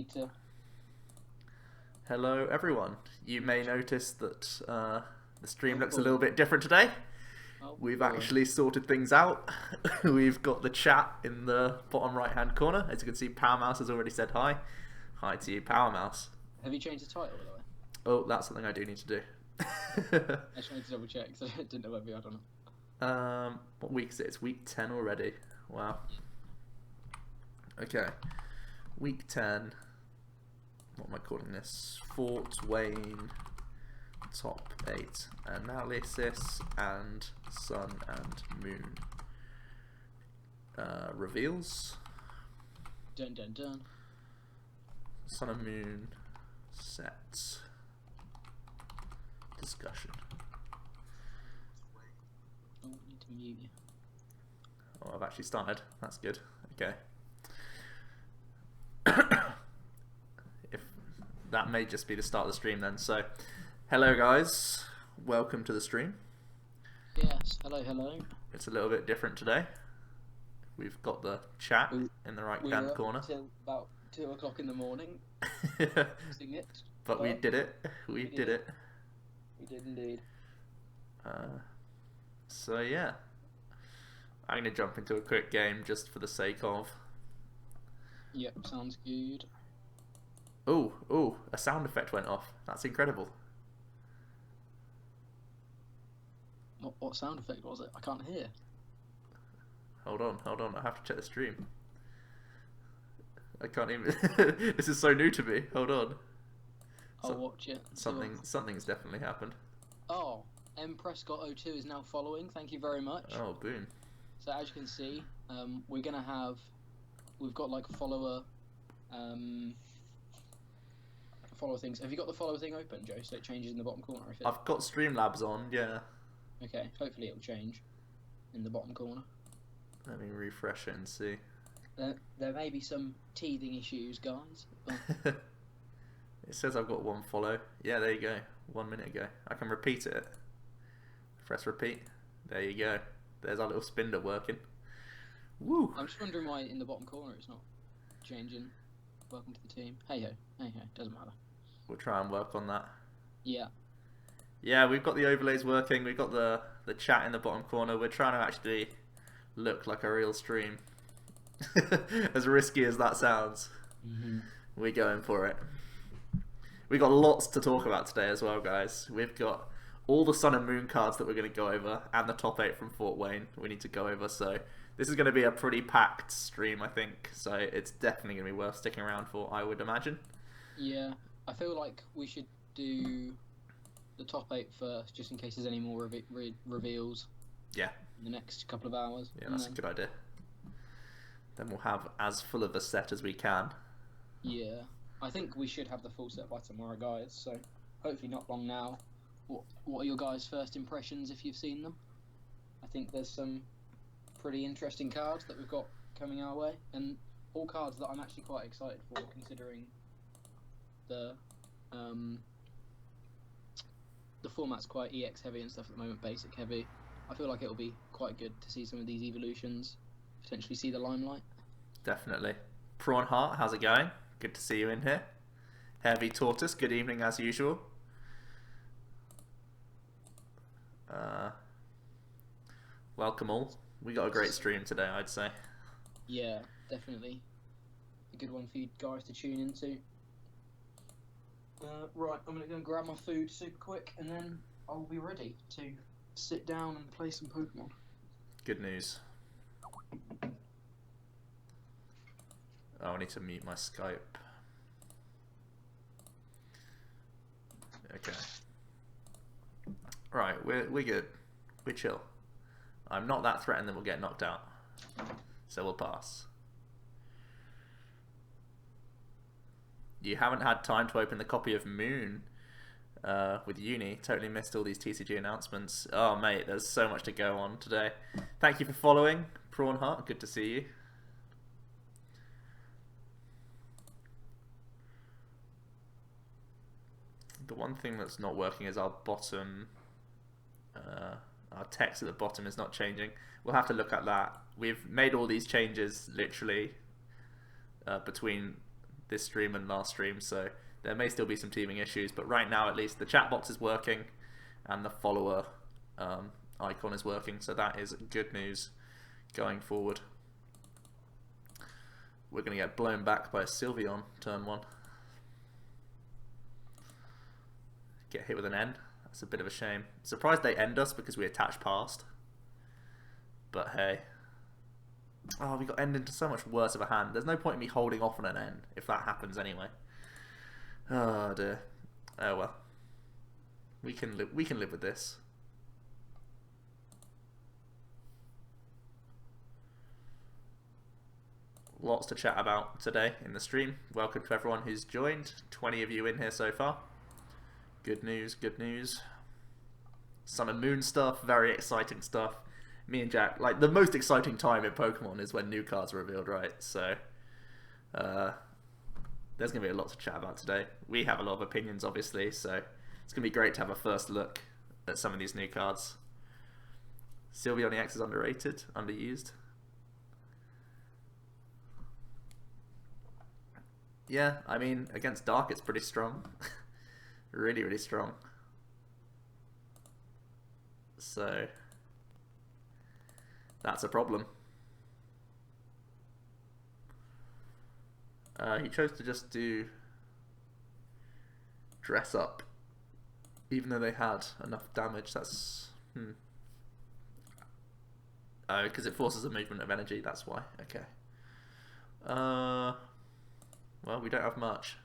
need to... Hello everyone. You may notice that the stream looks a boy. little bit different today. Oh, We've boy. actually sorted things out. We've got the chat in the bottom right hand corner. As you can see, Power Mouse has already said hi. Hi to you, Power Mouse. Have you changed the title, by the way? Oh, that's something I do need to do. I just wanted to double check because I didn't know whether you had or not. What week is it? It's week 10 already. Wow. Okay. Week 10. What am I calling this? Fort Wayne Top 8 Analysis and Sun and Moon reveals. Dun dun dun. Sun and Moon sets discussion. Oh, I need to mute you. Oh, I've actually started. That's good. Okay. If that may just be the start of the stream then. So, hello guys. Welcome to the stream. Yes, hello. It's a little bit different today. We've got the chat in the right hand were corner. up till about 2 o'clock in the morning. Using it, But we did it. We did it. We did indeed. So yeah. I'm going to jump into a quick game just for the sake of... Yep, sounds good. Oh, a sound effect went off. That's incredible. What sound effect was it? I can't hear. Hold on. I have to check the stream. I can't even... This is so new to me. Hold on. I'll watch it. Something's definitely happened. Oh, M Prescott 02 is now following. Thank you very much. Oh, boom. So as you can see, we've got like follower things. Have you got the follower thing open, Joe? So it changes in the bottom corner. I've got Streamlabs on, yeah. Okay, hopefully it'll change in the bottom corner. Let me refresh it and see. There may be some teething issues, guys. It says I've got one follow. Yeah, there you go. 1 minute ago. I can repeat it. Press repeat. There you go. There's our little spindle working. Woo! I'm just wondering why in the bottom corner it's not changing. Welcome to the team. Hey ho, doesn't matter. We'll try and work on that. Yeah. Yeah, we've got the overlays working. We've got the chat in the bottom corner. We're trying to actually look like a real stream. As risky as that sounds. We're going for it. We've got lots to talk about today as well, guys. We've got all the Sun and Moon cards that we're going to go over, and the top 8 from Fort Wayne we need to go over. So this is going to be a pretty packed stream, I think. So it's definitely going to be worth sticking around for, I would imagine. Yeah, I feel like we should do the top 8 first, just in case there's any more reveals. Yeah. In the next couple of hours. Yeah, that's a good idea. Then we'll have as full of a set as we can. Yeah, I think we should have the full set by tomorrow, guys. So hopefully not long now. What are your guys' first impressions if you've seen them? I think there's some pretty interesting cards that we've got coming our way, and all cards that I'm actually quite excited for, considering the format's quite EX heavy and stuff at the moment, basic heavy. I feel like it'll be quite good to see some of these evolutions potentially see the limelight. Definitely. Prawn Heart, how's it going? Good to see you in here. Heavy Tortoise, good evening as usual. Welcome all. We got a great stream today, I'd say. Yeah, definitely. A good one for you guys to tune into. Right, I'm going to go and grab my food super quick, and then I'll be ready to sit down and play some Pokemon. Good news. Oh, I need to mute my Skype. Okay. Right, we're good. We're chill. I'm not that threatened that we'll get knocked out. So we'll pass. You haven't had time to open the copy of Moon with Uni. Totally missed all these TCG announcements. Oh, mate, there's so much to go on today. Thank you for following, Prawn Heart. Good to see you. The one thing that's not working is our bottom, our text at the bottom is not changing. We'll have to look at that. We've made all these changes literally between this stream and last stream, so there may still be some teaming issues, but right now at least the chat box is working and the follower icon is working, so that is good news going forward. We're going to get blown back by a Sylveon turn 1. Get hit with an N. That's a bit of a shame. Surprised they end us because we attach past. But hey. Oh, we got end into so much worse of a hand. There's no point in me holding off on an N if that happens anyway. Oh dear. Oh well. We can live with this. Lots to chat about today in the stream. Welcome to everyone who's joined. 20 of you in here so far. Good news, good news. Sun and Moon stuff, very exciting stuff. Me and Jack, like, the most exciting time in Pokemon is when new cards are revealed, right? So, there's going to be a lot to chat about today. We have a lot of opinions, obviously, so it's going to be great to have a first look at some of these new cards. Sylveon EX is underrated, underused. Yeah, I mean, against Dark it's pretty strong. Really, really strong. So, that's a problem. He chose to just do Dress Up, even though they had enough damage. That's... Oh, because it forces a movement of energy, that's why. Okay. Well, we don't have much.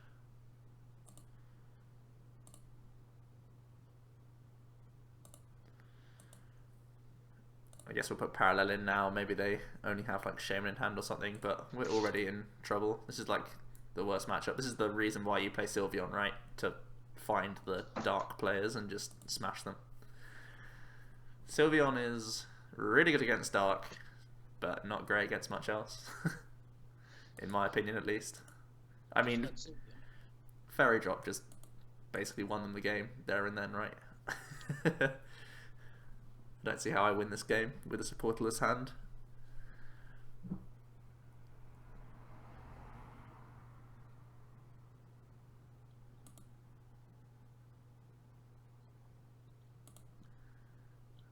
I guess we'll put Parallel in now. Maybe they only have like Shaman in hand or something, but we're already in trouble. This is like the worst matchup. This is the reason why you play Sylveon, right? To find the dark players and just smash them. Sylveon is really good against dark, but not great against much else. In my opinion, at least. I mean, Fairy Drop just basically won them the game there and then, right? I don't see how I win this game with a supporterless hand.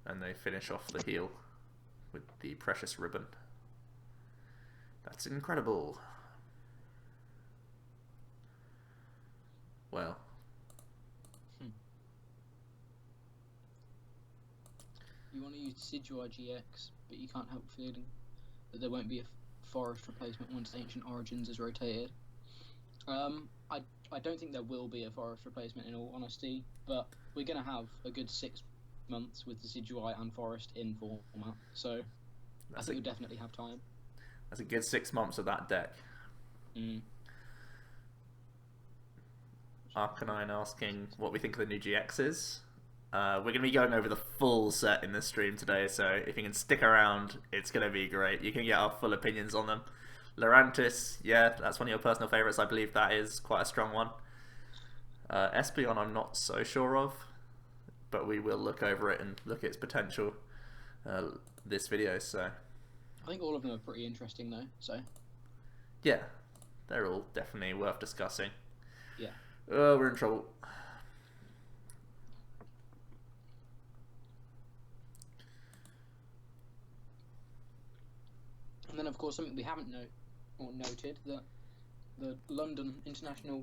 And they finish off the heal with the Precious Ribbon. That's incredible. Well. You want to use Decidueye GX, but you can't help feeling that there won't be a forest replacement once Ancient Origins is rotated. I don't think there will be a forest replacement in all honesty, but we're going to have a good 6 months with Decidueye and forest in format, so I think you'll definitely have time. That's a good 6 months of that deck. Arcanine asking what we think of the new GXs. We're going to be going over the full set in this stream today, so if you can stick around, it's going to be great. You can get our full opinions on them. Lurantis, yeah, that's one of your personal favourites. I believe that is quite a strong one. Espeon I'm not so sure of, but we will look over it and look at its potential this video. So I think all of them are pretty interesting though, so yeah, they're all definitely worth discussing. Yeah. Oh, we're in trouble. And then, of course, something we haven't noted, that the London International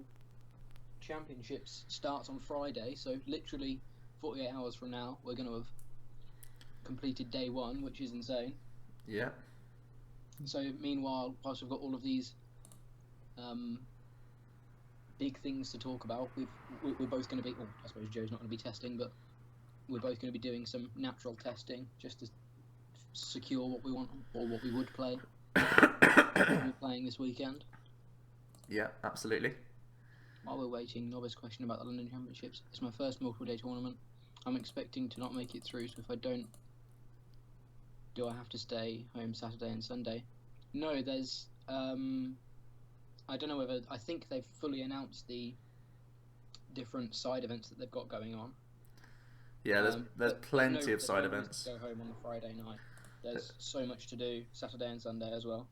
Championships starts on Friday, so literally 48 hours from now, we're going to have completed day 1, which is insane. Yeah. So, meanwhile, whilst we've got all of these big things to talk about, we're both going to be, well, I suppose Joe's not going to be testing, but we're both going to be doing some natural testing just to secure what we want or what we would play we're playing this weekend. Yeah, absolutely. While we're waiting, novice question about the London Championships. It's my first multiple day tournament. I'm expecting to not make it through, so if I don't, do I have to stay home Saturday and Sunday? No, there's I don't know whether, I think they've fully announced the different side events that they've got going on. Yeah, there's plenty of side events. Go home on the Friday night. There's so much to do Saturday and Sunday as well.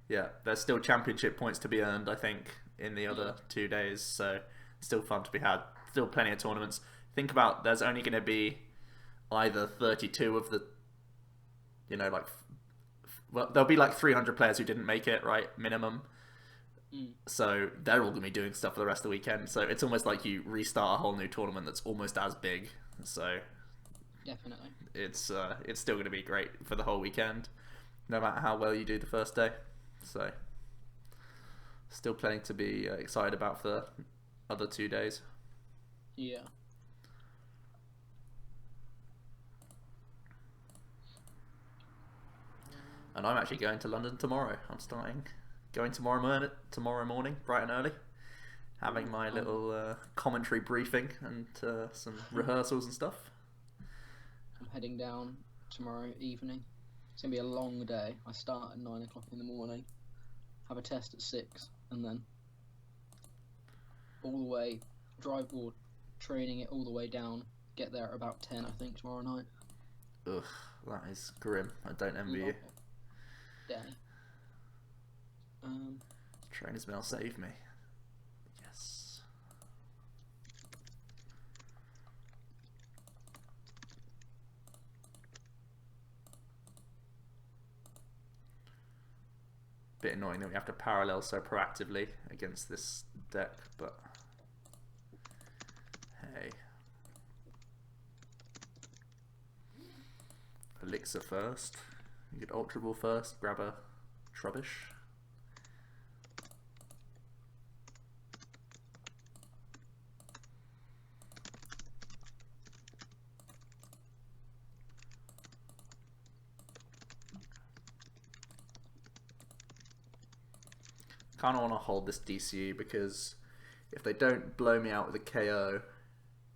Yeah, there's still championship points to be earned, I think, in the other 2 days, so still fun to be had. Still plenty of tournaments. Think about there's only going to be either 32 of the, well, there'll be like 300 players who didn't make it, right? Minimum. So they're all going to be doing stuff for the rest of the weekend. So it's almost like you restart a whole new tournament that's almost as big. So definitely, it's still going to be great for the whole weekend, no matter how well you do the first day. So still plenty to be excited about for the other 2 days. Yeah. And I'm actually going to London tomorrow. I'm going tomorrow morning, bright and early, having my little commentary briefing and some rehearsals and stuff. I'm heading down tomorrow evening. It's going to be a long day. I start at 9 o'clock in the morning, have a test at 6, and then all the way, training it all the way down, get there at about 10, I think, tomorrow night. Ugh, that is grim. I don't envy you. Day. Trainer's mail, save me. Yes. Bit annoying that we have to parallel so proactively against this deck, but hey. Elixir first. You get Ultra Ball first, grab a Trubbish. Kind of want to hold this DCU because if they don't blow me out with a KO,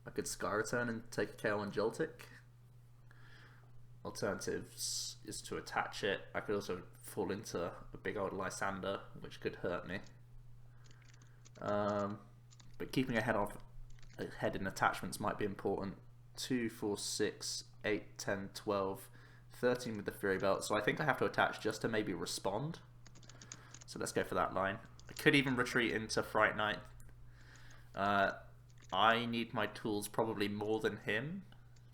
I could Sky Return and take a KO on Joltik. Alternatives is to attach it. I could also fall into a big old Lysander, which could hurt me. But keeping ahead in attachments might be important. 2, 4, 6, 8, 10, 12, 13 with the Fury Belt. So I think I have to attach just to maybe respond. So let's go for that line. I could even retreat into Fright Night. I need my tools probably more than him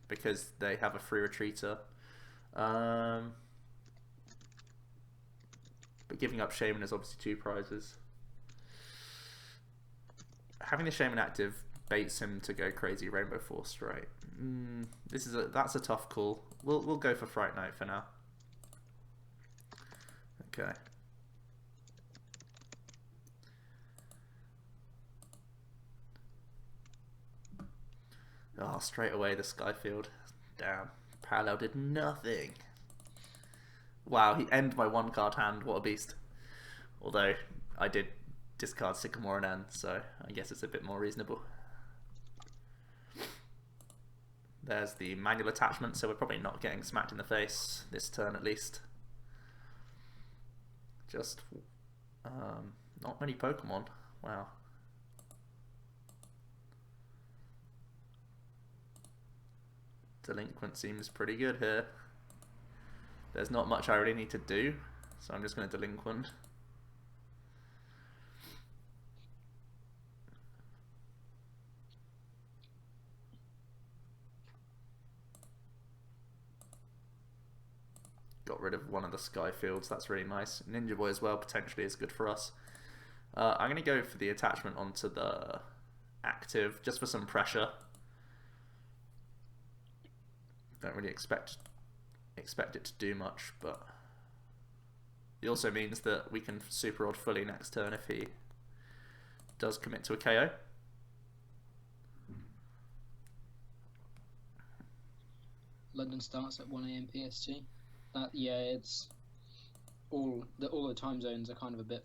because they have a free retreater. But giving up Shaman is obviously 2 prizes. Having the Shaman active baits him to go crazy Rainbow Force, right? That's a tough call. We'll go for Fright Night for now. Okay. Oh, straight away the Skyfield. Damn. Parallel did nothing. Wow, he ended my 1-card hand. What a beast. Although, I did discard Sycamore and End, so I guess it's a bit more reasonable. There's the manual attachment, so we're probably not getting smacked in the face this turn at least. Just not many Pokemon. Wow. Delinquent seems pretty good here. There's not much I really need to do, so I'm just going to Delinquent. Got rid of one of the Skyfields, that's really nice. Ninja Boy as well potentially is good for us. I'm going to go for the attachment onto the active, just for some pressure. Don't really expect it to do much, but it also means that we can Super Rod fully next turn if he does commit to a KO. London starts at 1 AM PST. Yeah, it's all the time zones are kind of a bit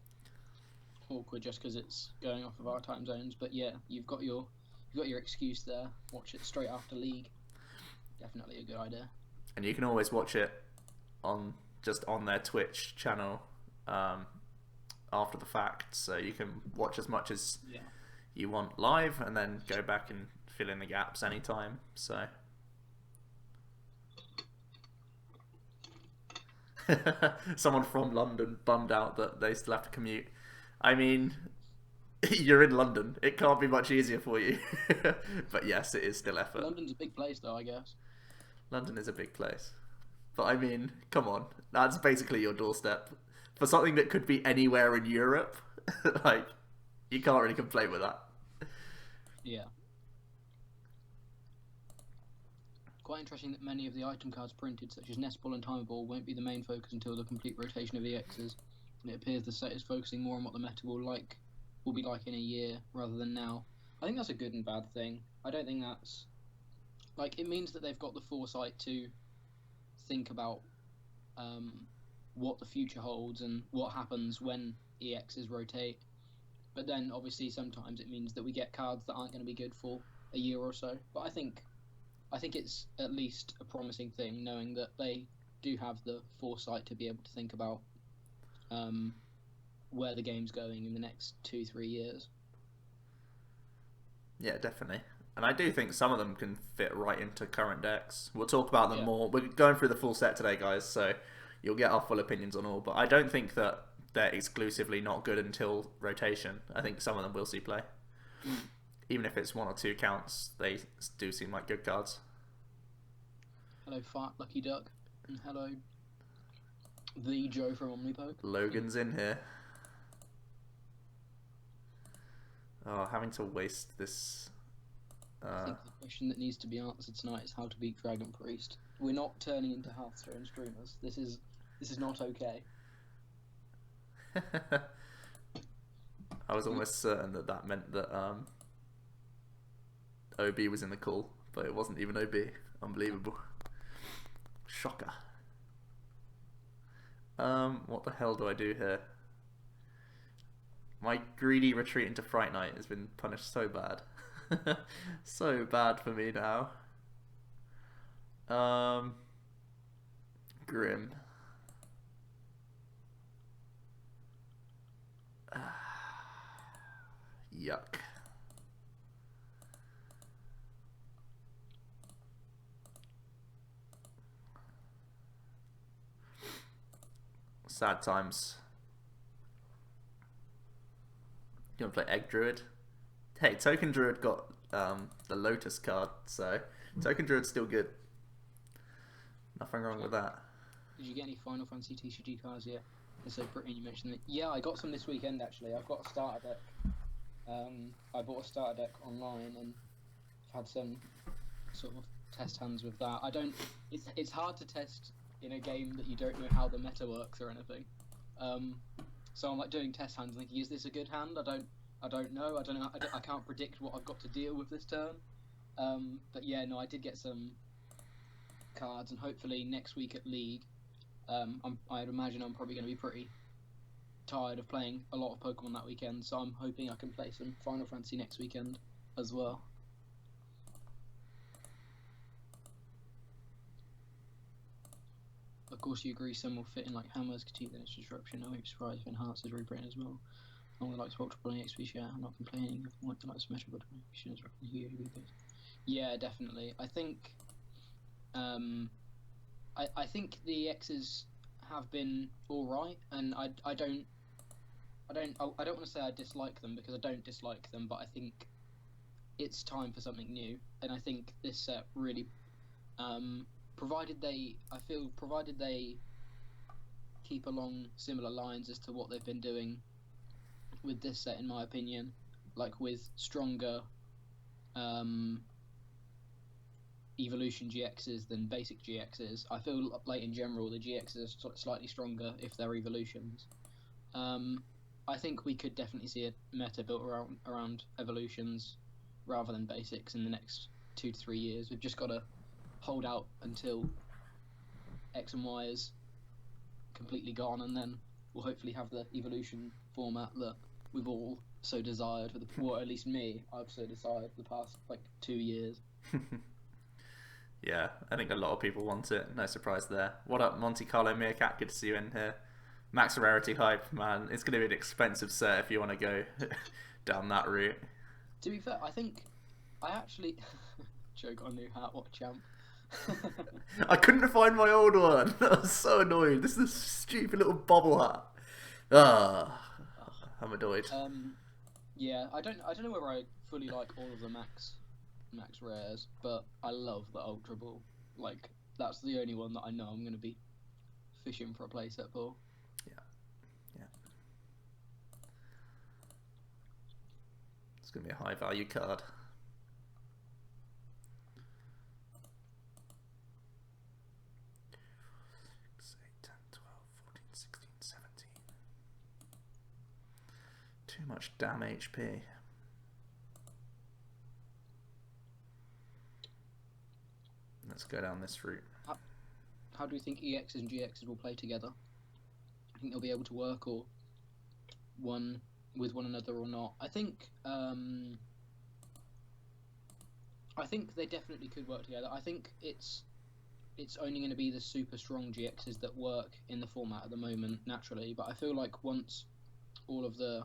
awkward just because it's going off of our time zones. But yeah, you've got your excuse there. Watch it straight after League. Definitely a good idea. And you can always watch it on their Twitch channel after the fact, so you can watch as much as you want live and then go back and fill in the gaps anytime. So someone from London bummed out that they still have to commute. I mean, You're in London. It can't be much easier for you. But yes, it is still effort. London's a big place, though, I guess. London is a big place. But I mean, come on. That's basically your doorstep. For something that could be anywhere in Europe, like, you can't really complain with that. Yeah. Quite interesting that many of the item cards printed, such as Nest Ball and Timer Ball, won't be the main focus until the complete rotation of EXs. And it appears the set is focusing more on what the meta will be like in a year rather than now. I think that's a good and bad thing. I don't think that's like, it means that they've got the foresight to think about what the future holds and what happens when EXs rotate. But then obviously sometimes it means that we get cards that aren't going to be good for a year or so. But I think it's at least a promising thing, knowing that they do have the foresight to be able to think about where the game's going in the next 2-3 years. Yeah, definitely. And I do think some of them can fit right into current decks. We'll talk about them more. We're going through the full set today, guys, so you'll get our full opinions on all. But I don't think that they're exclusively not good until rotation. I think some of them will see play. Even if it's 1 or 2 counts, they do seem like good cards. Hello, Fart Lucky Duck. And hello, the Joe from OmniPoke. Logan's in here. Oh, having to waste this... I think the question that needs to be answered tonight is how to beat Dragon Priest. We're not turning into Hearthstone streamers. This is not okay. I was almost certain that meant that OB was in the call, but it wasn't even OB. Unbelievable. Shocker. What the hell do I do here? My greedy retreat into Fright Night has been punished so bad. So bad for me now. Grim. Yuck. Sad times. You want to play Egg Druid? Hey, Token Druid got the Lotus card, so Token Druid's still good. Nothing wrong with that. Did you get any Final Fantasy TCG cards yet? They're so pretty. You mentioned that. Yeah, I got some this weekend actually. I've got a starter deck. I bought a starter deck online and I've had some sort of test hands with that. It's hard to test in a game that you don't know how the meta works or anything. So I'm like doing test hands and thinking, is this a good hand? I don't know. I can't predict what I've got to deal with this turn. But yeah, no, I did get some cards, and hopefully next week at League, I'd imagine I'm probably going to be pretty tired of playing a lot of Pokemon that weekend, so I'm hoping I can play some Final Fantasy next weekend as well. Of course, you agree some will fit in like Hammers, Katik, then it's Disruption. I won't be surprised if Enhance is reprinted as well. I would like to ultra pulling XP share. I'm not complaining. If I want to like some metal, but yeah, definitely. I think, I think the X's have been all right, and I don't want to say I dislike them because I don't dislike them, but I think it's time for something new, and I think this set really, provided they keep along similar lines as to what they've been doing with this set, in my opinion, like with stronger evolution GXs than basic GXs. I feel like in general the GXs are slightly stronger if they're evolutions. I think we could definitely see a meta built around evolutions rather than basics in the next 2 to 3 years. We've just got to hold out until X and Y is completely gone, and then we'll hopefully have the evolution format that we've all so desired for or at least me, I've so desired for the past like 2 years. Yeah, I think a lot of people want it. No surprise there. What up, Monte Carlo Meerkat? Good to see you in here. Max Rarity Hype, man. It's going to be an expensive set if you want to go down that route. To be fair, I think I actually... Joe got a new hat, what a champ. I couldn't find my old one. I was so annoyed. This is a stupid little bobble hat. I'm annoyed. Yeah, I don't know whether I fully like all of the max rares, but I love the Ultra Ball. Like, that's the only one that I know I'm going to be fishing for a playset for. Yeah. Yeah. It's going to be a high value card. Too much damn HP. Let's go down this route. How do you think EXs and GXs will play together? I think they'll be able to work or one with one another or not. I think they definitely could work together. I think it's only going to be the super strong GXs that work in the format at the moment naturally, but I feel like once all of the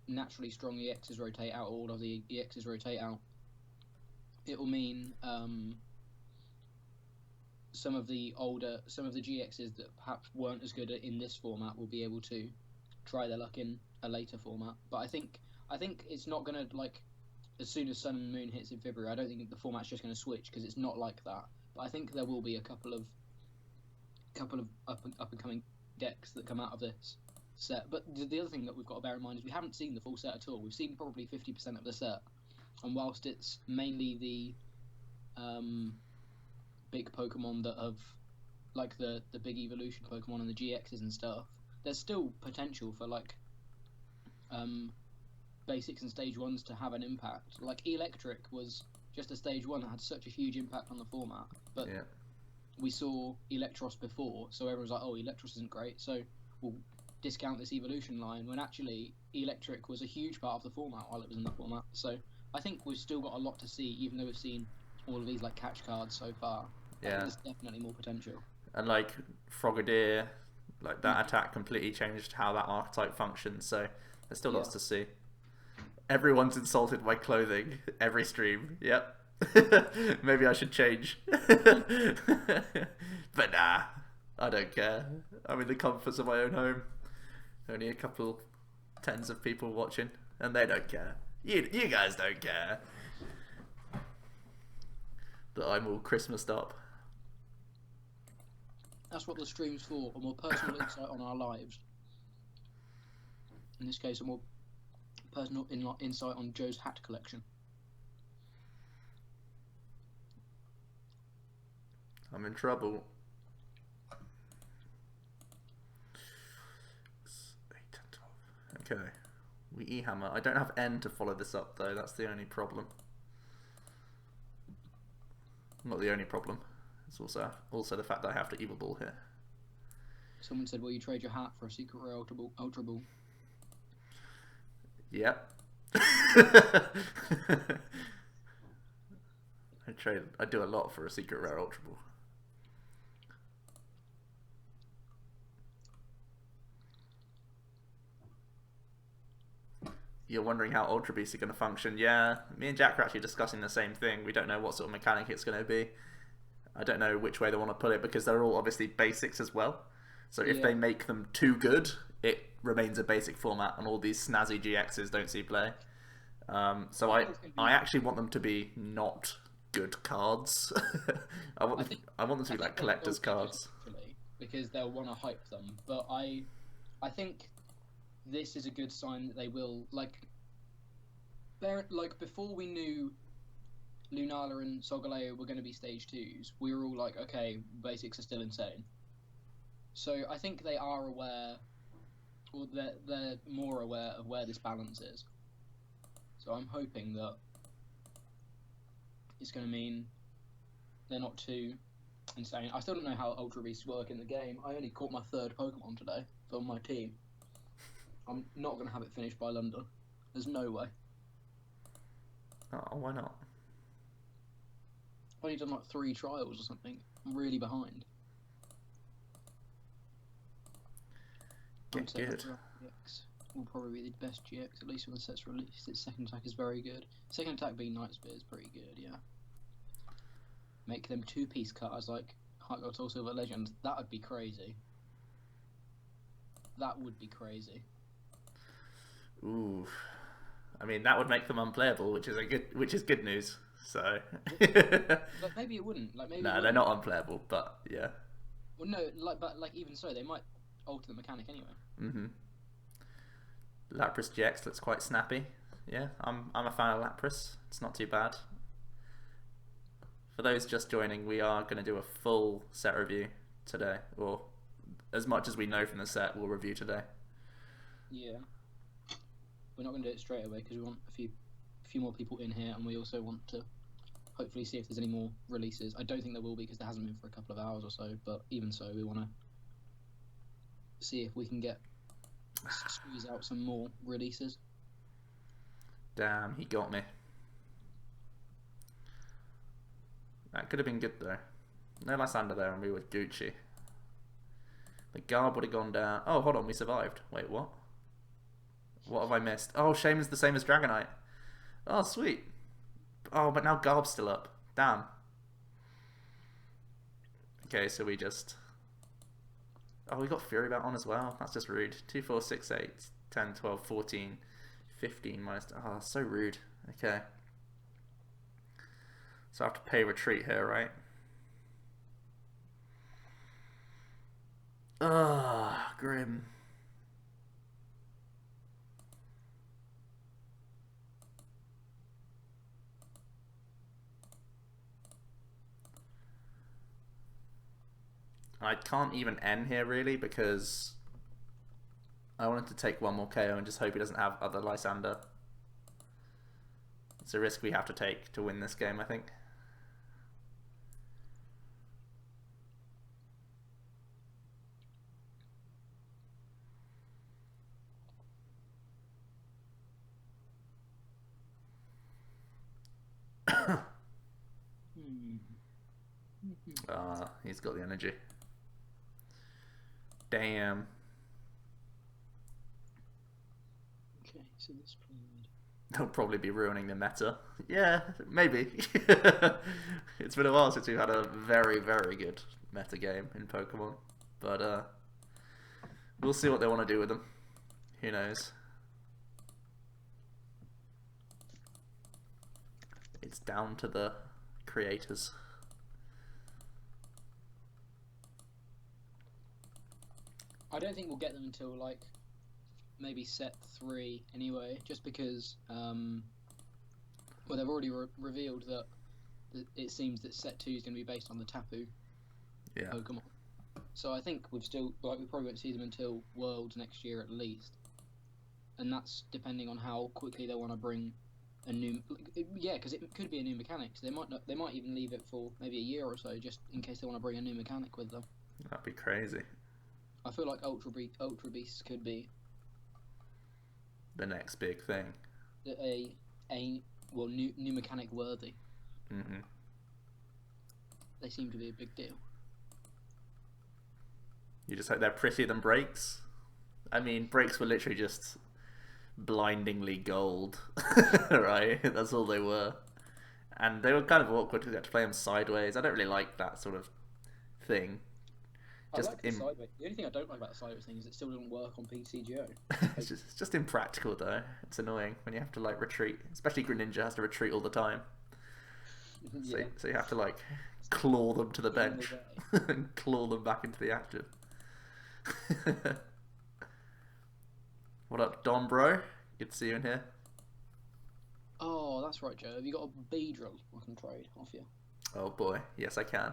naturally strong EXs rotate out, or all of the EXs rotate out, it will mean some of the GXs that perhaps weren't as good in this format will be able to try their luck in a later format. But I think it's not going to, like, as soon as Sun and Moon hits in February, I don't think the format's just going to switch, because it's not like that. But I think there will be a couple of up and coming decks that come out of this set. But the other thing that we've got to bear in mind is we haven't seen the full set at all. We've seen probably 50% of the set, and whilst it's mainly the big Pokemon that have, like, the big evolution Pokemon and the GXs and stuff, there's still potential for, like, basics and stage 1s to have an impact. Like, Electric was just a stage 1 that had such a huge impact on the format, but yeah. we saw Electros before, so everyone was like, oh, Electros isn't great, so we'll discount this evolution line, when actually Electric was a huge part of the format while it was in the format. So I think we've still got a lot to see, even though we've seen all of these, like, catch cards so far. Yeah. There's definitely more potential. And, like, Frogadier, like, that attack completely changed how that archetype functions, so there's still lots to see. Everyone's insulted by clothing every stream. Yep. Maybe I should change. But nah, I don't care. I'm in the comforts of my own home. Only a couple tens of people watching, and they don't care. You guys don't care that I'm all Christmased up. That's what the stream's for, a more personal insight on our lives. In this case, a more personal insight on Joe's hat collection. I'm in trouble. 8, 10, 12. Okay. We E-hammer. I don't have N to follow this up, though. That's the only problem. Not the only problem. It's also the fact that I have to Evil Ball here. Someone said, will you trade your hat for a secret rare Ultra Ball? Yep. I do a lot for a secret rare Ultra Ball. You're wondering how Ultra Beasts are going to function. Yeah, me and Jack are actually discussing the same thing. We don't know what sort of mechanic it's going to be. I don't know which way they want to put it, because they're all obviously basics as well. So if they make them too good, it remains a basic format, and all these snazzy GXs don't see play. So I actually want them to be not good cards. I want them to be like collector's cards. Actually, because they'll want to hype them. But I think this is a good sign that they will, like before we knew Lunala and Solgaleo were going to be stage 2s, we were all like, okay, basics are still insane. So I think they are aware, or they're more aware of where this balance is. So I'm hoping that it's going to mean they're not too insane. I still don't know how Ultra Beasts work in the game. I only caught my 3rd Pokemon today for my team. I'm not going to have it finished by London. There's no way. Oh, why not? I've only done like 3 trials or something. I'm really behind. Get good. GX will probably be the best GX, at least when the set's released. Its second attack is very good. Second attack being Night Spear is pretty good, yeah. Make them 2-piece cards like Heart Gold Soul Silver Legend. That would be crazy. That would be crazy. Ooh. I mean, that would make them unplayable, which is good news. So. Like maybe it wouldn't. Like maybe. No, they're not unplayable, but yeah. Well, no, but even so, they might alter the mechanic anyway. Mhm. Lapras GX looks quite snappy. Yeah, I'm a fan of Lapras. It's not too bad. For those just joining, we are going to do a full set review today, or as much as we know from the set, we'll review today. Yeah. We're not going to do it straight away because we want a few more people in here, and we also want to hopefully see if there's any more releases. I don't think there will be because there hasn't been for a couple of hours or so, but even so, we want to see if we can squeeze out some more releases. Damn, he got me. That could have been good though. No Lysander there and we were Gucci. The Garb would have gone down. Oh, hold on, we survived. Wait, what? What have I missed? Oh, Shaman's the same as Dragonite. Oh, sweet. Oh, but now Garb's still up. Damn. Okay, so we just... Oh, we got Fury Bat on as well. That's just rude. 2, 4, 6, 8, 10, 12, 14, 15 minus... Oh, that's so rude. Okay. So I have to pay retreat here, right? Ah, grim. I can't even end here really because I wanted to take one more KO and just hope he doesn't have other Lysander. It's a risk we have to take to win this game, I think. He's got the energy. Damn. Okay, so this played. They'll probably be ruining the meta. Yeah, maybe. It's been a while since we've had a very, very good meta game in Pokemon. But we'll see what they want to do with them. Who knows? It's down to the creators. I don't think we'll get them until like maybe set 3 anyway, just because well, they've already revealed that it seems that set 2 is going to be based on the Tapu Pokemon. So I think we probably won't see them until Worlds next year at least, and that's depending on how quickly they want to bring a new because it could be a new mechanic. So they might even leave it for maybe a year or so just in case they want to bring a new mechanic with them. That'd be crazy. I feel like Ultra Beasts could be the next big thing. A new mechanic worthy. Mm-hmm. They seem to be a big deal. You just hope they're prettier than Breaks. I mean, Breaks were literally just blindingly gold, right? That's all they were, and they were kind of awkward because you had to play them sideways. I don't really like that sort of thing. I like the sideways. The only thing I don't like about the sideways thing is it still doesn't work on PCGO. It's just impractical though. It's annoying when you have to like retreat, especially Greninja has to retreat all the time. Yeah. So you have to like claw them to the bench and claw them back into the action. What up, Don bro? Good to see you in here. Oh, that's right, Joe. Have you got a Beedrill I can trade off you? Oh boy, yes I can.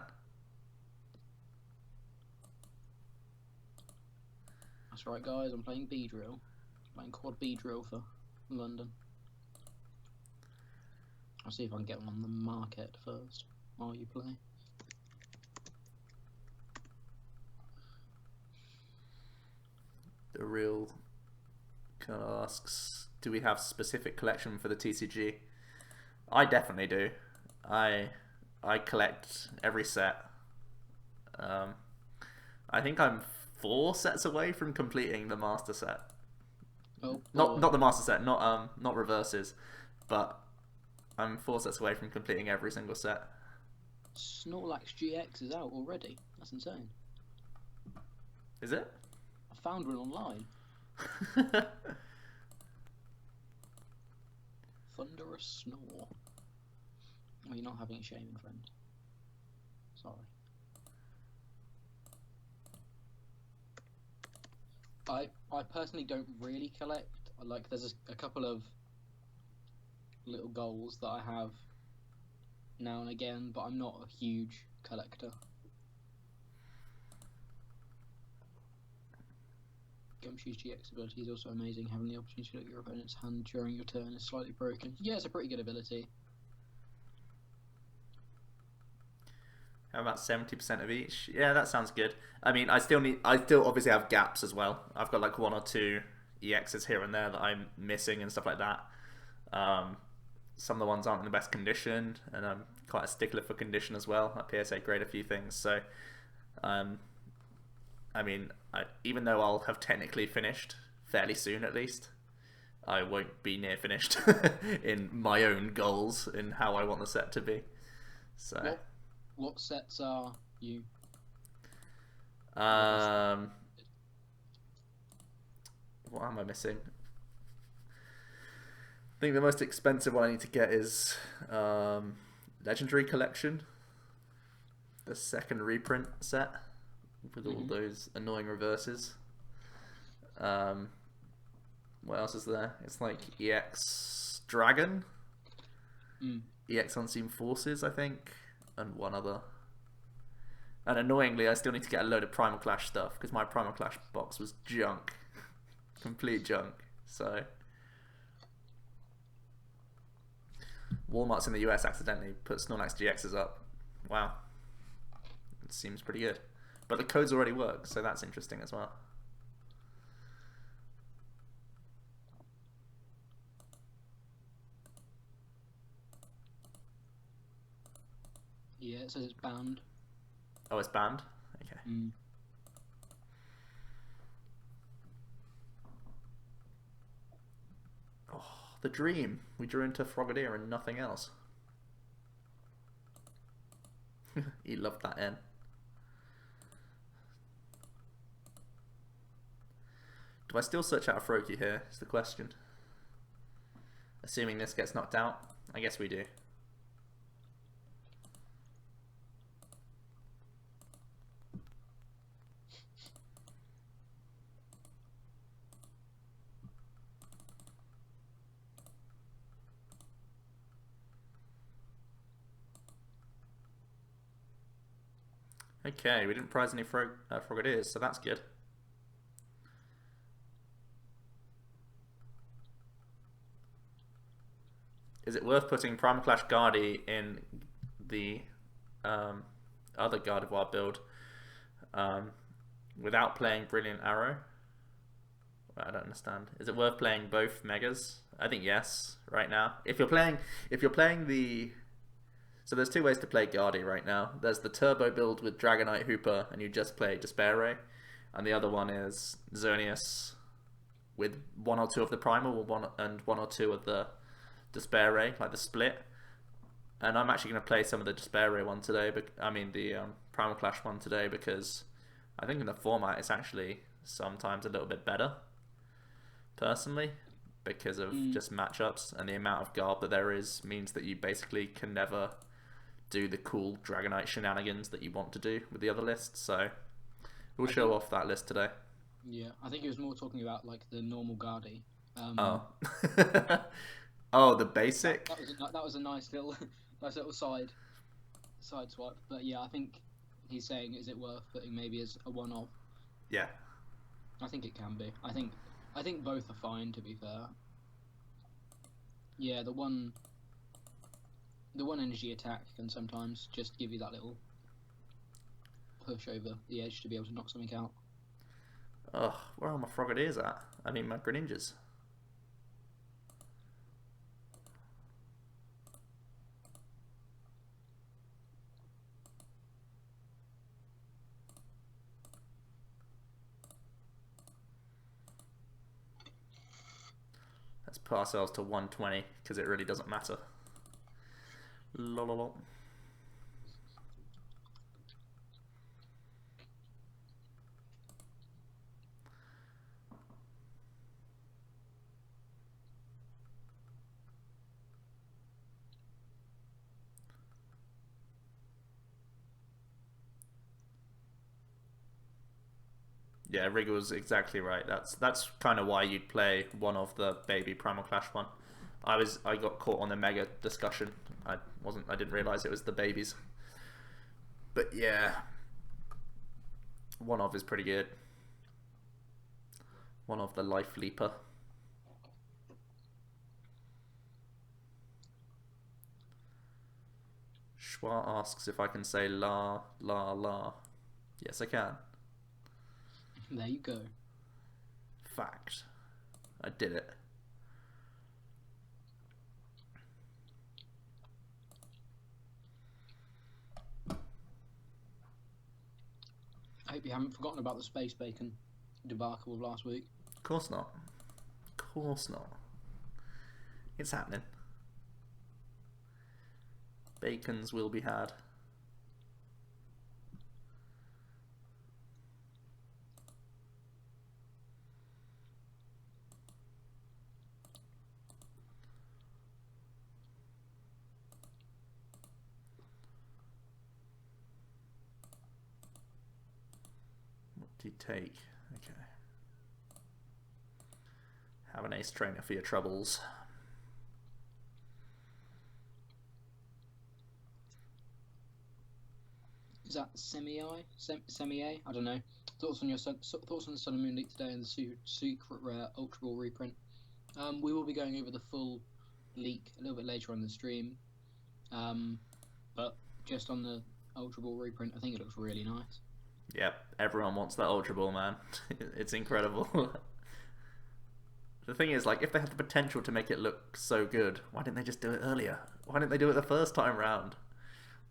That's right, guys. I'm playing Beedrill. Playing quad Beedrill for London. I'll see if I can get one on the market first while you play. The real kind of asks, do we have specific collection for the TCG? I definitely do. I collect every set. I think I'm 4 sets away from completing the master set. Oh, not the master set, not reverses, but I'm 4 sets away from completing every single set. Snorlax GX is out already. That's insane. Is it? I found one online. thunderous snore. Oh, you're not having a shaming, friend. Sorry. I personally don't really collect. Like, there's a couple of little goals that I have now and again, but I'm not a huge collector. Gumshoe's GX ability is also amazing. Having the opportunity to look at your opponent's hand during your turn is slightly broken. Yeah, it's a pretty good ability. How about 70% of each? Yeah, that sounds good. I mean, I still obviously have gaps as well. I've got like 1 or 2 EXs here and there that I'm missing and stuff like that. Some of the ones aren't in the best condition, and I'm quite a stickler for condition as well. I PSA grade a few things, so I mean, even though I'll have technically finished fairly soon at least, I won't be near finished in my own goals in how I want the set to be. So. What sets are you? What am I missing? I think the most expensive one I need to get is Legendary Collection, the second reprint set with all those annoying reverses. What else is there? It's like EX Dragon, EX Unseen Forces, I think, and one other. And annoyingly, I still need to get a load of Primal Clash stuff because my Primal Clash box was junk. Complete junk. So Walmart's in the US accidentally put Snorlax GXs up. Wow. It seems pretty good. But the codes already work, so that's interesting as well. Yeah, it says it's banned. Oh, it's banned? Okay. Oh, the dream. We drew into Frogadier and nothing else. He loved that N. Do I still search out a Froakie here, is the question. Assuming this gets knocked out. I guess we do. Okay, we didn't prize any Frogadiers, so that's good. Is it worth putting Primal Clash Guardy in the other Gardevoir build without playing Brilliant Arrow? I don't understand. Is it worth playing both Megas? I think yes, right now. If you're playing the... So there's 2 ways to play Guardy right now. There's the Turbo build with Dragonite Hooper and you just play Despair Ray. And the other one is Xerneas with 1 or 2 of the Primal and 1 or 2 of the Despair Ray, like the split. And I'm actually going to play some of the Despair Ray one today, but I mean the Primal Clash one today, because I think in the format it's actually sometimes a little bit better, personally, because of just matchups, and the amount of Garb that there is means that you basically can never do the cool Dragonite shenanigans that you want to do with the other lists. So we'll show off that list today. Yeah, I think he was more talking about like the normal Guardy. Oh. Oh, the basic. That was a nice little side swipe. But yeah, I think he's saying, is it worth putting maybe as a one-off? Yeah. I think it can be. I think both are fine, to be fair. Yeah, the one energy attack can sometimes just give you that little push over the edge to be able to knock something out. Ugh, where are my Frogadiers at? I mean my Greninjas. Let's put ourselves to 120 because it really doesn't matter. Lololol. Yeah, Wriggle's exactly right. That's kind of why you'd play one of the baby Primal Clash one. I got caught on the mega discussion. I didn't realize it was the babies. But yeah, one of is pretty good. One of the Life Leaper. Schwa asks if I can say la la la. Yes, I can. There you go. Fact. I did it. I hope you haven't forgotten about the space bacon debacle of last week. Of course not. Of course not. It's happening. Bacons will be had. What do you take? Okay. Have an ace trainer for your troubles. Is that semi-A? Semi-A? I don't know. Thoughts on the Sun and Moon League today and the secret rare Ultra Ball reprint. We will be going over the full leak a little bit later on the stream. But just on the Ultra Ball reprint, I think it looks really nice. Yep, everyone wants that Ultra Ball, man. It's incredible. The thing is, like, if they have the potential to make it look so good, why didn't they just do it earlier? Why didn't they do it the first time round?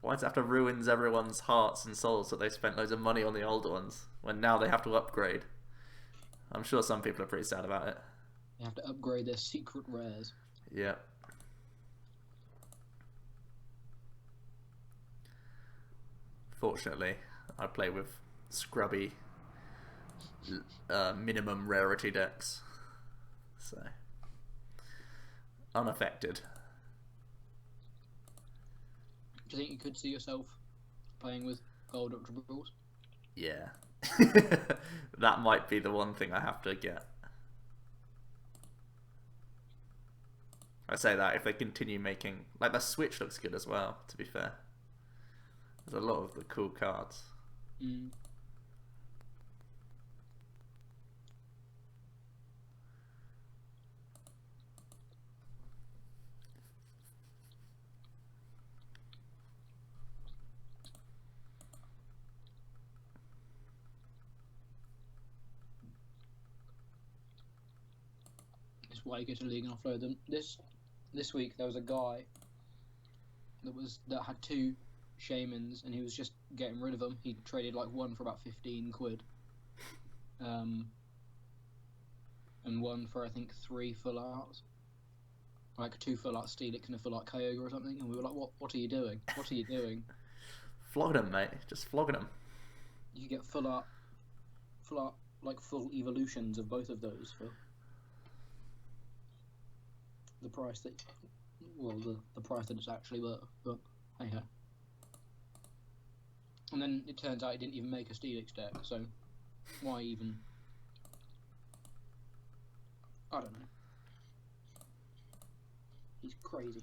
Why does it have to ruin everyone's hearts and souls that they spent loads of money on the older ones when now they have to upgrade? I'm sure some people are pretty sad about it. They have to upgrade their secret rares. Yeah. Fortunately, I play with scrubby minimum rarity decks, so unaffected. Do you think you could see yourself playing with gold Ultra Balls? Yeah. That might be the one thing I have to get. I say that if they continue making... Like, the Switch looks good as well, to be fair. There's a lot of the cool cards. Mm. That's why you go to League and offload them. This week there was a guy that had 2 shamans and he was just getting rid of them. He traded like one for about 15 quid. And one for I think 3 full arts. Like 2 full art Steelix and a full art Kyogre or something, and we were like, what are you doing? What are you doing? Flogging them, mate. Just flogging them. You get full art, like full evolutions of both of those for the price that, well, the price that it's actually worth, but hey ho. And then it turns out he didn't even make a Steelix deck, so why even? I don't know. He's crazy.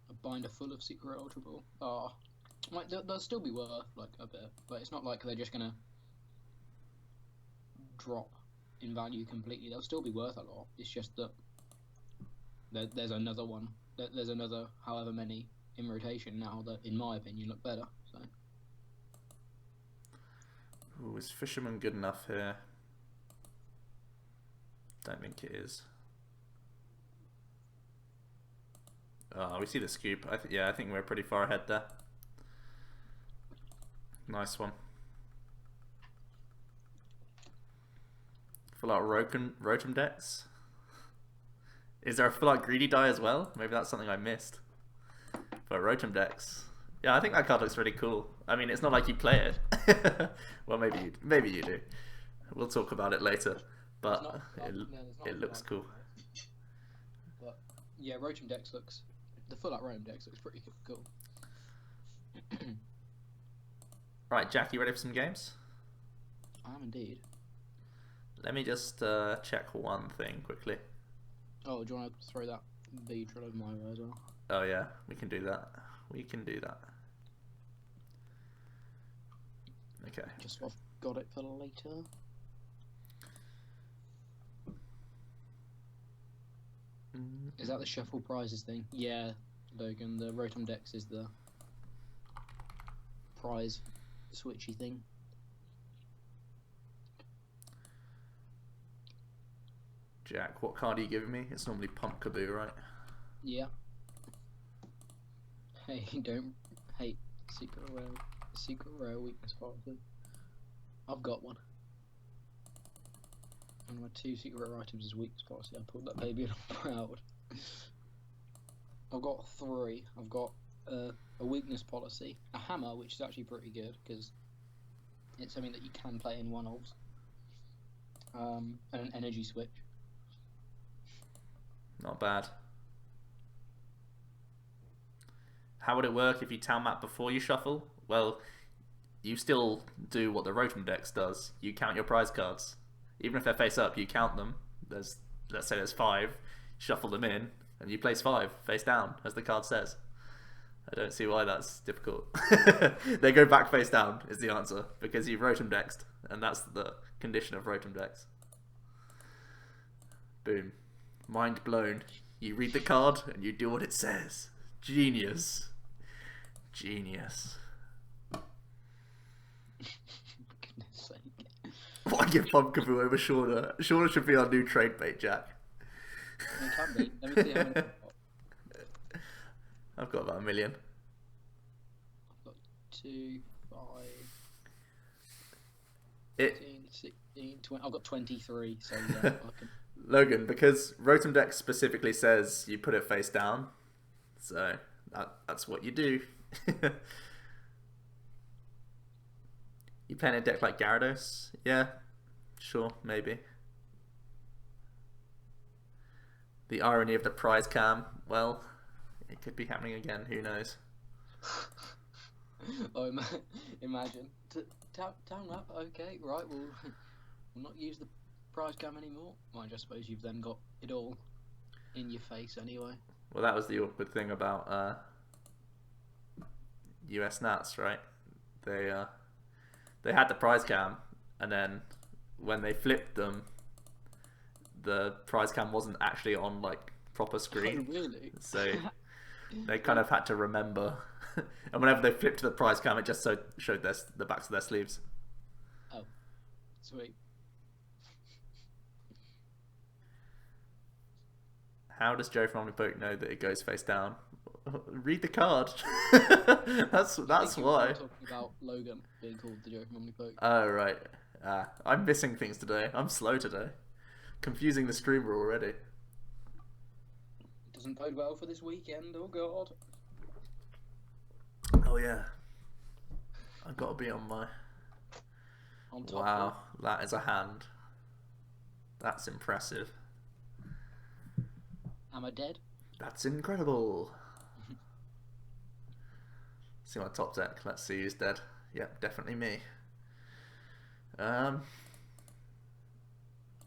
A binder full of secret Ultra Ball. Oh, like they'll still be worth like a bit, but it's not like they're just gonna drop in value completely. They'll still be worth a lot. It's just that there's another one. There's another however many in rotation now that, in my opinion, look better. So. Ooh, is Fisherman good enough here? Don't think it is. Oh, we see the scoop. Yeah, I think we're pretty far ahead there. Nice one. Full out Rotom decks. Is there a full out Greedy die as well? Maybe that's something I missed. But Rotom decks. Yeah, I think that card looks really cool. I mean, it's not like you play it. Well, maybe you do. We'll talk about it later, but there's not it looks cool. But yeah, Rotom Dex looks. The full out Rotom Dex looks pretty cool. Right, Jack, you ready for some games? I am indeed. Let me just check one thing quickly. Oh, do you want to throw that Beedrill over my way as well? Oh yeah, we can do that. We can do that. Okay. Just so I've got it for later. Is that the shuffle prizes thing? Yeah, Logan. The Rotom Dex is the prize switchy thing. Jack, what card are you giving me? It's normally Pumpkaboo, right? Yeah. Hey, don't hate secret rare weakness policy. I've got one. One of my 2 secret rare items is weakness policy. I pulled that baby and I'm proud. I've got 3. I've got a weakness policy, a hammer, which is actually pretty good because it's something that you can play in one-offs, and an energy switch. Not bad. How would it work if you town map before you shuffle? Well, you still do what the Rotom Dex does. You count your prize cards. Even if they're face up, you count them. Let's say there's 5, shuffle them in, and you place 5 face down, as the card says. I don't see why that's difficult. They go back face down is the answer, because you've Rotom Dexed, and that's the condition of Rotom Dex. Boom. Mind blown. You read the card, and you do what it says. Genius. Genius. For goodness sake. Why give Pumpkaboo over Shauna? Shauna should be our new trade bait, Jack. It can be. Let me see how many I've got. I've got about 1 million. I've got 2, 5, It 15, 16, 20. I've got 23, so yeah, I can. Logan, because Rotom Dex specifically says you put it face down, so that's what you do. You playing a deck like Gyarados? Yeah, sure, maybe. The irony of the prize cam, well, it could be happening again, who knows. Oh, imagine. Down up, okay, right, we'll not use the prize cam anymore. Mind, I suppose you've then got it all in your face anyway. Well, that was the awkward thing about US Nats, right? They had the prize cam, and then when they flipped them, the prize cam wasn't actually on like proper screen. Oh, really? So they kind of had to remember, and whenever they flipped to the prize cam, it just showed the backs of their sleeves. Oh, sweet. How does Joe from OmniPoke know that it goes face down? Read the card. that's why. We're talking about Logan being called the Joe from OmniPoke. Oh right. I'm missing things today. I'm slow today. Confusing the streamer already. It doesn't bode well for this weekend. Oh god. Oh yeah. I've got to be on my. On top. Wow, that is a hand. That's impressive. Am I dead? That's incredible. See my top deck. Let's see who's dead. Yep, definitely me. Hello,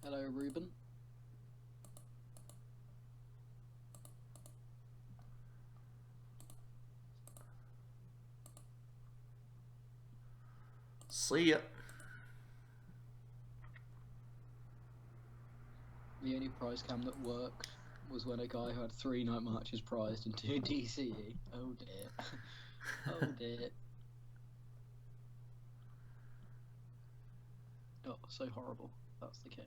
Ruben. See ya. The only prize cam that worked was when a guy who had 3 night marches prized and 2 DCE. Oh dear. Oh dear. Oh, so horrible. That's the case.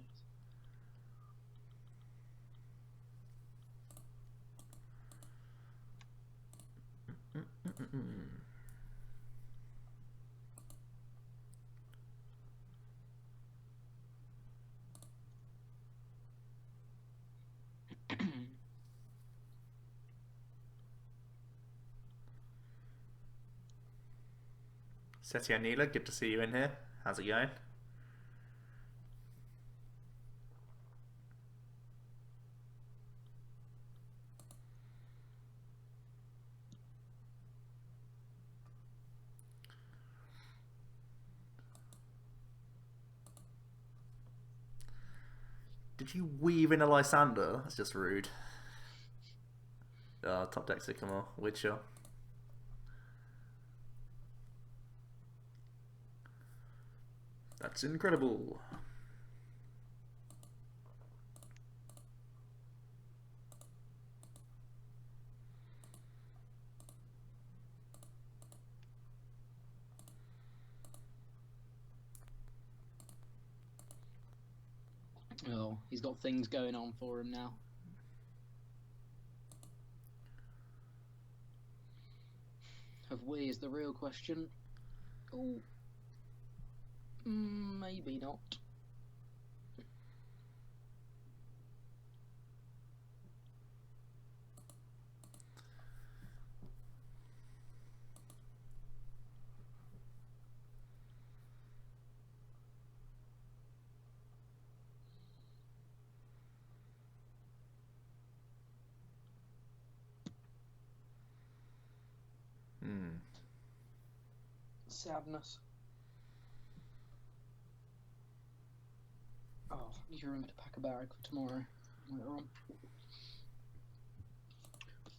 Setia Neela, good to see you in here. How's it going? Did you weave in a Lysander? That's just rude. Oh, top deck Sycamore. Witcher. That's incredible. Oh, he's got things going on for him now. Have we is the real question. Oh, maybe not. Sadness. Oh, I need to remember to pack a bag for tomorrow later on,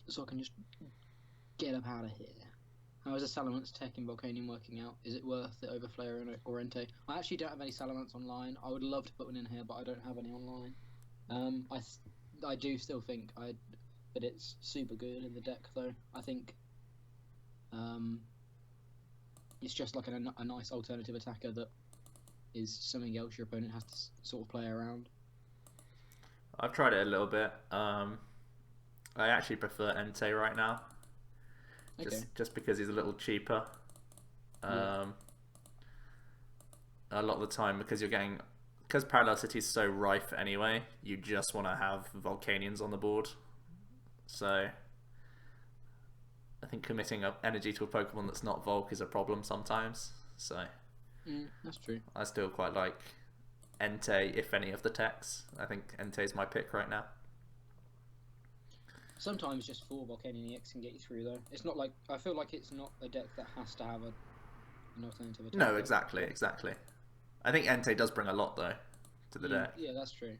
so I can just get up out of here. How is a Salamence Tech in Volcanium working out? Is it worth it over Flare or Entei? I actually don't have any Salamence online. I would love to put one in here, but I don't have any online. I do still think that it's super good in the deck, though. I think it's just like a nice alternative attacker that is something else your opponent has to sort of play around. I've tried it a little bit. I actually prefer Entei right now. Okay. Just because he's a little cheaper. Yeah. A lot of the time, because Parallel City is so rife anyway, you just want to have Volcanions on the board. So I think committing energy to a Pokemon that's not Volk is a problem sometimes. So that's true. I still quite like Entei, if any of the techs. I think Entei's my pick right now. Sometimes just 4 Volcanion EX can get you through, though. It's not like... I feel like it's not a deck that has to have an alternative attack. No, exactly. I think Entei does bring a lot, though, to the deck. Yeah, that's true.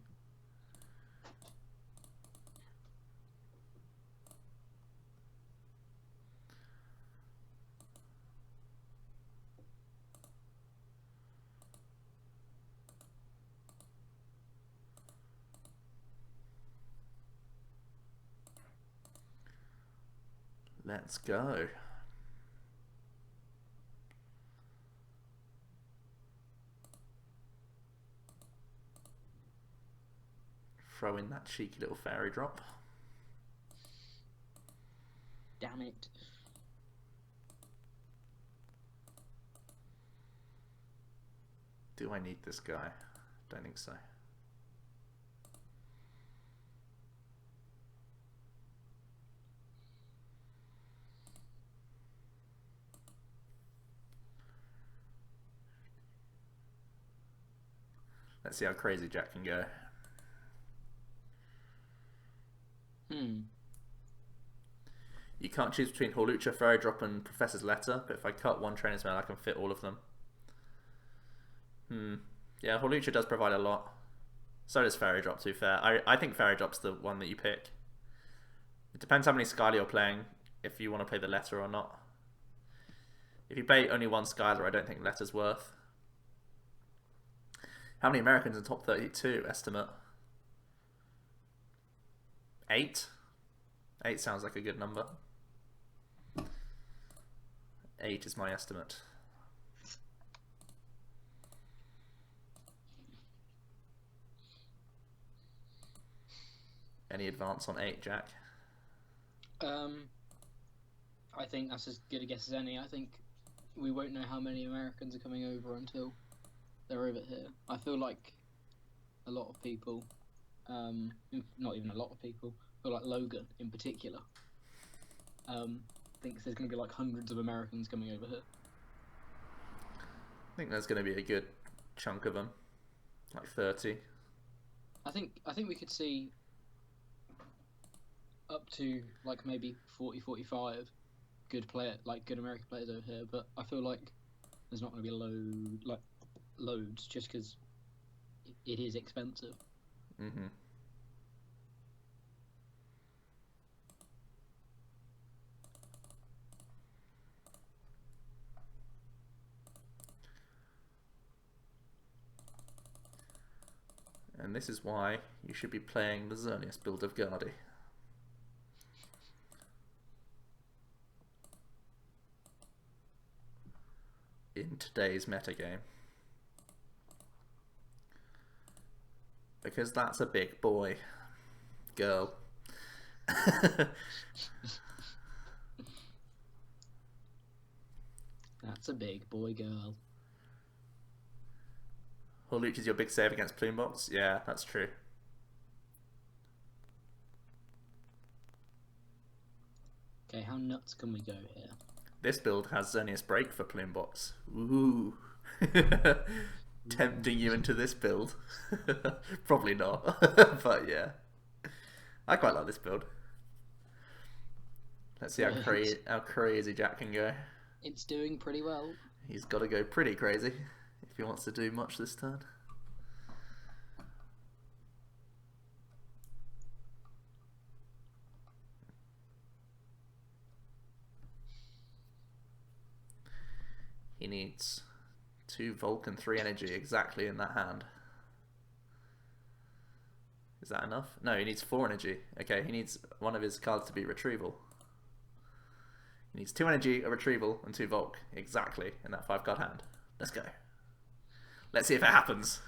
Let's go. Throw in that cheeky little fairy drop. Damn it. Do I need this guy? Don't think so. Let's see how crazy Jack can go. You can't choose between Hawlucha, Fairy Drop, and Professor's Letter, but if I cut one Trainer's Mail, I can fit all of them. Yeah, Hawlucha does provide a lot. So does Fairy Drop, to be fair. I think Fairy Drop's the one that you pick. It depends how many Skylar you're playing, if you want to play the Letter or not. If you play only one Skylar, I don't think Letter's worth. How many Americans in top 32 estimate? 8? 8 sounds like a good number. 8 is my estimate. Any advance on 8, Jack? I think that's as good a guess as any. I think we won't know how many Americans are coming over until they're over here. I feel like a lot of people, not even a lot of people, I feel like Logan in particular, thinks there's going to be like hundreds of Americans coming over here. I think there's going to be a good chunk of them, like 30. I think we could see up to like maybe 40, 45 good American players over here, but I feel like there's not going to be loads just because it is expensive. Mm-hmm. And this is why you should be playing the Xerneas build of Guardy. In today's metagame. Because that's a big boy. Girl. That's a big boy girl. Horluch is your big save against Plumebox? Yeah, that's true. Okay, how nuts can we go here? This build has Xerneas Break for Plumebox. Ooh. Tempting you into this build. Probably not. But yeah. I quite like this build. Let's see how crazy Jack can go. It's doing pretty well. He's got to go pretty crazy if he wants to do much this turn. He needs 2 Volk and 3 energy exactly in that hand. Is that enough? No, he needs 4 energy. Okay, he needs one of his cards to be retrieval. He needs 2 energy, a retrieval, and 2 Volk exactly in that 5 card hand. Let's go. Let's see if it happens.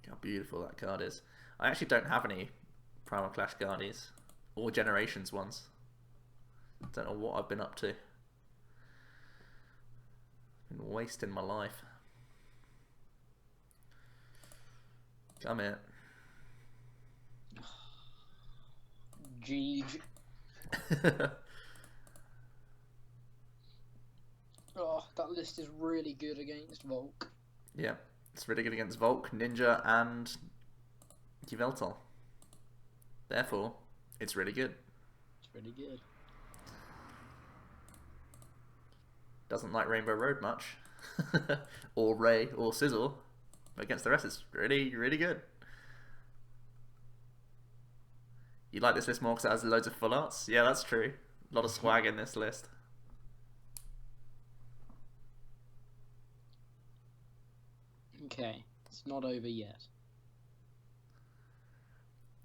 How beautiful that card is. I actually don't have any Primal Clash Guardies or Generations ones. Don't know what I've been up to. Been wasting my life. Come here. Jeej. Oh, that list is really good against Volk. Yeah, it's really good against Volk, Ninja, and Yveltal. Therefore, it's really good. It's really good. Doesn't like Rainbow Road much. Or Ray, or Sizzle. But against the rest, it's really, really good. You like this list more because it has loads of full arts? Yeah, that's true. A lot of swag in this list. Okay, it's not over yet.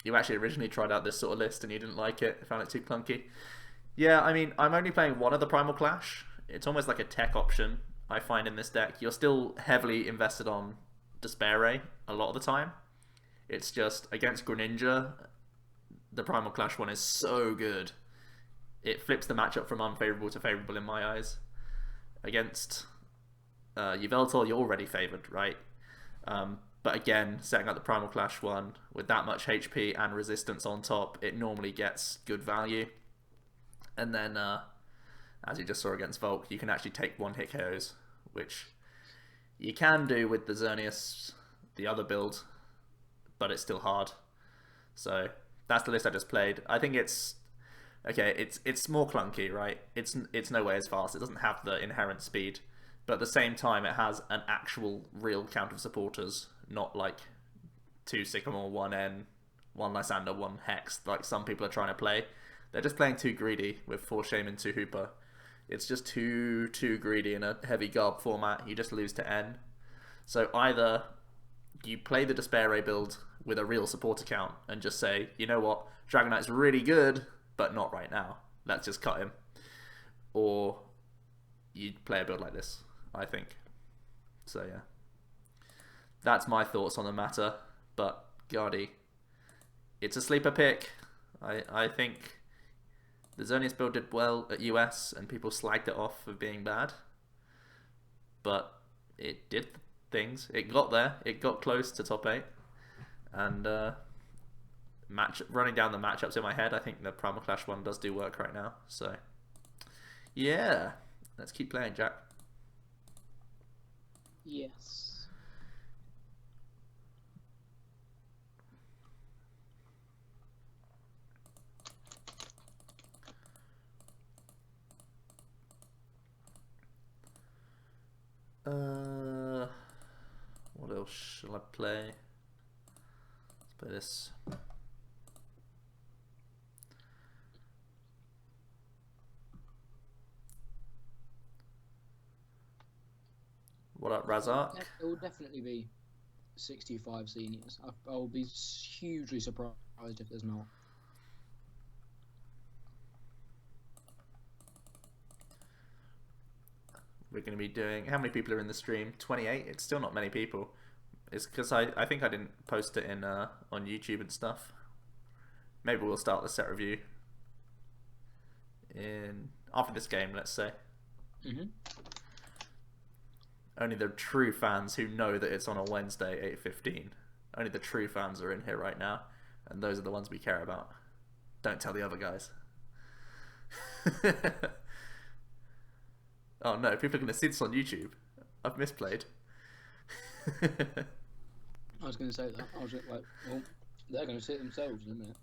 You actually originally tried out this sort of list and you didn't like it, found it too clunky. Yeah, I mean, I'm only playing one of the Primal Clash. It's almost like a tech option, I find, in this deck. You're still heavily invested on Despair Ray a lot of the time. It's just, against Greninja, the Primal Clash one is so good. It flips the matchup from unfavourable to favourable in my eyes. Against Yveltal, you're already favoured, right? But again, setting up the Primal Clash one with that much HP and resistance on top, it normally gets good value. And then, as you just saw against Volk, you can actually take 1-hit KOs, which you can do with the Xerneas, the other build, but it's still hard. So that's the list I just played. I think it's okay. It's more clunky, right? It's no way as fast. It doesn't have the inherent speed, but at the same time, it has an actual real count of supporters, not like 2 Sycamore, 1 N, 1 Lysander, 1 Hex, like some people are trying to play. They're just playing too greedy with 4 Shaman, 2 Hooper. It's just too greedy in a heavy Garb format. You just lose to N. So either you play the Despair Ray build with a real support account and just say, you know what, Dragonite's really good, but not right now. Let's just cut him. Or you play a build like this, I think. So yeah. That's my thoughts on the matter. But Guardy, it's a sleeper pick. I think the Xerneas build did well at US and people slagged it off for being bad. But it did things. It got there. It got close to top 8. And running down the matchups in my head, I think the Primal Clash one does do work right now. So yeah, let's keep playing, Jack. Yes. shall I play? Let's play this. What up, Razak? It will definitely be 65 seniors. I'll be hugely surprised if there's not. We're going to be doing... How many people are in the stream? 28? It's still not many people. It's because I think I didn't post it in on YouTube and stuff. Maybe we'll start the set review after this game, let's say. Only the true fans who know that it's on a Wednesday, 8:15. Only the true fans are in here right now, and those are the ones we care about. Don't tell the other guys. Oh no, people are going to see this on YouTube. I've misplayed. I was going to say that. I was like, well, they're going to see it themselves in a minute.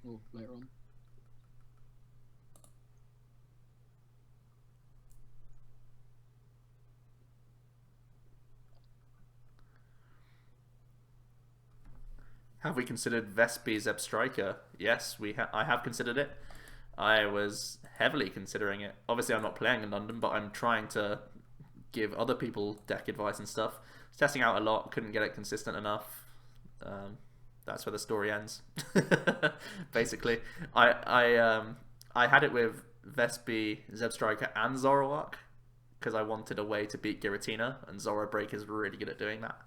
Or later on. Have we considered Vespi Zeb Striker? Yes, I have considered it. I was heavily considering it. Obviously, I'm not playing in London, but I'm trying to give other people deck advice and stuff. Was testing out a lot, couldn't get it consistent enough. That's where the story ends. Basically, I had it with Vespi, Zeb Striker, and Zoroark because I wanted a way to beat Giratina, and Zoro Break is really good at doing that.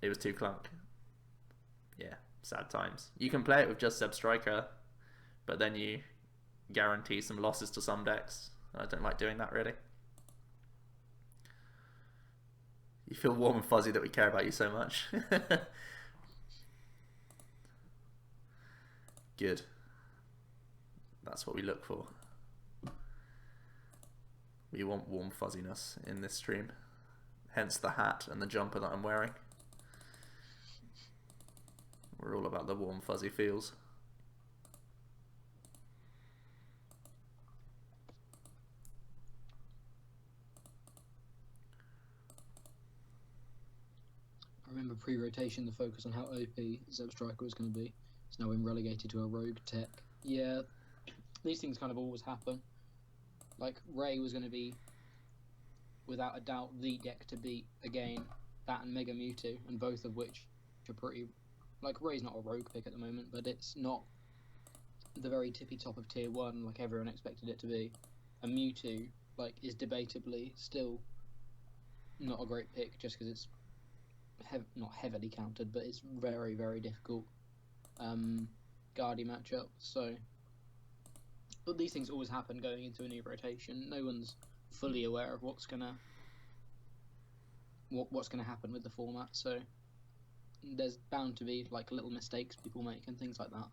It was too clunk. Yeah, sad times. You can play it with just Zeb Striker, but then you guarantee some losses to some decks. I don't like doing that, really. You feel warm and fuzzy that we care about you so much. Good. That's what we look for. We want warm fuzziness in this stream. Hence the hat and the jumper that I'm wearing. We're all about the warm fuzzy feels. I remember pre-rotation the focus on how OP Zeb Striker was going to be. It's now been relegated to a rogue tech. Yeah, these things kind of always happen. Like, Ray was going to be, without a doubt, the deck to beat again. That and Mega Mewtwo, and both of which are pretty... Like, Ray's not a rogue pick at the moment, but it's not the very tippy top of tier 1 like everyone expected it to be. And Mewtwo, like, is debatably still not a great pick just because it's not heavily countered, but it's very, very difficult Guardy matchup. So, but these things always happen going into a new rotation. No one's fully aware of what's gonna happen with the format. So there's bound to be like little mistakes people make and things like that.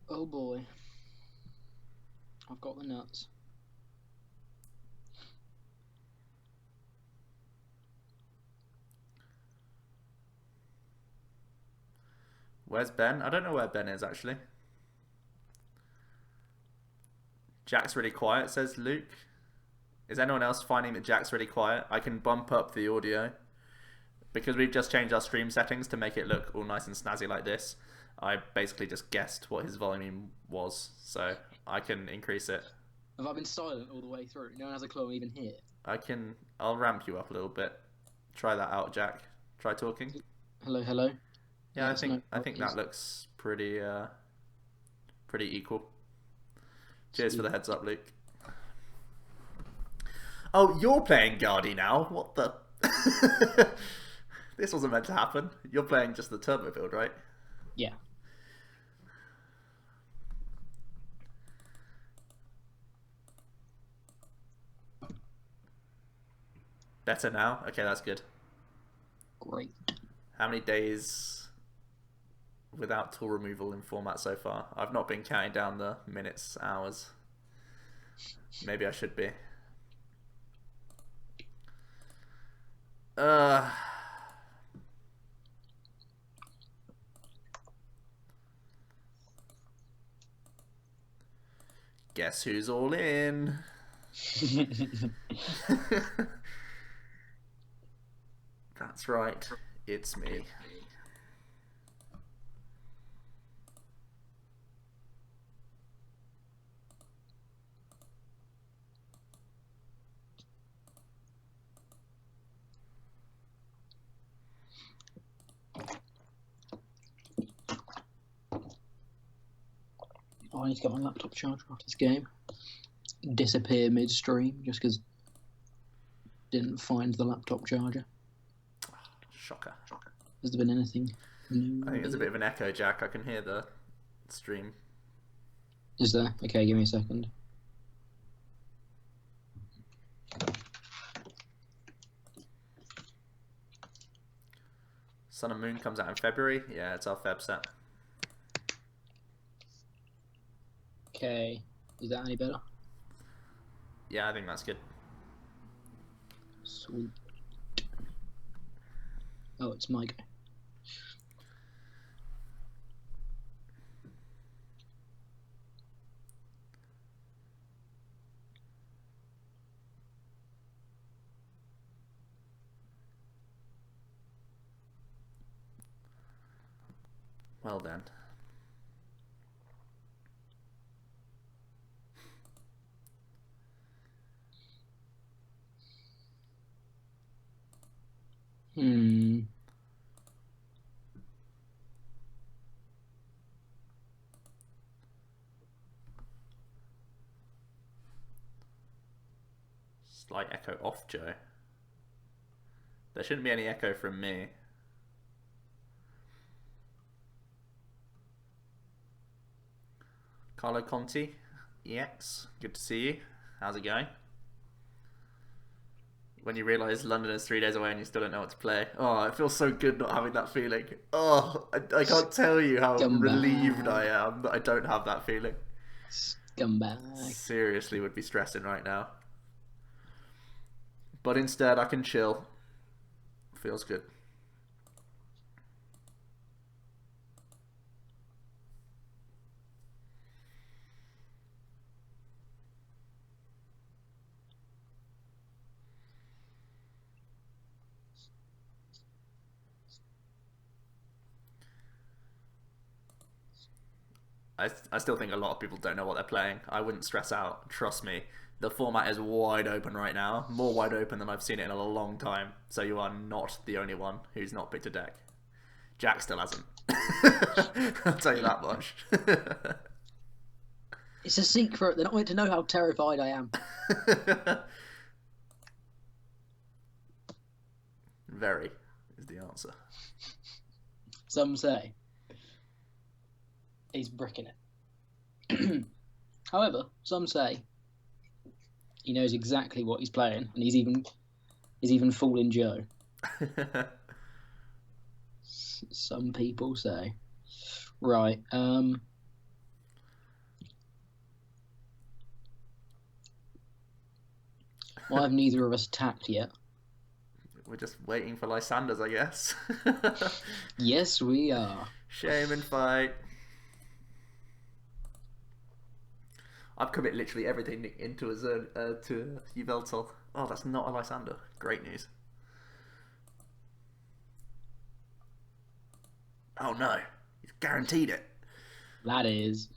Oh boy, I've got the nuts. Where's Ben? I don't know where Ben is, actually. Jack's really quiet, says Luke. Is anyone else finding that Jack's really quiet? I can bump up the audio. Because we've just changed our stream settings to make it look all nice and snazzy like this. I basically just guessed what his volume was, so I can increase it. Have I been silent all the way through? No one has a clue I'm even here. I'll ramp you up a little bit. Try that out, Jack. Try talking. Hello, hello. Yeah, I think that looks pretty equal. Cheers for the heads up, Luke. Oh, you're playing Guardy now? What the? This wasn't meant to happen. You're playing just the turbo build, right? Yeah. Better now? Okay, that's good. Great. How many days without tool removal in format so far? I've not been counting down the minutes, hours. Maybe I should be. Guess who's all in? That's right, it's me. Oh, I need to get my laptop charger after this game. Disappear midstream just because didn't find the laptop charger. Shocker. Has there been anything new? I think there's a bit of an echo, Jack. I can hear the stream. Is there? Okay, give me a second. Sun and Moon comes out in February. Yeah, it's our Feb set. Okay, is that any better? Yeah, I think that's good. Sweet. Oh, it's Mike. Well then. Slight echo off, Joe. There shouldn't be any echo from me. Carlo Conti, EX, good to see you. How's it going? When you realise London is 3 days away and you still don't know what to play. Oh, it feels so good not having that feeling. Oh, I can't tell you how relieved I am that I don't have that feeling. Scumbag. Seriously would be stressing right now. But instead I can chill. Feels good. I still think a lot of people don't know what they're playing. I wouldn't stress out. Trust me. The format is wide open right now. More wide open than I've seen it in a long time. So you are not the only one who's not picked a deck. Jack still hasn't. I'll tell you that much. It's a secret. They're not meant to know how terrified I am. Very is the answer. Some say he's bricking it. However, some say he knows exactly what he's playing, and he's even fooling Joe. Some people say. Right. Why have neither of us attacked yet? We're just waiting for Lysanders, I guess. Yes, we are. Shame and fight. I've commit literally everything into a zone to Yveltal. Oh, that's not a Lysander. Great news. Oh no, he's guaranteed it. That is.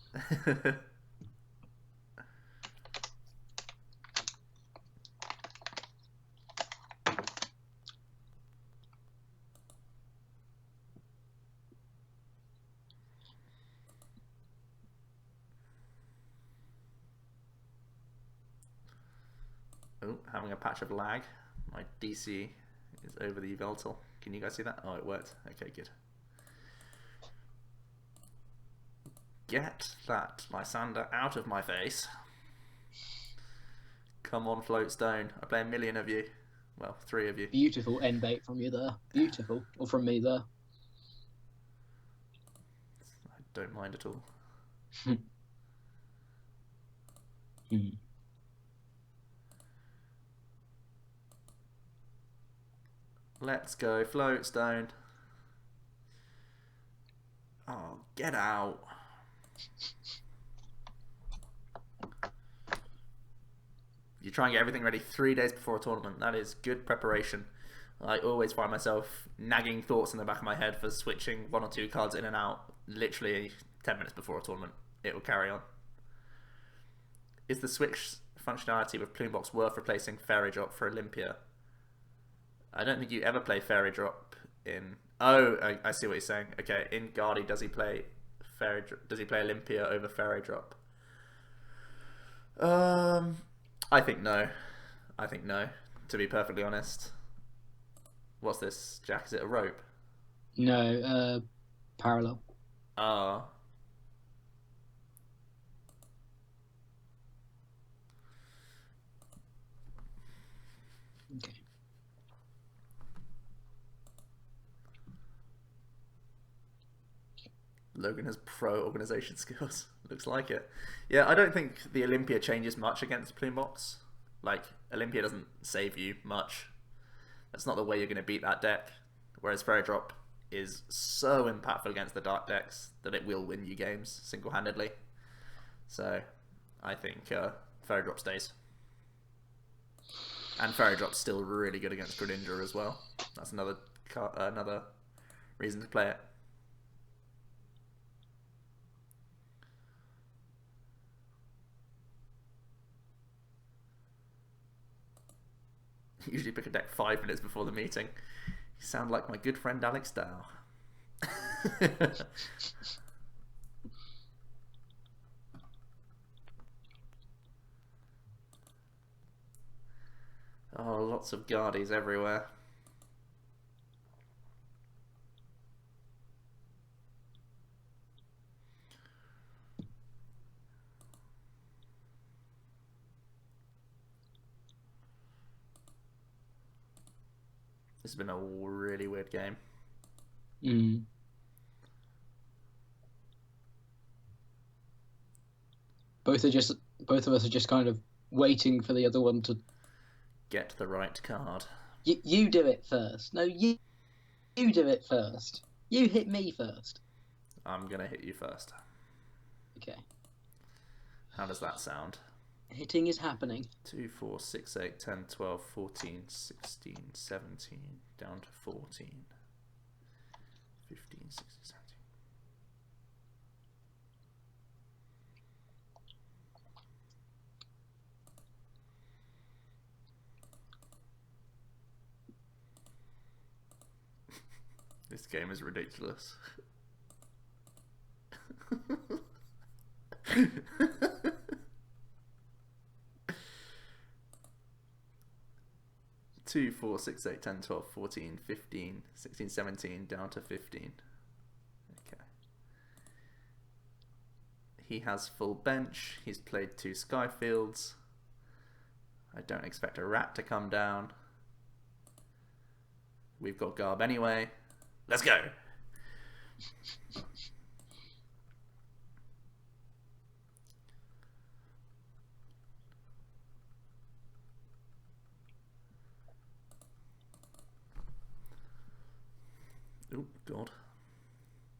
Oh, having a patch of lag. My DC is over the Yveltal. Can you guys see that? Oh, it worked. Okay, good. Get that Lysander out of my face. Come on, Floatstone. I play a million of you. Well, 3 of you. Beautiful end bait from you there. Beautiful. Or from me there. I don't mind at all. Let's go, Floatstone. Oh, get out. You try and get everything ready 3 days before a tournament. That is good preparation. I always find myself nagging thoughts in the back of my head for switching 1 or 2 cards in and out literally 10 minutes before a tournament. It will carry on. Is the switch functionality with Plume Box worth replacing Fairy Drop for Olympia? I don't think you ever play Fairy Drop in... Oh, I see what you're saying. Okay, in Guardy, does he play Olympia over Fairy Drop? I think no. I think no, to be perfectly honest. What's this, Jack? Is it a rope? No, parallel. Ah. Okay. Logan has pro organization skills. Looks like it. Yeah, I don't think the Olympia changes much against Plume Box. Like, Olympia doesn't save you much. That's not the way you're going to beat that deck. Whereas Fairy Drop is so impactful against the dark decks that it will win you games single-handedly. So, I think Fairy Drop stays. And Fairy Drop's still really good against Greninja as well. That's another reason to play it. Usually pick a deck 5 minutes before the meeting. You sound like my good friend Alex Dow. Oh, lots of Guardies everywhere. This has been a really weird game. Both of us are just kind of waiting for the other one to get the right card. You do it first. No, you do it first. You hit me first. I'm gonna hit you first. Okay. How does that sound? Hitting is happening. 2, 4, 6, 8, 10, 12, 14, 16, 17, down to 14. 15, 16, 17. This game is ridiculous. 2, 4, 6, 8, 10, 12, 14, 15, 16, 17, down to 15. Okay. He has full bench. He's played 2 Skyfields. I don't expect a rat to come down. We've got Garb anyway. Let's go! Oh, God.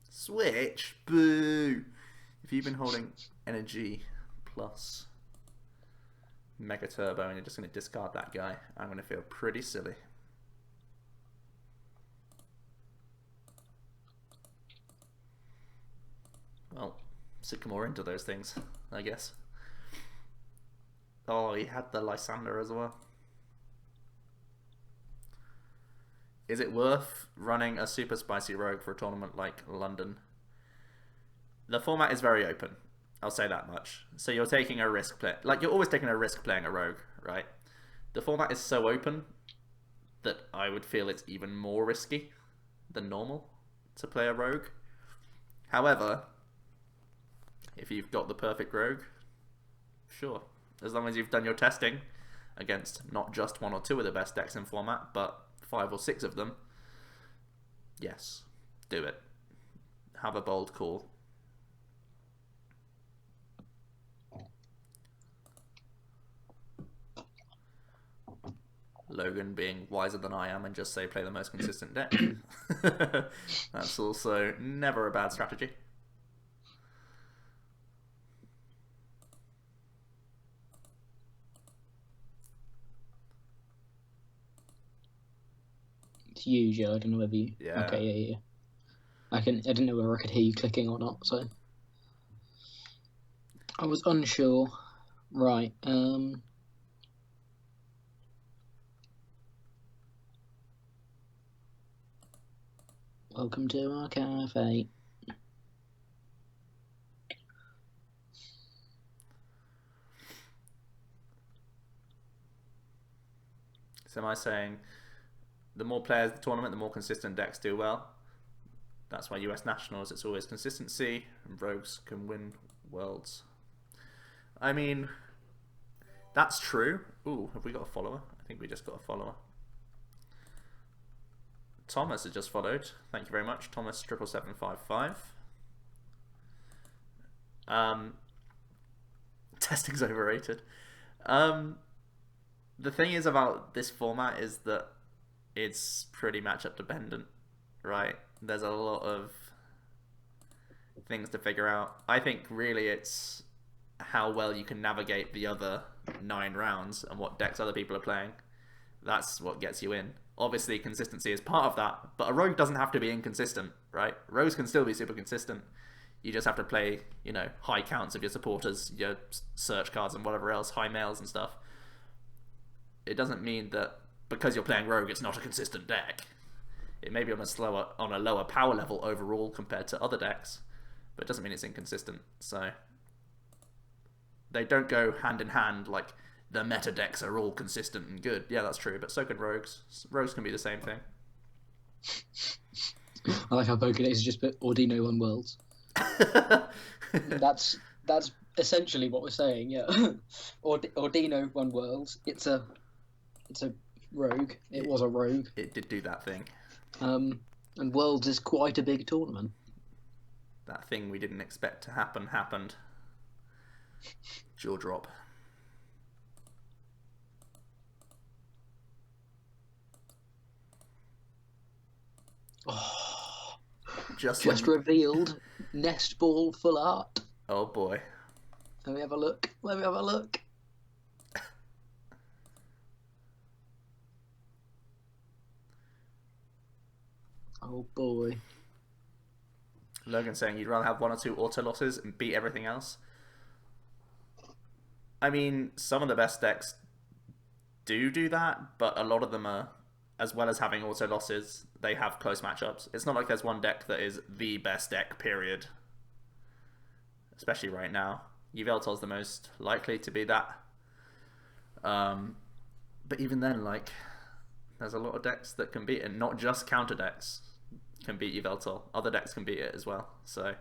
Switch? Boo! If you've been holding energy plus Mega Turbo and you're just going to discard that guy, I'm going to feel pretty silly. Well, Sycamore into those things, I guess. Oh, he had the Lysander as well. Is it worth running a super spicy rogue for a tournament like London? The format is very open. I'll say that much. So you're taking a risk play. Like, you're always taking a risk playing a rogue, right? The format is so open that I would feel it's even more risky than normal to play a rogue. However, if you've got the perfect rogue, sure. As long as you've done your testing against not just 1 or 2 of the best decks in format, but 5 or 6 of them, yes, do it. Have a bold call. Logan being wiser than I am and just say play the most consistent deck. That's also never a bad strategy. To use, yeah. I don't know whether you. Yeah. Okay, yeah. I didn't know whether I could hear you clicking or not, so I was unsure. Right. Welcome to our cafe. So am I saying the more players the tournament, the more consistent decks do well? That's why US Nationals, it's always consistency, and rogues can win worlds. I mean, that's true. Ooh, have we got a follower? I think we just got a follower. Thomas has just followed. Thank you very much, Thomas 77755. Testing's overrated. The thing is about this format is that it's pretty matchup dependent, right? There's a lot of things to figure out. I think really it's how well you can navigate the other 9 rounds and what decks other people are playing. That's what gets you in. Obviously, consistency is part of that, but a rogue doesn't have to be inconsistent, right? Rogues can still be super consistent. You just have to play, you know, high counts of your supporters, your search cards and whatever else, high mails and stuff. It doesn't mean that because you're playing rogue, it's not a consistent deck. It may be on a lower power level overall compared to other decks, but it doesn't mean it's inconsistent. So they don't go hand in hand like the meta decks are all consistent and good. Yeah, that's true, but so can rogues. Rogues can be the same thing. I like how Pokédex is just put Ordino on Worlds. That's essentially what we're saying, yeah. Ordino won Worlds. It's a rogue. It was a rogue. It did do that thing. And Worlds is quite a big tournament. That thing we didn't expect to happen happened. Jaw drop. Oh, just revealed Nest Ball full art. Oh boy. Let me have a look. Oh boy. Logan saying you'd rather have 1 or 2 auto losses and beat everything else. I mean, some of the best decks do that, but a lot of them are, as well as having auto losses, they have close matchups. It's not like there's one deck that is the best deck, period. Especially right now. Yveltal's the most likely to be that. But even then, like, there's a lot of decks that can beat it. Not just counter decks can beat Yveltal. Other decks can beat it as well. So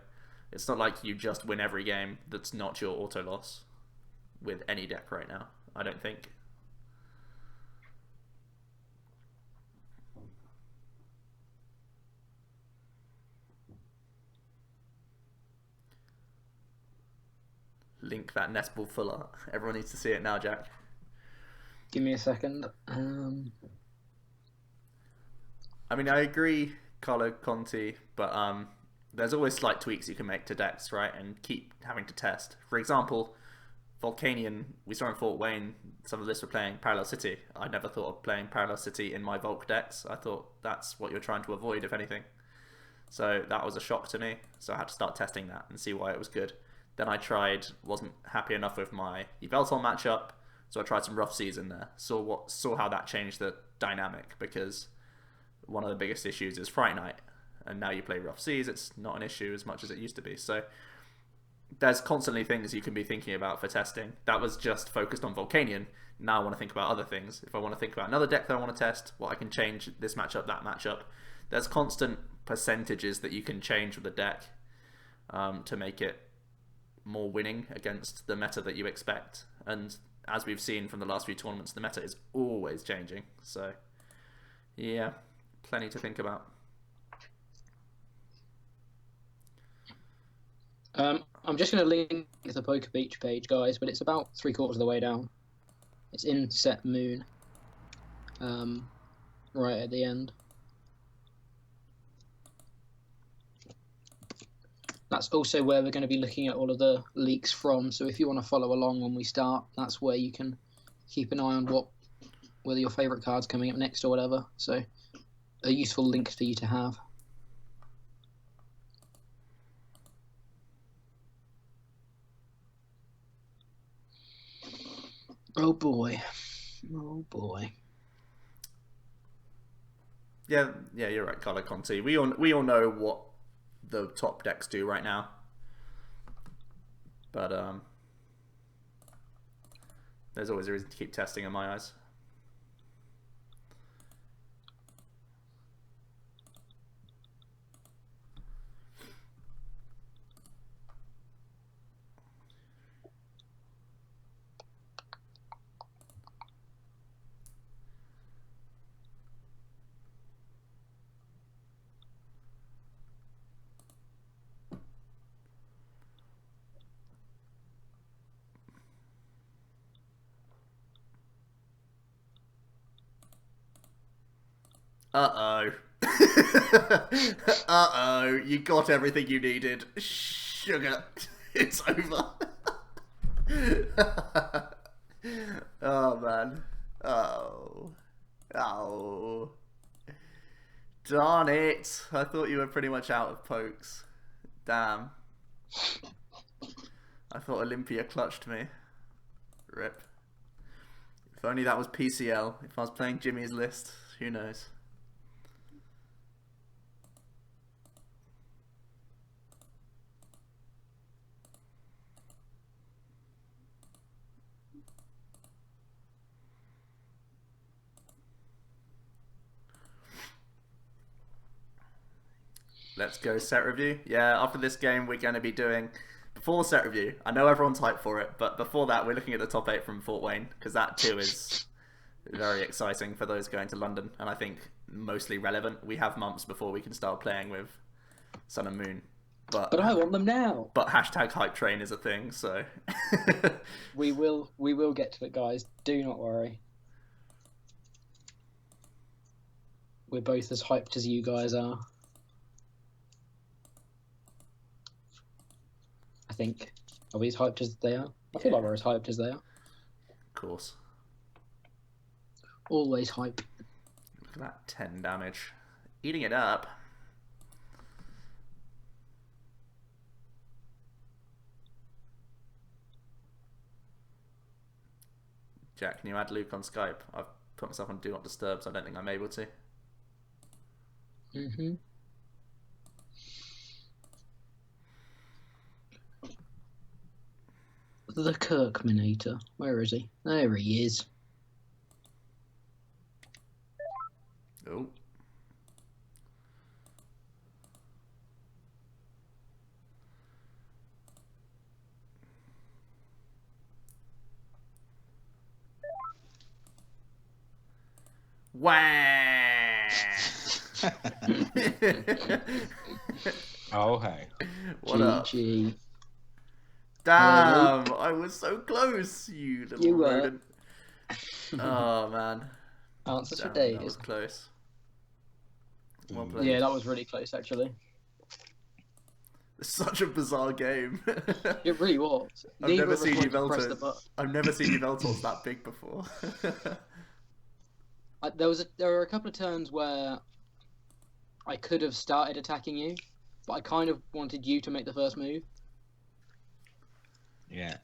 it's not like you just win every game that's not your auto loss with any deck right now, I don't think. Link that Nest Ball full art. Everyone needs to see it now, Jack. Give me a second. I mean, I agree, Carlo Conti, but there's always slight tweaks you can make to decks, right? And keep having to test. For example, Volcanion, we saw in Fort Wayne, some of this were playing Parallel City. I never thought of playing Parallel City in my Volk decks. I thought that's what you're trying to avoid, if anything. So that was a shock to me. So I had to start testing that and see why it was good. Then I tried, wasn't happy enough with my Yveltal matchup, so I tried some Rough Seas in there. Saw how that changed the dynamic, because one of the biggest issues is Fright Night, and now you play Rough Seas, it's not an issue as much as it used to be. So there's constantly things you can be thinking about for testing. That was just focused on Volcanion. Now I want to think about other things. If I want to think about another deck that I want to test, what I can change this matchup, that matchup. There's constant percentages that you can change with the deck to make it more winning against the meta that you expect. And as we've seen from the last few tournaments, the meta is always changing. So yeah, plenty to think about. I'm just going to link the Poker Beach page, guys, but it's about 3/4 of the way down. It's in Set Moon, right at the end. That's also where we're going to be looking at all of the leaks from. So if you want to follow along when we start, that's where you can keep an eye on whether your favourite card's coming up next or whatever. So a useful link for you to have. Oh boy. Oh boy. Yeah, you're right, Carlo Conti. We all know what the top decks do right now. But there's always a reason to keep testing in my eyes. Uh-oh. Uh-oh. You got everything you needed. Sugar. It's over. Oh, man. Oh. Oh. Darn it. I thought you were pretty much out of pokes. Damn. I thought Olympia clutched me. Rip. If only that was PCL. If I was playing Jimmy's list, who knows? Let's go set review. Yeah, after this game we're going to be doing, before set review, I know everyone's hyped for it, but before that we're looking at the top 8 from Fort Wayne, because that too is very exciting for those going to London, and I think mostly relevant. We have months before we can start playing with Sun and Moon. But I want them now. But hashtag hype train is a thing, so... we will get to it, guys. Do not worry. We're both as hyped as you guys are. I think. Are we as hyped as they are? I feel like we're as hyped as they are. Of course. Always hype. Look at that 10 damage. Eating it up. Jack, can you add Luke on Skype? I've put myself on Do Not Disturb, so I don't think I'm able to. Mm-hmm. The Kirkmanator. Where is he? There he is. Oh. Wah! Oh, hey. What up? GG. Damn! I was so close, you little You were. rodent. Oh, man. Answers for Damn, days. that was close. Well played. Yeah, that was really close, actually. It's such a bizarre game. It really was. I've never seen you press the Veltos. button. I've never seen you Veltos that big before. There were a couple of turns where I could have started attacking you, but I kind of wanted you to make the first move. Yeah.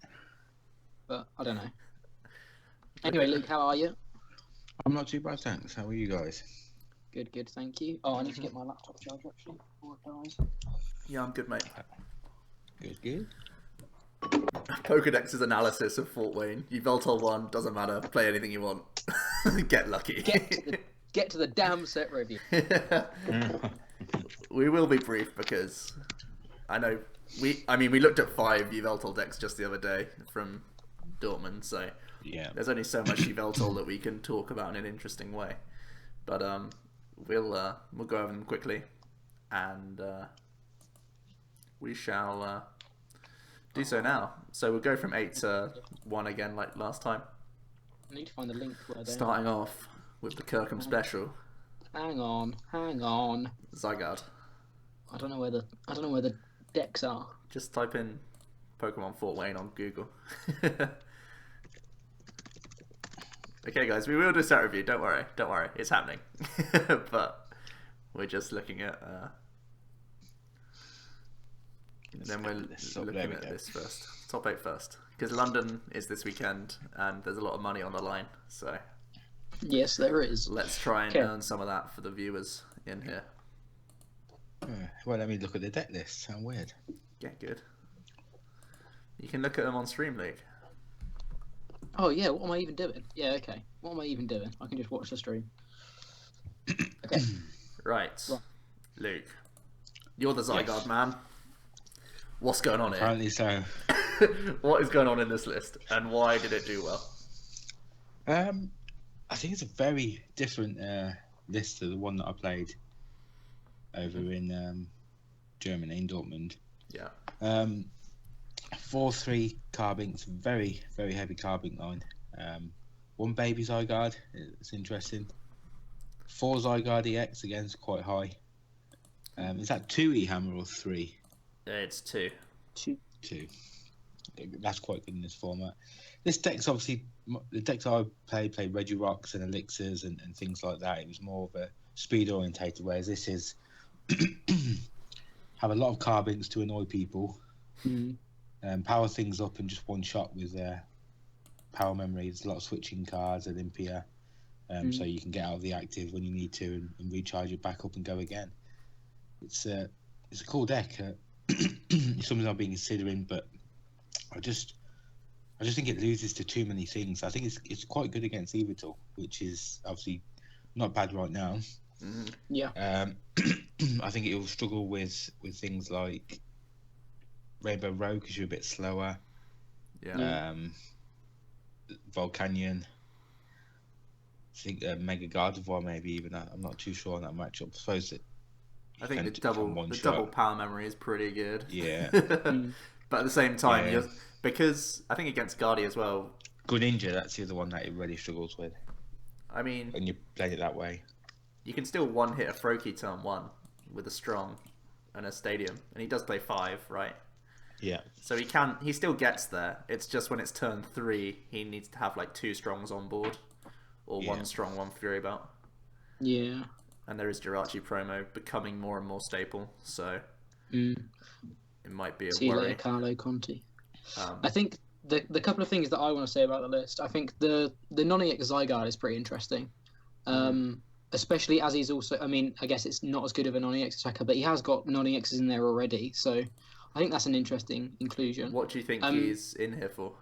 But I don't know. Anyway, Luke, how are you? I'm not too bad, thanks. How are you guys? Good, good, thank you. Oh, I need to get my laptop charger actually before it dies. Yeah, I'm good, mate. Good, good. Pokedex's analysis of Fort Wayne. You Veltol 1, doesn't matter. Play anything you want. Get lucky. Get to the damn set review. We will be brief because I know we looked at 5 Yveltal decks just the other day from Dortmund, so Yeah. there's only so much Yveltal that we can talk about in an interesting way. But we'll go over them quickly, and we shall do so now. So we'll go from 8 to 1 again, like last time. I need to find the link where they Starting off with the Kirkham special. Hang on. Zygarde. I don't know where the decks are. Just type in Pokemon Fort Wayne on Google. Okay, guys, we will do a set review. Don't worry, it's happening. But We're just looking at. Then we're looking at this first. Top 8 first. Because London is this weekend and there's a lot of money on the line. So Yes, there is. let's try and earn some of that for the viewers in here. Well, let me look at the deck list. Sound weird. Yeah, good. You can look at them on Stream League. Oh yeah, what am I even doing? Yeah, okay. What am I even doing? I can just watch the stream. Okay. Right. Luke. You're the Zygarde man. What's going on here? Apparently so. What is going on in this list, and why did it do well? I think it's a very different list to the one that I played over in Germany, in Dortmund. Yeah. 4-3 Carbinks, very, very heavy Carbink line. One baby Zygarde, it's interesting. 4 Zygarde EX, again, it's quite high. Is that 2 E-Hammer or 3? It's 2. 2. That's quite good in this format. This deck's obviously, the decks I played Regirocks and Elixirs and things like that. It was more of a speed orientated, whereas this is have a lot of Carbinks to annoy people. Power things up and just one shot with power memory. There's a lot of switching cards, Olympia, so you can get out of the active when you need to and recharge it back up and go again. It's a cool deck. It's something I've been considering, but I just think it loses to too many things. I think it's quite good against Evital, which is obviously not bad right now. Yeah. I think it will struggle with things like Rainbow Road because you're a bit slower. Yeah. Volcanion. I think Mega Gardevoir maybe even. I'm not too sure on that matchup. I suppose it. I think the double power memory is pretty good. Yeah. But at the same time, because I think against Guardi as well. Greninja, that's the other one that it really struggles with. I mean, when you play it that way, you can still one hit a Froakie turn 1 with a strong and a stadium, and he does play 5, right? Yeah. So he still gets there. It's just when it's turn 3, he needs to have like 2 strongs on board, or 1 strong, 1 Fury Belt. Yeah. And there is Jirachi promo becoming more and more staple, so it might be a See you worry. later, Carlo Conti. I think the couple of things that I want to say about the list, I think the non-EX Zygarde is pretty interesting. Especially as he's also, I mean, I guess it's not as good of a non-EX attacker, but he has got non-EXs in there already, so I think that's an interesting inclusion. What do you think he's in here for?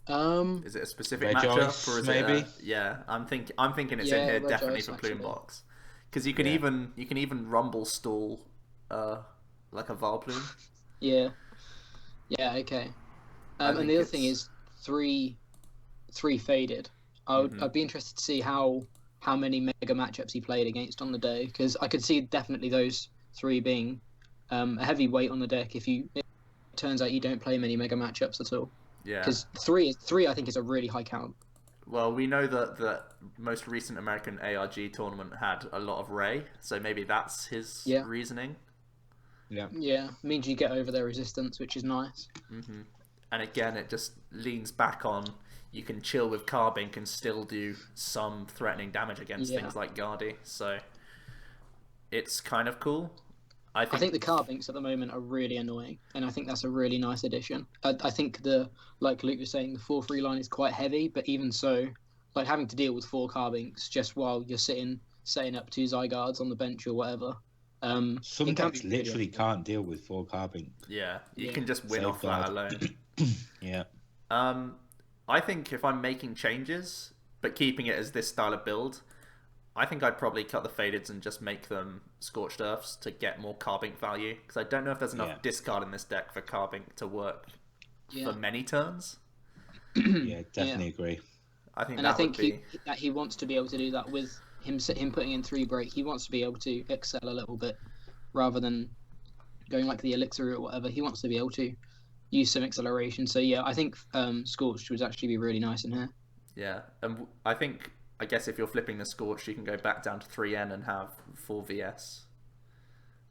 Is it a specific Regice, matchup, or is maybe? it? Yeah, I'm thinking it's in here Regice, definitely for actually. Plume Box, because you can even rumble stall like a Valplume. Yeah, okay. And the other thing is 3 faded. I'd be interested to see how many mega matchups he played against on the day, because I could see definitely those 3 being a heavy weight on the deck if it turns out you don't play many mega matchups at all. Yeah. Because 3 I think is a really high count. Well, we know that the most recent American ARG tournament had a lot of Ray, so maybe that's his reasoning. Yeah, means you get over their resistance, which is nice. And again, it just leans back on you can chill with Carbink and still do some threatening damage against things like Guardi, so it's kind of cool. I think the Carbinks at the moment are really annoying, and I think that's a really nice addition. I think like Luke was saying, the 4-3 line is quite heavy, but even so, like having to deal with 4 Carbinks just while you're setting up 2 Zygardes on the bench or whatever. Some decks literally can't deal with 4 Carbink. Yeah, you can just win off that alone. Yeah. I think if I'm making changes, but keeping it as this style of build, I think I'd probably cut the Fadeds and just make them Scorched Earths to get more Carbink value, because I don't know if there's enough discard in this deck for Carbink to work for many turns. Yeah, definitely agree. I think that he wants to be able to do that with him putting in 3 break. He wants to be able to excel a little bit rather than going like the Elixir or whatever. He wants to be able to use some acceleration. So yeah, I think Scorched would actually be really nice in here. Yeah, and I guess if you're flipping the Scorched, you can go back down to 3N and have 4 VS,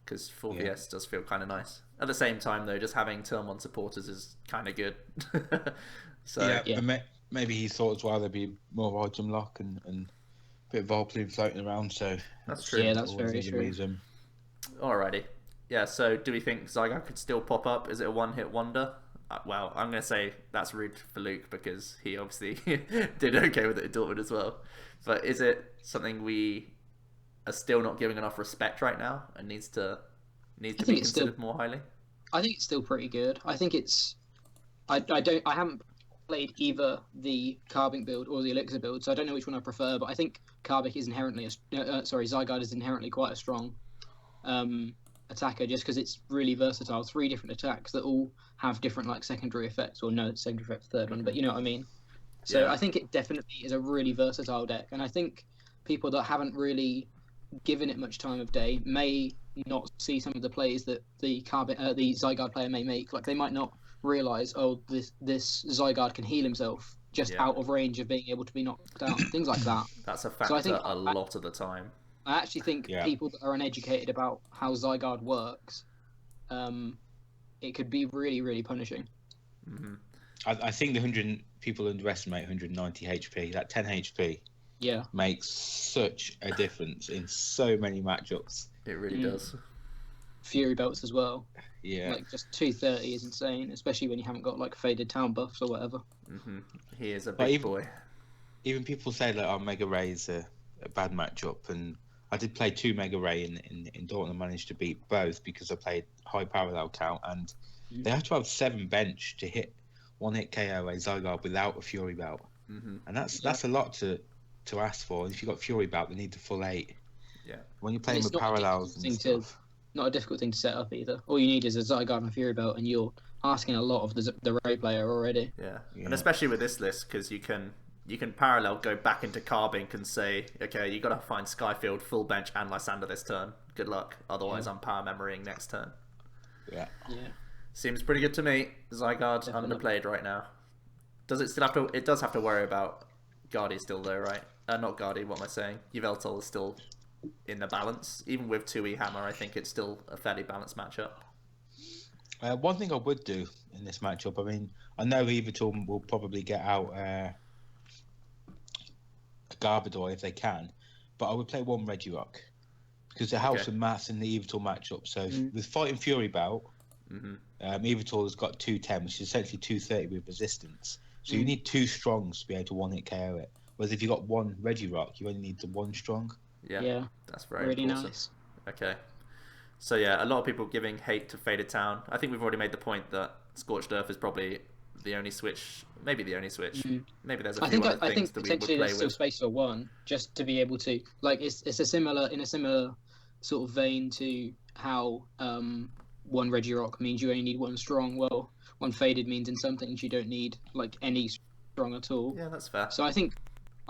because 4 VS does feel kind of nice. At the same time, though, just having turn 1 supporters is kind of good. So maybe he thought as well there'd be more item lock and bit of Volplane floating around, so That's true. Yeah, that's always very need a true. reason. Alrighty. Yeah, so do we think Zygarde could still pop up? Is it a one-hit wonder? Well, I'm going to say that's rude for Luke because he obviously did okay with it at Dortmund as well. But is it something we are still not giving enough respect right now and needs to be considered more highly? I think it's still pretty good. I think it's. I haven't played either the Carbink build or the Elixir build, so I don't know which one I prefer. But I think Carbink is inherently Zygarde is inherently quite a strong attacker, just because it's really versatile. 3 different attacks that all have different like secondary effects, or no secondary effect third one, but you know what I mean. So Yeah. I think it definitely is a really versatile deck, and I think people that haven't really given it much time of day may not see some of the plays that the Zygarde player may make. Like they might not realize, oh, this Zygarde can heal himself just Yeah. out of range of being able to be knocked out, things like that. That's a factor So I think a lot of the time. I actually think Yeah. people that are uneducated about how Zygarde works, it could be really, really punishing. Hmm. I think people underestimate 190 HP. That 10 HP Yeah. makes such a difference in so many matchups. It really does. Fury belts as well. Yeah. Like just 230 is insane, especially when you haven't got like faded town buffs or whatever. Hmm. He is a But big boy. Even people say that Mega Ray is a bad matchup, and I did play 2 Mega Ray in Dortmund and managed to beat both because I played high parallel count, and they have to have 7 bench to hit 1-hit KO a Zygarde without a Fury belt, and that's a lot to ask for. And if you've got Fury belt, they need the full 8. Yeah. When you're playing with parallels and stuff. Not a difficult thing to set up either. All you need is a Zygarde and a Fury belt, and you're asking a lot of the Ray player already. Yeah, and especially with this list, because you can parallel go back into Carbink and say, okay, you got to find Skyfield, full bench, and Lysander this turn. Good luck. Otherwise, I'm power memorying next turn. Yeah. Seems pretty good to me. Zygarde underplayed right now. Does it still have to? It does have to worry about Guardy still though, right? Not Guardy. What am I saying? Yveltal is still in the balance. Even with 2E Hammer, I think it's still a fairly balanced matchup. One thing I would do in this matchup, I mean, I know Yveltal will probably get out a Garbodor if they can, but I would play 1 Regirock because it helps with maths in the Yveltal matchup. So with Fighting Fury Belt, Yveltal has got 210, which is essentially 230 with resistance. So you need 2 strongs to be able to 1-hit KO it. Whereas if you got 1 Regirock, you only need the 1 strong. Yeah, that's very really important. nice. Okay. So yeah, a lot of people giving hate to Faded Town. I think we've already made the point that Scorched Earth is probably the only switch, maybe the only switch. Maybe there's a few other things that we would play there's still with. space for 1, just to be able to it's a similar sort of vein to how 1 Regirock means you only need 1 strong. Well, 1 faded means in some things you don't need like any strong at all. Yeah, that's fair. So I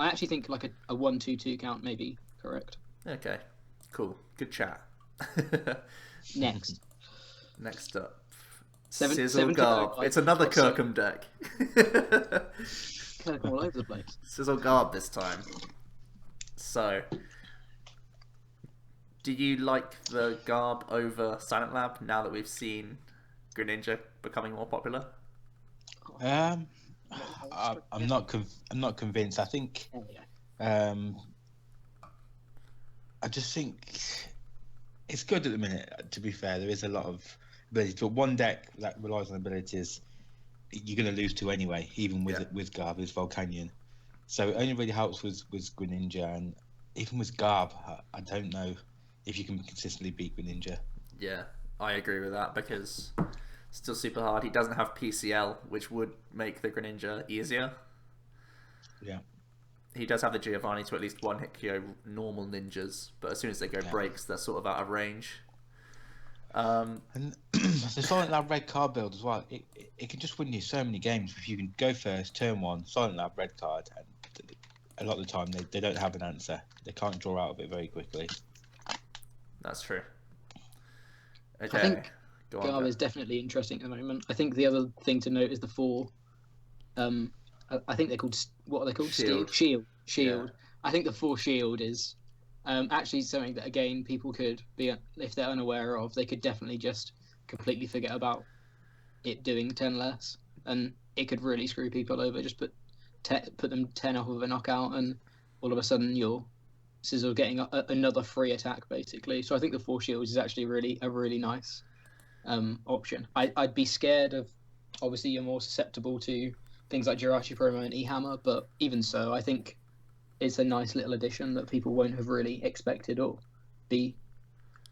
actually think like a 1-2-2 count may be correct. Okay, cool, good chat. Next up. Seven Sizzle Garb. It's another Kirkham deck. Kirkham all over the place. Sizzle Garb this time. So, do you like the Garb over Silent Lab now that we've seen Greninja becoming more popular? I'm not convinced. I think I just think it's good at the minute. To be fair, there is a lot of ability. But 1 deck that relies on abilities, you're going to lose to anyway, even with Garb, with Volcanion. So it only really helps with Greninja, and even with Garb, I don't know if you can consistently beat Greninja. Yeah, I agree with that because it's still super hard. He doesn't have PCL, which would make the Greninja easier. Yeah. He does have the Giovanni to at least 1-hit KO normal ninjas, but as soon as they go breaks, they're sort of out of range. And the Silent Lab red card build as well, it can just win you so many games if you can go first, turn 1, Silent Lab red card, and a lot of the time they don't have an answer. They can't draw out of it very quickly. That's true. Okay. I think Garb is definitely interesting at the moment. I think the other thing to note is the 4. I think they're called, what are they called? Shield. Yeah. I think the 4 shield is actually something that, again, people could be, if they're unaware of, they could definitely just completely forget about it doing 10 less, and it could really screw people over. Just put them 10 off of a knockout, and all of a sudden you're of getting another free attack, basically. So I think the 4 shields is actually a really nice option. I'd be scared of, obviously you're more susceptible to things like Jirachi Promo and E-Hammer, but even so, I think it's a nice little addition that people won't have really expected or be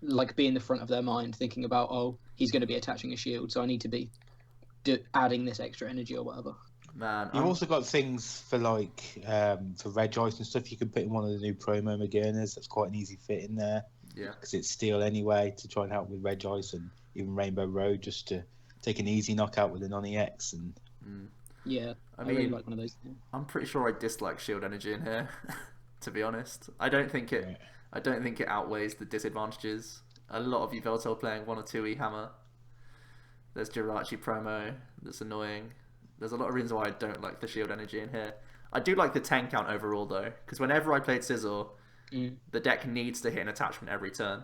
in the front of their mind thinking about, oh, he's going to be attaching a shield, so I need to be adding this extra energy or whatever. Man, You've also got things for for Regice and stuff. You can put in one of the new promo Magearnas. That's quite an easy fit in there. Yeah. Because it's steel anyway, to try and help with Regice and even Rainbow Road, just to take an easy knockout with a non-EX. And yeah, I mean, really like one of those. I'm pretty sure I dislike shield energy in here, to be honest. I don't think it outweighs the disadvantages. A lot of Yveltal playing 1 or 2 E-Hammer. There's Jirachi promo that's annoying. There's a lot of reasons why I don't like the shield energy in here. I do like the 10 count overall though, because whenever I played Sizzle, the deck needs to hit an attachment every turn.